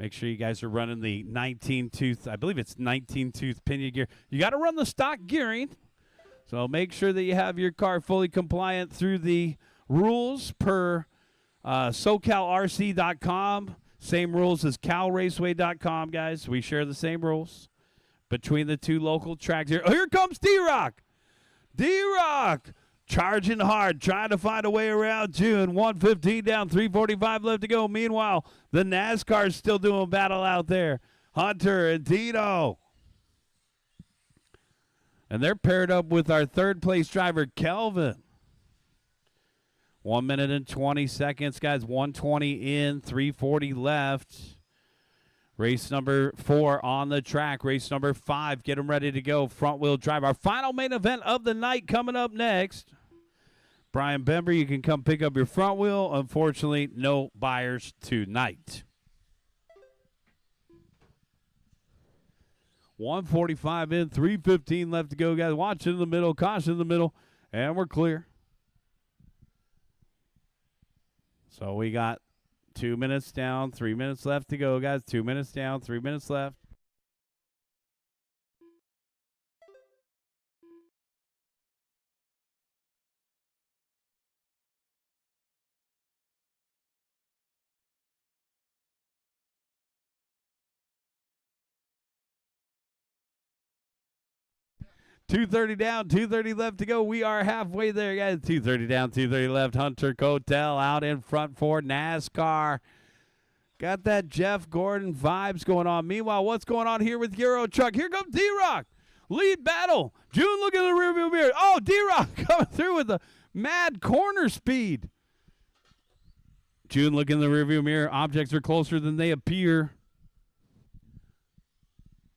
make sure you guys are running the 19-tooth, I believe it's 19-tooth pinion gear. You got to run the stock gearing, so make sure that you have your car fully compliant through the rules per SoCalRC.com. Same rules as CalRaceway.com, guys. We share the same rules between the 2 local tracks here. Oh, here comes D-Rock. D-Rock charging hard, trying to find a way around June. 115 down, 345 left to go. Meanwhile, the NASCAR's still doing battle out there. Hunter and Dino. And they're paired up with our 3rd-place driver, Kelvin. 1 minute and 20 seconds, guys. 120 in, 340 left. Race number 4 on the track. Race number 5, get them ready to go. Front wheel drive. Our final main event of the night coming up next. Brian Bember, you can come pick up your front wheel. Unfortunately, no buyers tonight. 145 in, 315 left to go, guys. Watch in the middle, caution in the middle, and we're clear. So we got 2 minutes down, 3 minutes left to go, guys. 2 minutes down, 3 minutes left. 2:30 down, 2:30 left to go. We are halfway there, guys. 2:30 down, 2:30 left. Hunter Cotel out in front for NASCAR. Got that Jeff Gordon vibes going on. Meanwhile, what's going on here with Euro Truck? Here comes D-Rock. Lead battle. June looking in the rearview mirror. Oh, D-Rock coming through with a mad corner speed. June looking in the rearview mirror. Objects are closer than they appear.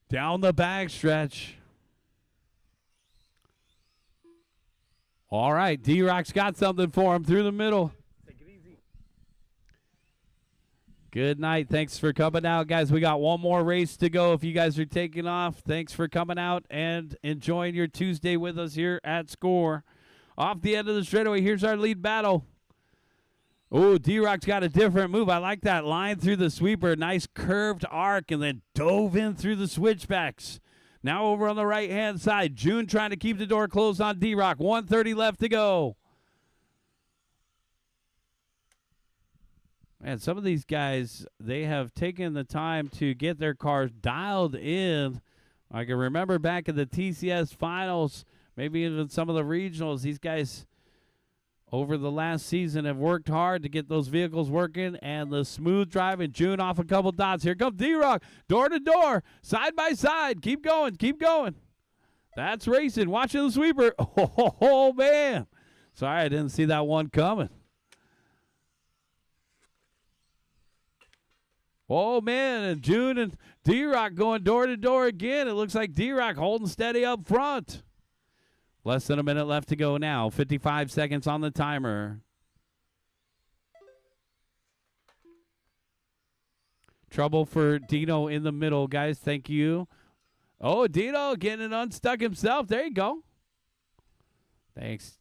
Down the backstretch. All right, D-Rock's got something for him through the middle. Take it easy. Good night. Thanks for coming out, guys. We got one more race to go if you guys are taking off. Thanks for coming out and enjoying your Tuesday with us here at SCOR. Off the end of the straightaway, here's our lead battle. Oh, D-Rock's got a different move. I like that line through the sweeper. Nice curved arc and then dove in through the switchbacks. Now over on the right-hand side, June trying to keep the door closed on D-Rock. 1:30 left to go. Man, some of these guys, they have taken the time to get their cars dialed in. I can remember back in the TCS finals, maybe even some of the regionals, these guys over the last season have worked hard to get those vehicles working, and the smooth driving. June off a couple dots. Here comes D-Rock, door to door, side by side. Keep going, keep going. That's racing. Watching the sweeper. Oh, man. Sorry, I didn't see that one coming. Oh, man, and June and D-Rock going door to door again. It looks like D-Rock holding steady up front. Less than a minute left to go now. 55 seconds on the timer. Trouble for Dino in the middle, guys. Thank you. Oh, Dino getting it unstuck himself. There you go. Thanks.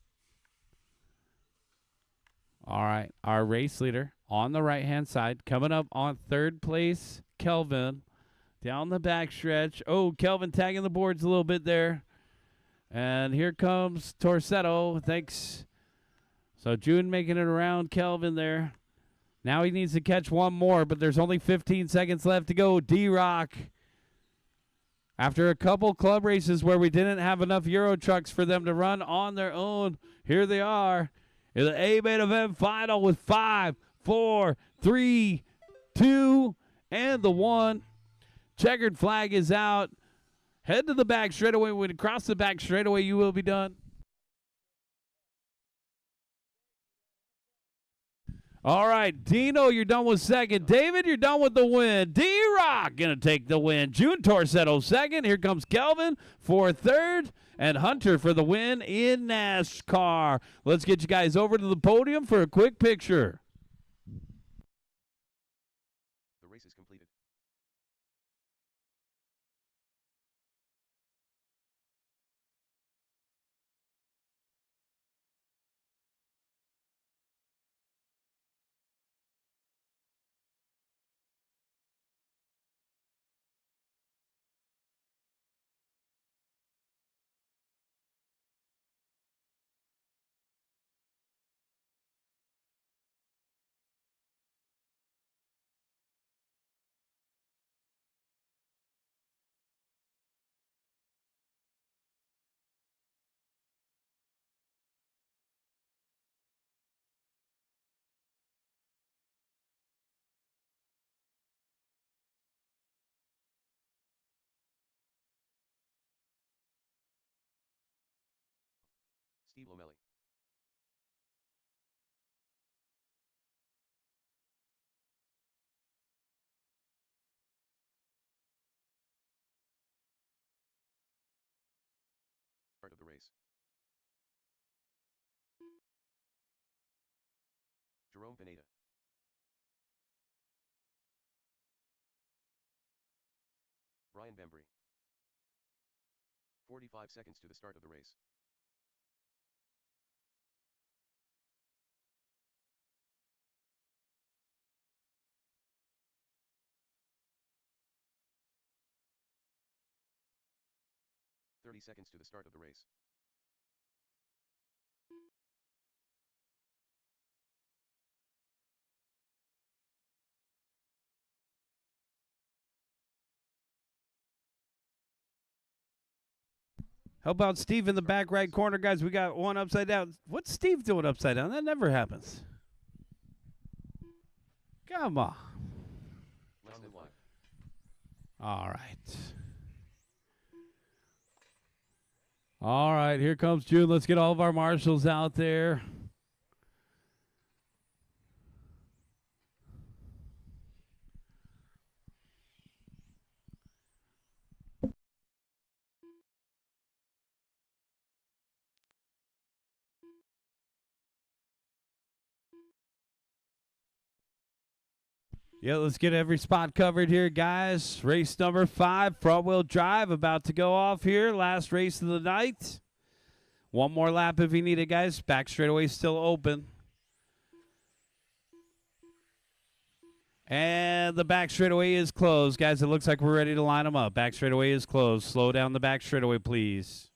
All right. Our race leader on the right-hand side. Coming up on third place, Kelvin. Down the backstretch. Oh, Kelvin tagging the boards a little bit there. And here comes Torsetto. Thanks. So June making it around Kelvin there. Now he needs to catch one more, but there's only 15 seconds left to go. D-Rock. After a couple club races where we didn't have enough Euro trucks for them to run on their own, here they are in the A-Main event final with 5, 4, 3, 2, and the 1. Checkered flag is out. Head to the back straightaway. When you cross the back straightaway, you will be done. All right, Dino, you're done with second. David, you're done with the win. D-Rock going to take the win. June Torsetto second. Here comes Kelvin for third. And Hunter for the win in NASCAR. Let's get you guys over to the podium for a quick picture. The race is completed. Steve Lomelli. Start of the race. Jerome Pineda. Brian Bembry. 45 seconds to the start of the race. "30 seconds to the start of the race. How about Steve in the back right corner, guys? We got one upside down. What's Steve doing upside down? That never happens. Come on. Less than 1. All right. All right, here comes June. Let's get all of our marshals out there. Yeah, let's get every spot covered here, guys. Race number 5, front-wheel drive, about to go off here. Last race of the night. One more lap if you need it, guys. Back straightaway still open. And the back straightaway is closed, guys. It looks like we're ready to line them up. Back straightaway is closed. Slow down the back straightaway, please.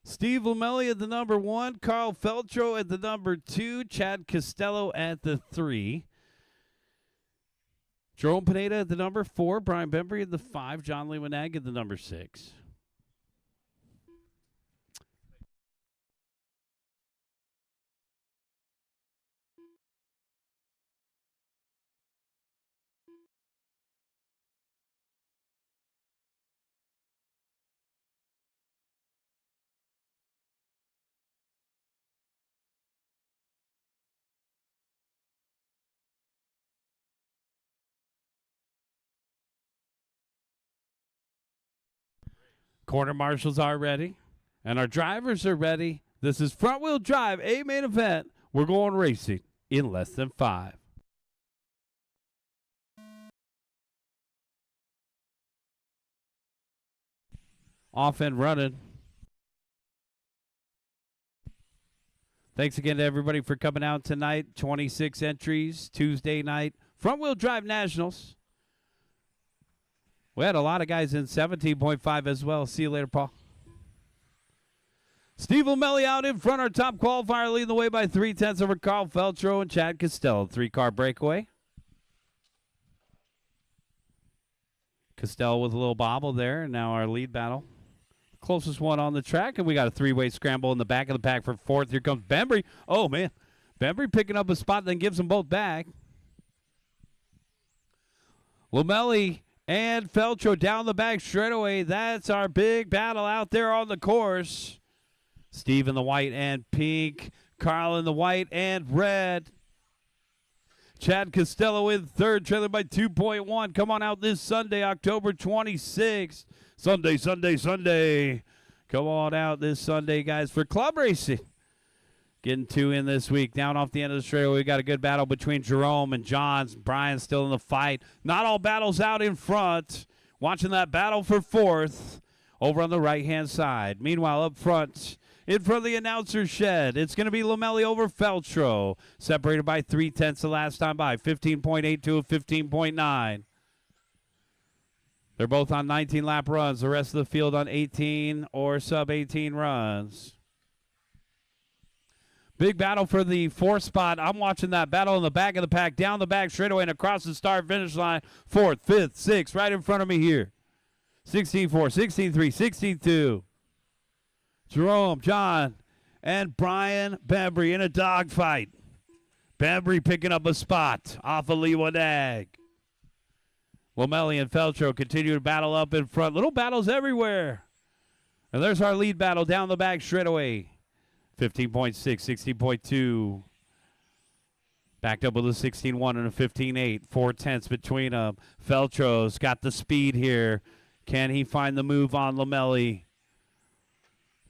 Steve Lamelli at the number 1, Carl Feltro at the number 2, Chad Costello at the 3, Jerome Pineda at the number 4, Brian Bembry at the 5, John Lewanag at the number 6. Corner marshals are ready, and our drivers are ready. This is front-wheel drive, a main event. We're going racing in less than 5. Off and running. Thanks again to everybody for coming out tonight. 26 entries, Tuesday night. Front-wheel drive nationals. We had a lot of guys in 17.5 as well. See you later, Paul. Steve Lamelli out in front. Our top qualifier leading the way by 3/10 over Carl Feltro and Chad Costello. 3-car breakaway. Costello with a little bobble there. And now our lead battle. Closest one on the track. And we got a 3-way scramble in the back of the pack for 4th. Here comes Bembry. Oh, man. Bembry picking up a spot, then gives them both back. Lamelli and Feltro down the back straightaway. That's our big battle out there on the course. Steve in the white and pink. Carl in the white and red. Chad Costello in 3rd, trailing by 2.1. Come on out this Sunday, October 26th. Sunday. Come on out this Sunday, guys, for club racing. Getting 2 in this week. Down off the end of the straightaway, we got a good battle between Jerome and Johns. Brian still in the fight. Not all battles out in front. Watching that battle for 4th over on the right-hand side. Meanwhile, up front, in front of the announcer's shed, it's going to be Lamelli over Feltro. Separated by 3/10 the last time by. 15.8 to a 15.9. They're both on 19-lap runs. The rest of the field on 18 or sub-18 runs. Big battle for the 4th spot. I'm watching that battle in the back of the pack, down the back straightaway and across the start finish line. 4th, 5th, 6th, right in front of me here. 16-4, 16-3, 16-2. Jerome, John, and Brian Bembry in a dogfight. Bembry picking up a spot off of Lewanag. Lamelli and Feltro continue to battle up in front. Little battles everywhere. And there's our lead battle down the back straightaway. 15.6, 16.2. Backed up with a 16.1 and a 15.8. 4/10 between them. Feltro's got the speed here. Can he find the move on Lamelli?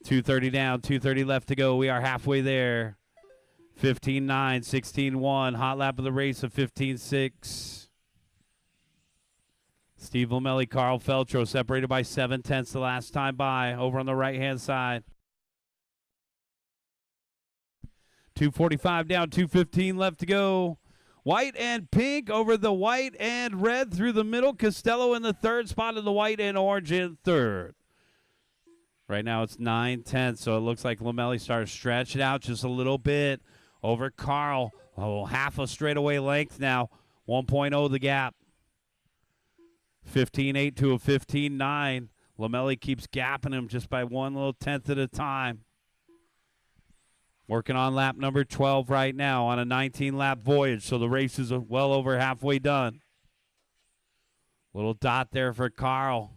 2:30 down, 2:30 left to go. We are halfway there. 15.9, 16.1. Hot lap of the race of 15.6. Steve Lamelli, Carl Feltro separated by 7/10 the last time by over on the right-hand side. 2:45 down, 2:15 left to go. White and pink over the white and red through the middle. Costello in the 3rd spot of the white and orange in 3rd. Right now it's 9/10, so it looks like Lamelli started to stretch it out just a little bit over Carl. Oh, half a straightaway length now. 1.0 the gap. 15.8 to a 15.9. Lamelli keeps gapping him just by 1 little tenth at a time. Working on lap number 12 right now on a 19-lap voyage, so the race is well over halfway done. Little dot there for Carl.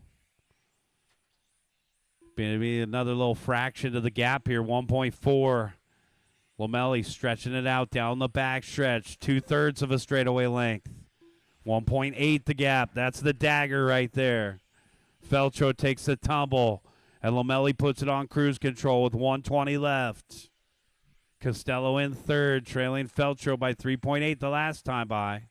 Going to be another little fraction of the gap here, 1.4. Lamelli stretching it out down the back stretch, 2/3 of a straightaway length. 1.8 the gap. That's the dagger right there. Feltro takes the tumble, and Lamelli puts it on cruise control with 1:20 left. Costello in third, trailing Feltro by 3.8 the last time by.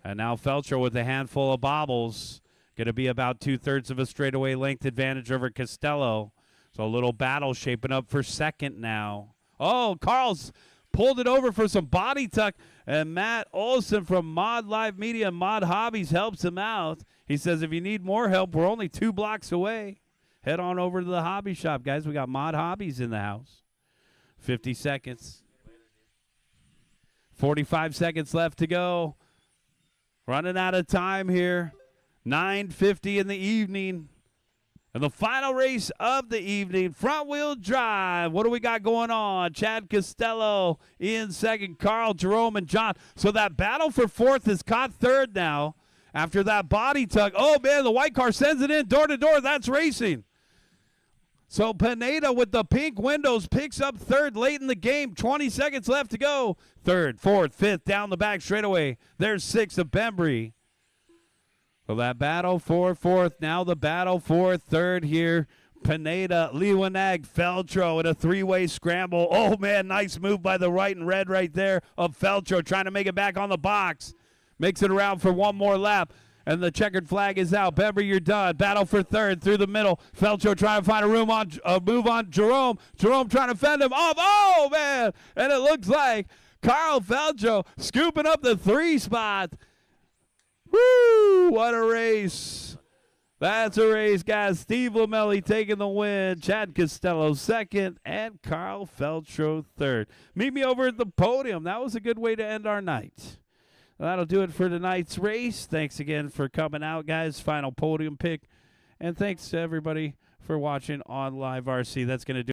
And now Feltro with a handful of bobbles. Going to be about 2/3 of a straightaway length advantage over Costello. So a little battle shaping up for second now. Oh, Carl's pulled it over for some body tuck. And Matt Olson from Mod Live Media and Mod Hobbies helps him out. He says, if you need more help, we're only 2 blocks away. Head on over to the hobby shop, guys. We got Mod Hobbies in the house. 50 seconds. 45 seconds left to go. Running out of time here. 9:50 in the evening. And the final race of the evening, front-wheel drive. What do we got going on? Chad Costello in second, Carl, Jerome, and John. So that battle for fourth is caught third now after that body tug. Oh, man, the white car sends it in door to door. That's racing. So Pineda with the pink windows picks up third late in the game. 20 seconds left to go. Third, fourth, fifth, down the back straightaway. There's sixth of Bembry. So that battle for fourth, now the battle for third here. Pineda, Lewanag, Feltro in a 3-way scramble. Oh, man, nice move by the white and red right there of Feltro trying to make it back on the box. Makes it around for one more lap. And the checkered flag is out. Bembry, you're done. Battle for third through the middle. Feltro trying to find a move on Jerome. Jerome trying to fend him off. Oh, man. And it looks like Carl Feltro scooping up the 3 spot. Woo! What a race. That's a race, guys. Steve Lamelli taking the win. Chad Costello second. And Carl Feltro third. Meet me over at the podium. That was a good way to end our night. That'll do it for tonight's race. Thanks again for coming out, guys. Final podium pick. And thanks to everybody for watching on Live RC. That's going to do